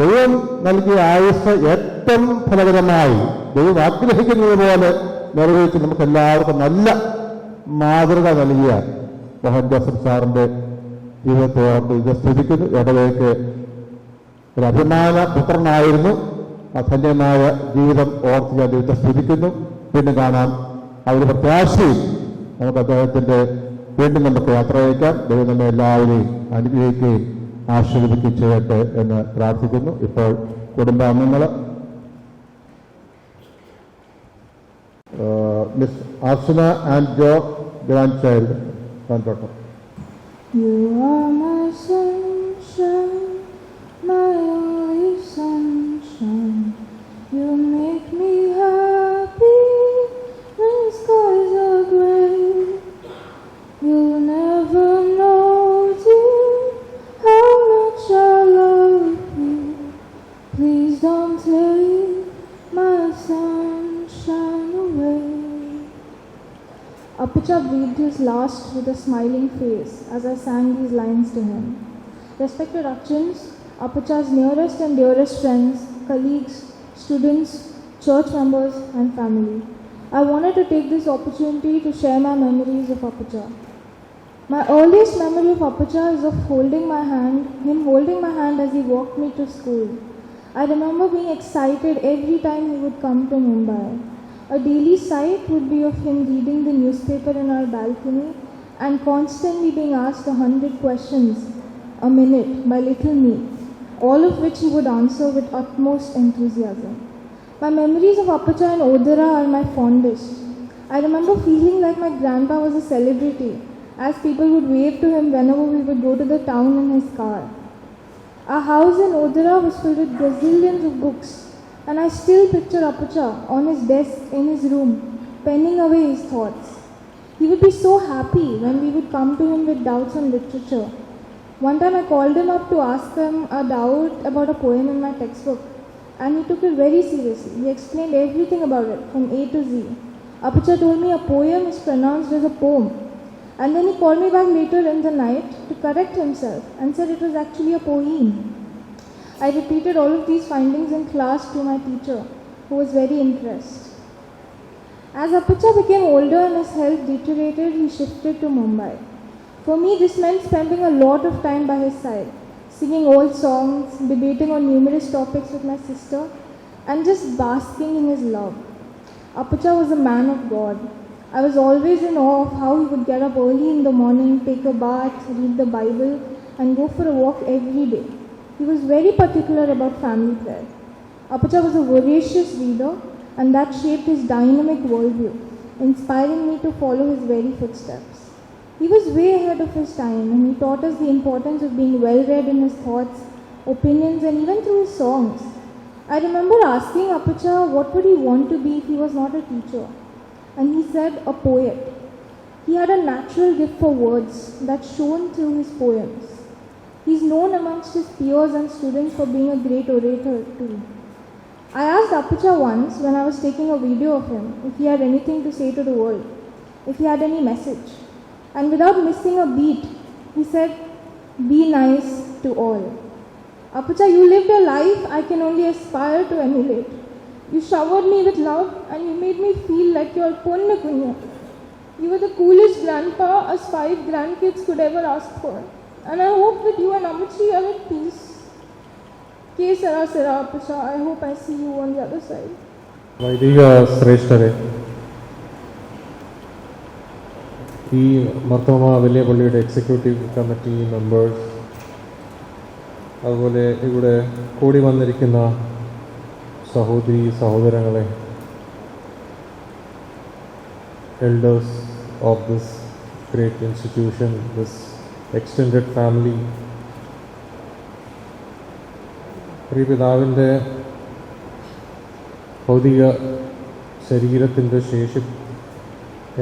ദൈവം നൽകിയ ആയുസ് ഏറ്റവും ഫലകരമായി ദൈവം ആഗ്രഹിക്കുന്നത് പോലെ നിർവഹിച്ച് നമുക്ക് എല്ലാവർക്കും നല്ല മാതൃക നൽകിയ മോഹൻ ജോസഫ് സാറിൻ്റെ ജീവിതത്തെ ഓർത്ത് ഇത് സ്തുതിക്കുന്നു. ഇടവേക്ക് ഒരു അഭിമാന പുത്രനായിരുന്നു. അധന്യമായ ജീവിതം ഓർത്ത് ഞാൻ ദൈവത്തെ സ്തുതിക്കുന്നു. വീണ്ടും കാണാം. ആ ഒരു പ്രത്യാശയും നമുക്ക് അദ്ദേഹത്തിൻ്റെ വീണ്ടും നമുക്ക് യാത്ര അയക്കാം. ദൈവം നമ്മെ എല്ലാവരെയും അനുഗ്രഹിക്കുകയും ആശീർവദിക്കുകയും ചെയ്യട്ടെ എന്ന് പ്രാർത്ഥിക്കുന്നു. ഇപ്പോൾ കുടുംബാംഗങ്ങൾ miss Archana and Jo grand child കണ്ടോട്ടോ.
You are my sunshine, my only sunshine. You make me happy when skies are gray. You'll never know, dear, how much I love you. Please don't take my sunshine away. Apucha breathed his last with a smiling face as I sang these lines to him. Respected Achins, Apucha's nearest and dearest friends, colleagues, students, church members and family, I wanted to take this opportunity to share my memories of Apucha. My earliest memory of Apucha is of him holding my hand as he walked me to school. I remember being excited every time he would come to Mumbai. A daily sight would be of him reading the newspaper in our balcony and constantly being asked 100 questions a minute by little me, all of which he would answer with utmost enthusiasm. My memories of Apucha and Odara are my fondest. I remember feeling like my grandpa was a celebrity, as people would wave to him whenever we would go to the town in his car. Our house in Odara was filled with gazillions of books, and I still picture Apucha on his desk in his room, penning away his thoughts. He would be so happy when we would come to him with doubts on literature. One time I called him up to ask him a doubt about a poem in my textbook, and he took it very seriously. He explained everything about it from A to Z. Apucha told me a poem is pronounced as a poem, and then he called me back later in the night to correct himself and said it was actually a poem. I repeated all of these findings in class to my teacher, who was very impressed. As Apucha became older and his health deteriorated, he shifted to Mumbai. For me, this meant spending a lot of time by his side, singing old songs, debating on numerous topics with my sister, and just basking in his love. Apucha was a man of God. I was always in awe of how he would get up early in the morning, take a bath, read the Bible, and go for a walk every day. He was very particular about family prayer. Apucha was a voracious reader, and that shaped his dynamic worldview, inspiring me to follow his very footsteps. He was way ahead of his time, and he taught us the importance of being well-read in his thoughts, opinions, and even through his songs. I remember asking Apucha what would he want to be if he was not a teacher, and he said a poet. He had a natural gift for words that shone through his poems. He is known amongst his peers and students for being a great orator too. I asked Apucha once when I was taking a video of him if he had anything to say to the world, if he had any message. And without missing a beat, he said, "Be nice to all." Apucha, you lived a life I can only aspire to emulate. You showered me with love and you made me feel like your Punna Kunya. You were the coolest grandpa us 5 grandkids could ever ask for. And I hope that you and Amachi are at peace. K. Sara Sara Apucha, I hope I see you on the other side.
വൈദിക ശ്രേഷ്ഠരെ, ഈ മർത്തോമ വലിയ പള്ളിയുടെ executive committee members, അതുപോലെ ഇവിടെ കൂടി വന്നിരിക്കുന്ന സഹോദരി സഹോദരങ്ങളെ, elders of this great institution, this extended family, പ്രിയപിതാവിൻ്റെ ഭൗതിക ശരീരത്തിൻ്റെ ശേഷി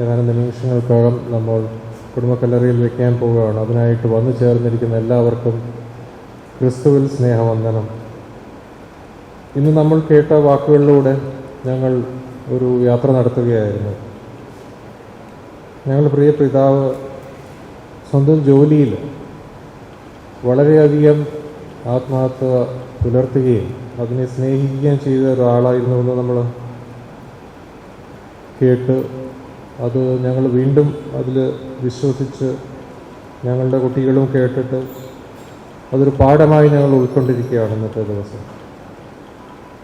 ഏതാനും നിമിഷങ്ങൾക്കകം നമ്മൾ കുടുംബക്കല്ലറയിൽ വയ്ക്കാൻ പോവുകയാണ്. അതിനായിട്ട് വന്നു ചേർന്നിരിക്കുന്ന എല്ലാവർക്കും ക്രിസ്തുവിൽ സ്നേഹവന്ദനം. ഇന്ന് നമ്മൾ കേട്ട വാക്കുകളിലൂടെ ഞങ്ങൾ ഒരു യാത്ര നടത്തുകയായിരുന്നു. ഞങ്ങളുടെ പ്രിയ പിതാവ് സ്വന്തം ജോലിയിൽ വളരെയധികം ആത്മാർത്ഥത പുലർത്തുകയും അതിനെ സ്നേഹിക്കുകയും ചെയ്ത ഒരാളായിരുന്നു എന്ന് നമ്മൾ കേട്ട് അത് ഞങ്ങൾ വീണ്ടും അതിൽ വിശ്വസിച്ച് ഞങ്ങളുടെ കുട്ടികളും കേട്ടിട്ട് അതൊരു പാഠമായി ഞങ്ങൾ ഉൾക്കൊണ്ടിരിക്കുകയാണ് ഇന്നത്തെ ദിവസം.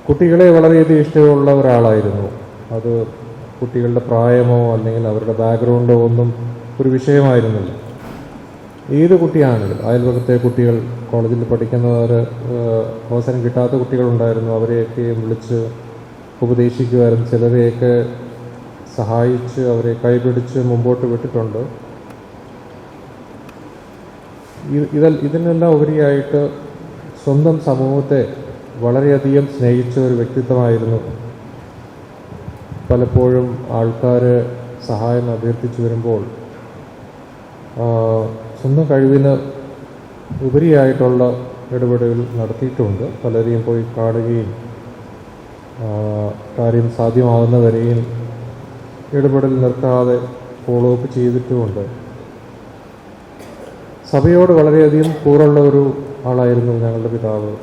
കുട്ടികളെ വളരെയധികം ഇഷ്ടമുള്ള ഒരാളായിരുന്നു. അത് കുട്ടികളുടെ പ്രായമോ അല്ലെങ്കിൽ അവരുടെ ബാക്ക്ഗ്രൗണ്ടോ ഒന്നും ഒരു വിഷയമായിരുന്നില്ല. ഏത് കുട്ടിയാണെങ്കിലും, അയൽപക്കത്തെ കുട്ടികൾ, കോളേജിൽ പഠിക്കുന്നവർ, അവസരം കിട്ടാത്ത കുട്ടികളുണ്ടായിരുന്നു, അവരെയൊക്കെ വിളിച്ച് ഉപദേശിക്കുമായിരുന്നു. ചിലരെയൊക്കെ സഹായിച്ച് അവരെ കൈപിടിച്ച് മുമ്പോട്ട് വിട്ടിട്ടുണ്ട്. ഇതിനെല്ലാം ഉപരിയായിട്ട് സ്വന്തം സമൂഹത്തെ വളരെയധികം സ്നേഹിച്ച ഒരു വ്യക്തിത്വമായിരുന്നു. പലപ്പോഴും ആൾക്കാർ സഹായം അഭ്യർത്ഥിച്ചു വരുമ്പോൾ സ്വന്തം കഴിവിന് ഉപരിയായിട്ടുള്ള ഇടപെടലുകൾ നടത്തിയിട്ടുണ്ട്. പലരെയും പോയി കാണുകയും കാര്യം സാധ്യമാകുന്നവരെയും ഇടപെടൽ നിർത്താതെ ഫോളോ അപ്പ് ചെയ്തിട്ടുമുണ്ട്. സഭയോട് വളരെയധികം കൂറുള്ള ഒരു ആളായിരുന്നു ഞങ്ങളുടെ പിതാവ്.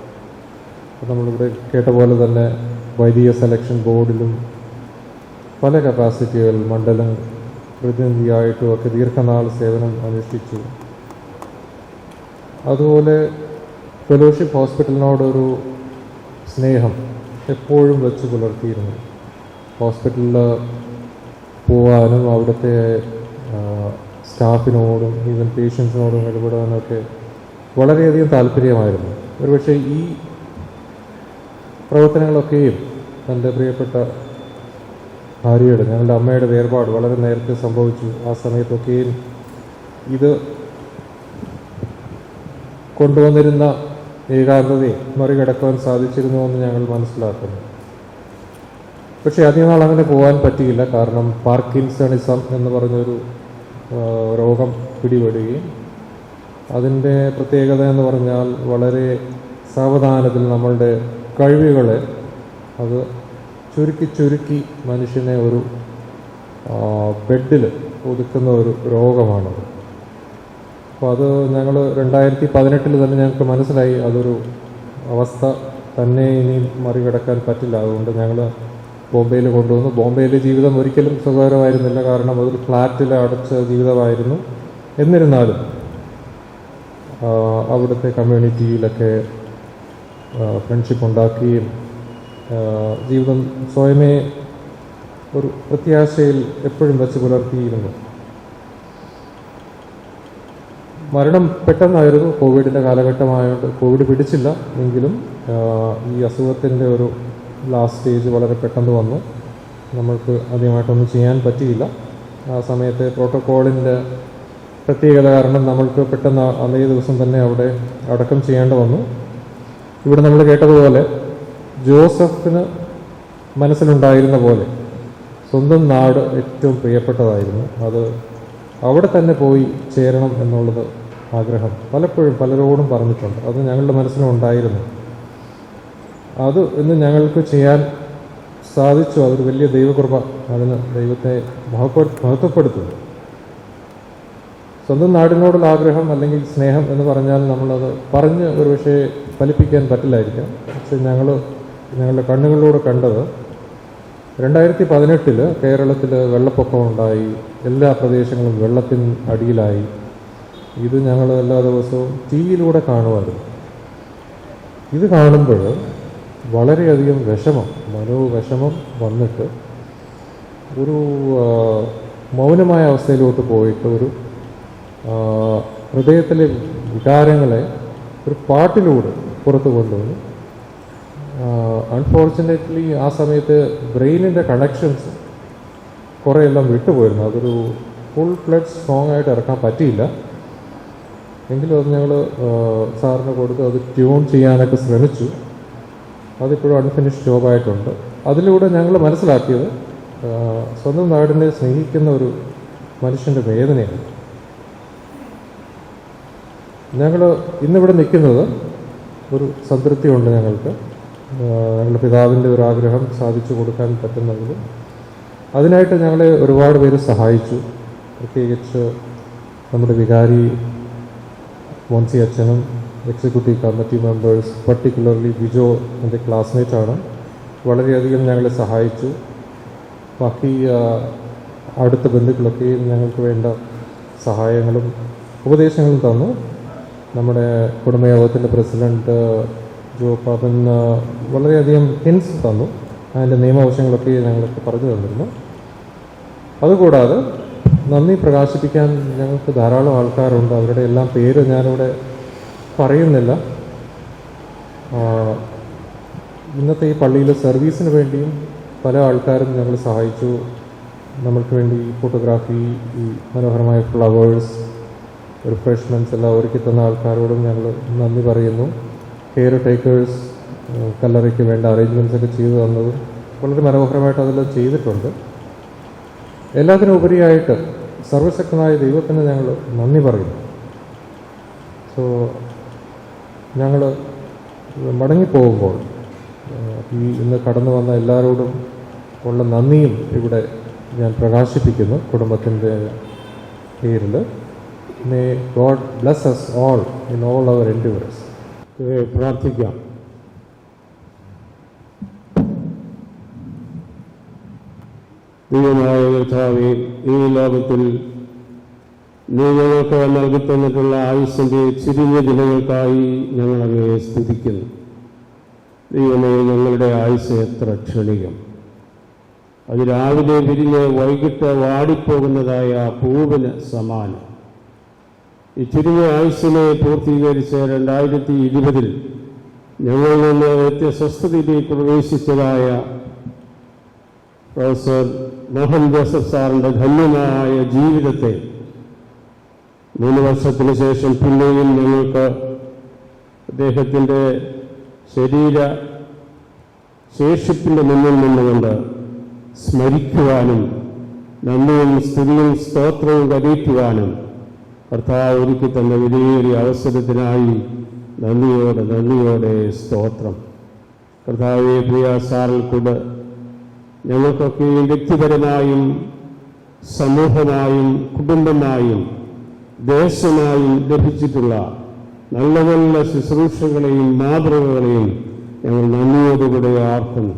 നമ്മളിവിടെ കേട്ട പോലെ തന്നെ വൈദിക സെലക്ഷൻ ബോർഡിലും പല കപ്പാസിറ്റികൾ, മണ്ഡലം പ്രതിനിധിയായിട്ടും ഒക്കെ ദീർഘനാൾ സേവനം അനുഷ്ഠിച്ചു. അതുപോലെ ഫെലോഷിപ്പ് ഹോസ്പിറ്റലിനോടൊരു സ്നേഹം എപ്പോഴും വെച്ച് പുലർത്തിയിരുന്നു. ഹോസ്പിറ്റലിൽ പോകാനും അവിടുത്തെ സ്റ്റാഫിനോടും ഈവൻ പേഷ്യൻസിനോടും ഇടപെടാനൊക്കെ വളരെയധികം താല്പര്യമായിരുന്നു. ഒരുപക്ഷെ ഈ പ്രവർത്തനങ്ങളൊക്കെയും തൻ്റെ പ്രിയപ്പെട്ട ഭാര്യയുടെ, ഞങ്ങളുടെ അമ്മയുടെ വേർപാട് വളരെ നേരത്തെ സംഭവിച്ചു. ആ സമയത്തൊക്കെയും ഇത് കൊണ്ടുവന്നിരുന്ന ഏകാന്തതയെ മറികടക്കാൻ സാധിച്ചിരുന്നുവെന്ന് ഞങ്ങൾ മനസ്സിലാക്കുന്നു. പക്ഷേ അധികം നാൾ അങ്ങനെ പോകാൻ പറ്റിയില്ല. കാരണം പാർക്കിൻസണിസം എന്ന് പറഞ്ഞൊരു രോഗം പിടിപെടുകയും അതിൻ്റെ പ്രത്യേകത എന്ന് പറഞ്ഞാൽ വളരെ സാവധാനത്തിൽ നമ്മളുടെ കഴിവുകളെ അത് ചുരുക്കി മനുഷ്യനെ ഒരു ബെഡിൽ ഒതുക്കുന്ന ഒരു രോഗമാണത്. അപ്പോൾ അത് ഞങ്ങൾ 2018 തന്നെ ഞങ്ങൾക്ക് മനസ്സിലായി അതൊരു അവസ്ഥ തന്നെ ഇനി മറികടക്കാൻ പറ്റില്ല. അതുകൊണ്ട് ഞങ്ങൾ ബോംബെയിൽ കൊണ്ടുവന്നു. ബോംബെയിലെ ജീവിതം ഒരിക്കലും സുഖകരമായിരുന്നില്ല. കാരണം അതൊരു ഫ്ലാറ്റിൽ അടച്ച ജീവിതമായിരുന്നു. എന്നിരുന്നാലും അവിടുത്തെ കമ്മ്യൂണിറ്റിയിലൊക്കെ ഫ്രണ്ട്ഷിപ്പ് ഉണ്ടാക്കുകയും ജീവിതം സ്വയമേ ഒരു പ്രത്യാശയിൽ എപ്പോഴും വെച്ച് പുലർത്തിയിരുന്നു. മരണം പെട്ടെന്നായിരുന്നു. കോവിഡിൻ്റെ കാലഘട്ടമായതുകൊണ്ട് കോവിഡ് പിടിച്ചില്ല. എങ്കിലും ഈ അസുഖത്തിൻ്റെ ഒരു ലാസ്റ്റ് സ്റ്റേജ് വളരെ പെട്ടെന്ന് വന്നു. നമ്മൾക്ക് അധികമായിട്ടൊന്നും ചെയ്യാൻ പറ്റിയില്ല. ആ സമയത്തെ പ്രോട്ടോക്കോളിൻ്റെ പ്രത്യേകത കാരണം നമ്മൾക്ക് പെട്ടെന്ന് അതേ ദിവസം തന്നെ അവിടെ അടക്കം ചെയ്യേണ്ട വന്നു. ഇവിടെ നമ്മൾ കേട്ടതുപോലെ ജോസഫിന് മനസ്സിലുണ്ടായിരുന്ന പോലെ സ്വന്തം നാട് ഏറ്റവും പ്രിയപ്പെട്ടതായിരുന്നു. അത് അവിടെ തന്നെ പോയി ചേരണം എന്നുള്ളത് ആഗ്രഹം പലപ്പോഴും പലരോടും പറഞ്ഞിട്ടുണ്ട്. അത് ഞങ്ങളുടെ മനസ്സിലുണ്ടായിരുന്നു. അത് ഇന്ന് ഞങ്ങൾക്ക് ചെയ്യാൻ സാധിച്ചു. അതൊരു വലിയ ദൈവകൃപ. അതിന് ദൈവത്തെ മഹത്വപ്പെടുത്തുന്നു. സ്വന്തം നാടിനോടുള്ള ആഗ്രഹം അല്ലെങ്കിൽ സ്നേഹം എന്ന് പറഞ്ഞാൽ നമ്മളത് പറഞ്ഞ് ഒരു പക്ഷേ ഫലിപ്പിക്കാൻ പറ്റില്ലായിരിക്കാം. പക്ഷെ ഞങ്ങളുടെ കണ്ണുകളിലൂടെ കണ്ടത് 2018 കേരളത്തിൽ വെള്ളപ്പൊക്കം ഉണ്ടായി. എല്ലാ പ്രദേശങ്ങളും വെള്ളത്തിന് അടിയിലായി. ഇത് ഞങ്ങൾ എല്ലാ ദിവസവും ടി വിയിലൂടെ കാണുമായിരുന്നു. ഇത് കാണുമ്പോൾ വളരെയധികം മനോവിഷമം വന്നിട്ട് ഒരു മൗനമായ അവസ്ഥയിലോട്ട് പോയിട്ട് ഒരു ഹൃദയത്തിലെ വികാരങ്ങളെ ഒരു പാട്ടിലൂടെ പുറത്തു കൊണ്ടുവന്നു. അൺഫോർച്ചുനേറ്റ്ലി ആ സമയത്ത് ബ്രെയിനിൻ്റെ കണക്ഷൻസ് കുറേയെല്ലാം വിട്ടുപോയിരുന്നു. അതൊരു ഫുൾ ഫ്ലെഡ്ജ് സോങ് ആയിട്ട് ഇറക്കാൻ പറ്റിയില്ല. എങ്കിലും അത് ഞങ്ങൾ സാറിന് കൊടുത്ത് അത് ട്യൂൺ ചെയ്യാനൊക്കെ ശ്രമിച്ചു. അതിപ്പോഴും അൺഫിനിഷ്ഡ് ജോബായിട്ടുണ്ട്. അതിലൂടെ ഞങ്ങൾ മനസ്സിലാക്കിയത് സ്വന്തം നാടിനെ സ്നേഹിക്കുന്ന ഒരു മനുഷ്യൻ്റെ വേദനയാണ്. ഞങ്ങൾ ഇന്നിവിടെ നിൽക്കുന്നത് ഒരു സംതൃപ്തിയുണ്ട് ഞങ്ങൾക്ക്. ഞങ്ങളുടെ പിതാവിൻ്റെ ഒരു ആഗ്രഹം സാധിച്ചു കൊടുക്കാൻ പറ്റുന്നതിൽ അതിനായിട്ട് ഞങ്ങളെ ഒരുപാട് പേര് സഹായിച്ചു. പ്രത്യേകിച്ച് നമ്മുടെ വികാരി മോൻസി അച്ഛനും executive committee members, particularly Bijo എൻ്റെ ക്ലാസ്മേറ്റാണ്, വളരെയധികം ഞങ്ങളെ സഹായിച്ചു. ബാക്കി അടുത്ത ബന്ധുക്കളൊക്കെയും ഞങ്ങൾക്ക് വേണ്ട സഹായങ്ങളും ഉപദേശങ്ങളും തന്നു. നമ്മുടെ കുടുംബയോഗത്തിൻ്റെ പ്രസിഡൻറ്റ് ജോ പാപ്പൻ വളരെയധികം ഹിൻസ് തന്നു. അതിൻ്റെ നിയമാവശ്യങ്ങളൊക്കെ ഞങ്ങൾക്ക് പറഞ്ഞു തന്നിരുന്നു. അതുകൂടാതെ നന്ദി പ്രകാശിപ്പിക്കാൻ ഞങ്ങൾക്ക് ധാരാളം ആൾക്കാരുണ്ട്. അവരുടെ എല്ലാം പേര് ഞാനിവിടെ പറയുന്നില്ല. ഇന്നത്തെ ഈ പള്ളിയിലെ സർവീസിന് വേണ്ടിയും പല ആൾക്കാരും ഞങ്ങൾ സഹായിച്ചു. നമ്മൾക്ക് വേണ്ടി ഫോട്ടോഗ്രാഫി, ഈ മനോഹരമായ ഫ്ലവേഴ്സ്, റിഫ്രഷ്മെൻറ്റ്സ് എല്ലാം ഒരുക്കി തന്ന ആൾക്കാരോടും ഞങ്ങൾ നന്ദി പറയുന്നു. കെയർ ടേക്കേഴ്സ് കല്ലറയ്ക്ക് വേണ്ട അറേഞ്ച്മെൻറ്റ്സ് ഒക്കെ ചെയ്തു തന്നതും വളരെ മനോഹരമായിട്ട് അതെല്ലാം ചെയ്തിട്ടുണ്ട്. എല്ലാത്തിനും ഉപരിയായിട്ട് സർവശക്തനായ ദൈവത്തിന് ഞങ്ങൾ നന്ദി പറയുന്നു. സോ ഞങ്ങൾ മടങ്ങിപ്പോകുമ്പോൾ ഈ ഇന്ന് കടന്നു വന്ന എല്ലാവരോടും ഉള്ള നന്ദിയും ഇവിടെ ഞാൻ പ്രകാശിപ്പിക്കുന്നു കുടുംബത്തിൻ്റെ പേരിൽ. May God bless us all in all our endeavors.
പ്രാർത്ഥിക്കാം. ദൈവമായ കർത്താവേ, ഈ ലോകത്തിൽ നീ ഞങ്ങൾക്ക് നൽകി തന്നിട്ടുള്ള ആയുസ്സിൻ്റെ ചുരുങ്ങിയ ദിനങ്ങൾക്കായി ഞങ്ങളങ്ങയെ സ്തുതിക്കുന്നു. ദൈവമേ, ഞങ്ങളുടെ ആയുസ് എത്ര ക്ഷണികം! അത് രാവിലെ വിരിഞ്ഞ് വൈകിട്ട് വാടിപ്പോകുന്നതായ പൂവിന് സമാനം. ഈ ചുരുങ്ങിയ ആയുസ്സിനെ പൂർത്തീകരിച്ച് 2020 ഞങ്ങളിൽ നിന്ന് വ്യത്യസ്തതയിലേക്ക് പ്രവേശിച്ചതായ പ്രൊഫസർ മോഹൻ ജോസഫ് സാറിൻ്റെ ധന്യമായ ജീവിതത്തെ 3 വർഷത്തിന് ശേഷം പിന്നെയും ഞങ്ങൾക്ക് അദ്ദേഹത്തിൻ്റെ ശരീര ശേഷിപ്പിൻ്റെ മുന്നിൽ നിന്നുകൊണ്ട് സ്മരിക്കുവാനും നന്ദിയും സ്തുതിയും സ്തോത്രവും കരയറ്റുവാനും കർത്താവ് ഒരുക്കി തന്ന വലിയൊരു അവസരത്തിനായി നന്ദിയോടെ സ്തോത്രം. കർത്താവെ, പ്രിയ സാറിൽ കൂടെ ഞങ്ങൾക്കൊക്കെയും വ്യക്തിപരമായും സമൂഹമായും കുടുംബമായും ദേശമായും ലഭിച്ചിട്ടുള്ള നല്ല നല്ല ശുശ്രൂഷകളെയും മാതൃകകളെയും ഞങ്ങൾ നന്ദിയോടുകൂടെ ഓർക്കുന്നു.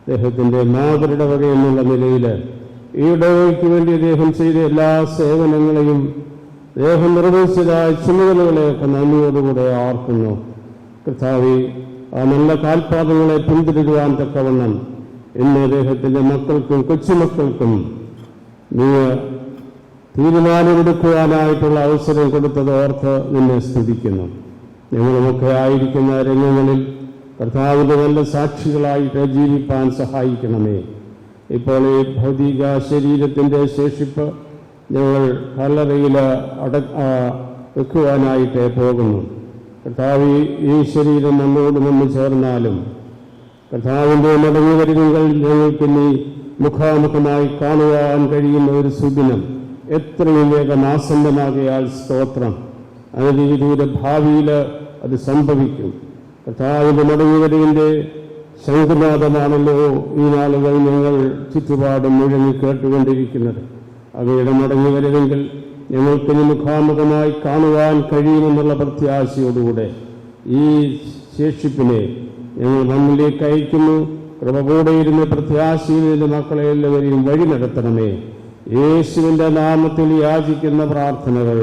അദ്ദേഹത്തിൻ്റെ മാതൃടവക എന്നുള്ള നിലയിൽ ഈ ഇടവകയ്ക്ക് വേണ്ടി അദ്ദേഹം ചെയ്ത എല്ലാ സേവനങ്ങളെയും അദ്ദേഹം നിർവഹിച്ചതായ ചുമതലകളെയൊക്കെ നന്ദിയോടുകൂടെ ഓർക്കുന്നു. കർത്താവേ, ആ നല്ല കാൽപാദങ്ങളെ പിന്തുടരുവാൻ തക്കവണ്ണം ഇന്ന് അദ്ദേഹത്തിൻ്റെ മക്കൾക്കും കൊച്ചുമക്കൾക്കും നീ തീരുമാനമെടുക്കുവാനായിട്ടുള്ള അവസരം കൊടുത്തത് ഓർത്ത് നിന്നെ സ്തുതിക്കുന്നു. ഞങ്ങളുമൊക്കെ ആയിരിക്കുന്ന രംഗങ്ങളിൽ കർത്താവിൻ്റെ നല്ല സാക്ഷികളായിട്ട് ജീവിപ്പാൻ സഹായിക്കണമേ. ഇപ്പോൾ ഈ ഭൗതിക ശരീരത്തിൻ്റെ ശേഷിപ്പ് ഞങ്ങൾ കല്ലറയിൽ വെക്കുവാനായിട്ട് പോകുന്നു. കർത്താവ്, ഈ ശരീരം നമ്മോട് നമ്മൾ ചേർന്നാലും കർത്താവിൻ്റെ മടങ്ങി വരുന്നകൾ ഞങ്ങൾക്ക് നീ മുഖാമുഖമായി കാണുവാൻ കഴിയുന്ന ഒരു സുദിനം എത്രയും വേഗം ആസന്നമാകിയാൽ സ്തോത്രം. അതിൻ്റെ ഭാവിയിൽ അത് സംഭവിക്കും. കർത്താവിൻ്റെ മടങ്ങിവരവിൻ്റെ ശംഖുനാദമാണല്ലോ ഈ നാളുകൾ ഞങ്ങൾ ചുറ്റുപാടും മുഴങ്ങി കേട്ടുകൊണ്ടിരിക്കുന്നത്. അവയുടെ മടങ്ങിവരവെങ്കിൽ ഞങ്ങൾക്കിനി മുഖാമുഖമായി കാണുവാൻ കഴിയുമെന്നുള്ള പ്രത്യാശയോടുകൂടെ ഈ ശേഷിപ്പിനെ ഞങ്ങൾ നമ്മിലേക്ക് അയക്കുന്നു. കൃപ കൂടെ ഇരുന്ന് പ്രത്യാശയിൽ മക്കളെ എല്ലാവരെയും വഴി നടത്തണമേ. യേശുവിൻ്റെ നാമത്തിൽ യാചിക്കുന്ന പ്രാർത്ഥനകൾ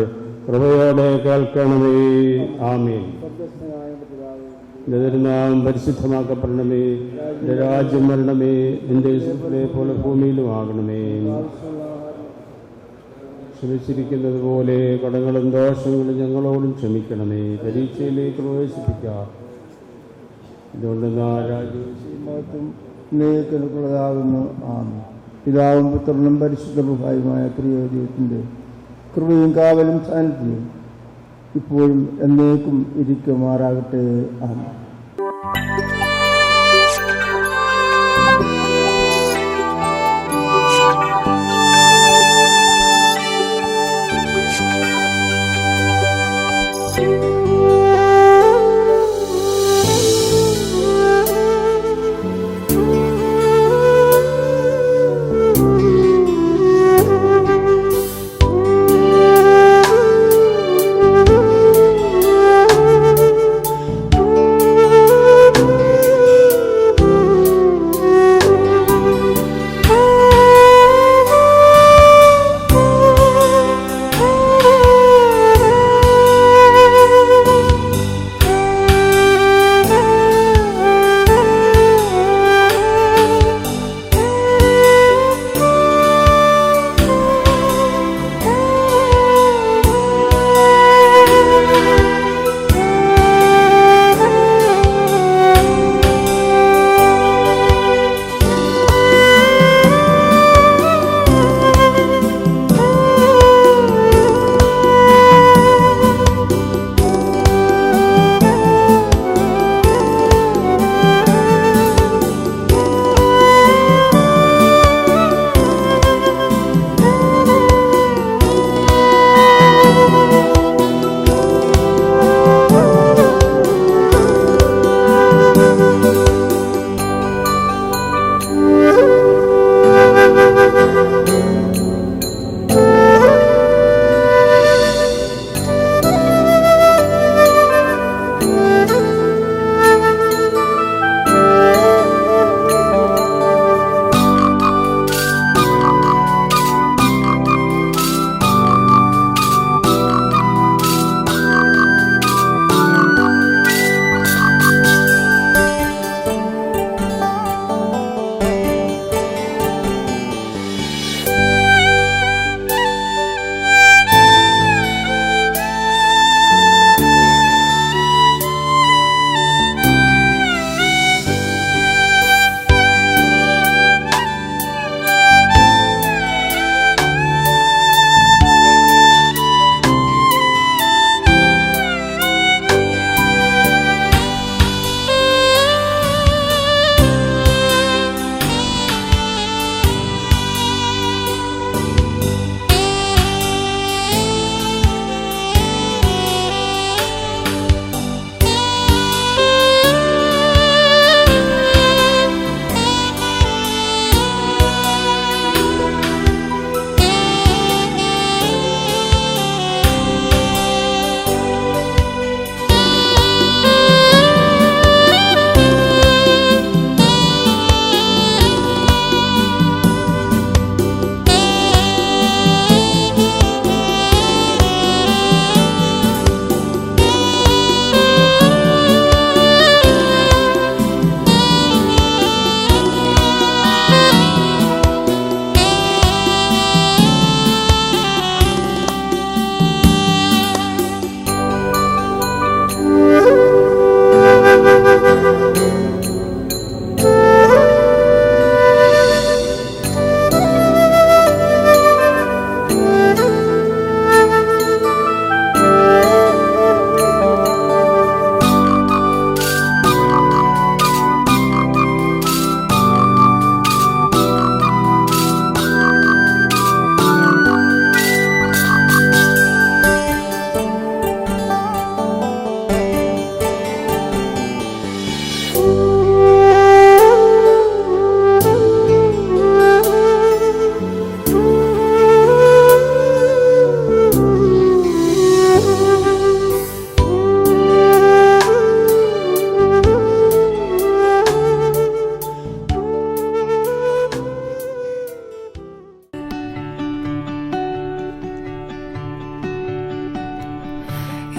കൃപയോടെ കേൾക്കണമേ. ആമേൻ. നിന്റെ നാമം പരിശുദ്ധമാക്കപ്പെടണമേ. നിന്റെ രാജ്യം വരണമേ. നിന്റെ യേശുവിനെ പോലെ ഭൂമിയിലും ആകണമേ. ക്ഷമിച്ചിരിക്കുന്നത് പോലെ കടങ്ങളും ദോഷങ്ങളും ഞങ്ങളോടും ക്ഷമിക്കണമേ. പരീക്ഷയിലേക്ക് പ്രവേശിപ്പിക്കാം. ഇതുകൊണ്ട്
രാജ്യത്തിനുള്ളതാകുന്നു. ആമേൻ. പിതാവും പുത്രനും പരിശുദ്ധ റുഹായുമായ ദൈവത്തിൻ്റെ കൃപയും കാവലും സാന്നിധ്യവും ഇപ്പോഴും എന്നേക്കും ഇരിക്കുമാറാകട്ടെ. ആമേൻ.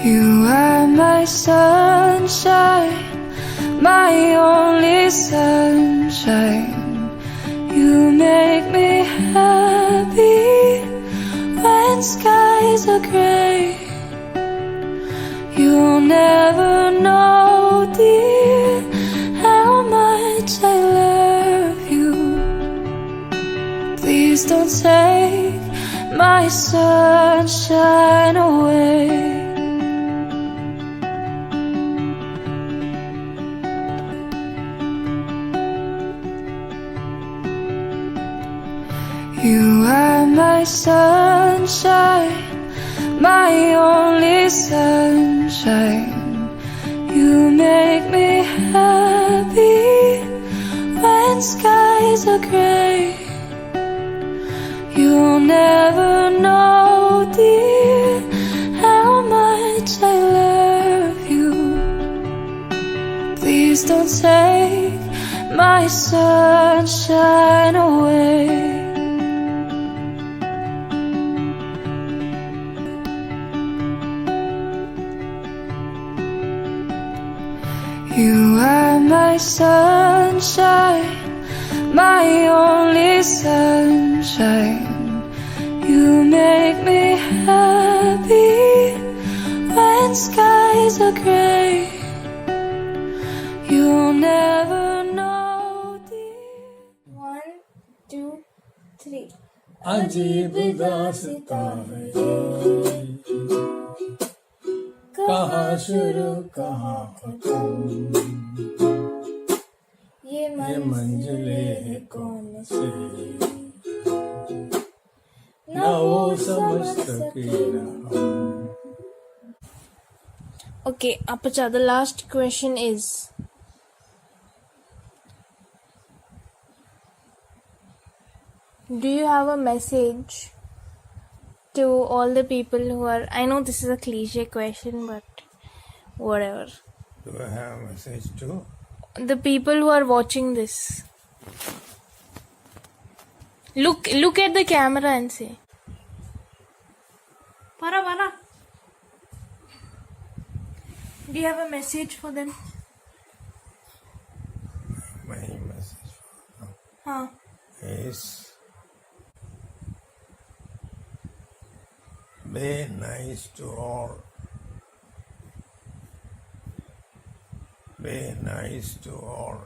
You are my sunshine, my only sunshine. You make me happy when skies are gray. You'll never know, dear, how much I love you. Please don't take my sunshine away. You are my sunshine, my only sunshine. You make me happy when skies are gray. You'll never know, dear, how much I love you. Please don't take my sunshine away. You are my sunshine, my only sunshine. You make me happy when skies are gray. You'll never know, dear.
1, 2, 3.
अजीब दास्तां है कहाँ शुरू कहाँ खत्म,
ये
मंजिले है कौन से ना वो समझ सके ना हम.
Okay, Apacha, the last question is, do you have a message to all the people who are, I know this is a cliche question, but whatever.
Do I have a message to?
The people who are watching this. Look at the camera and say. Para. Do you have a message for them?
My message for
Huh.
them is be nice to all. Be nice to all.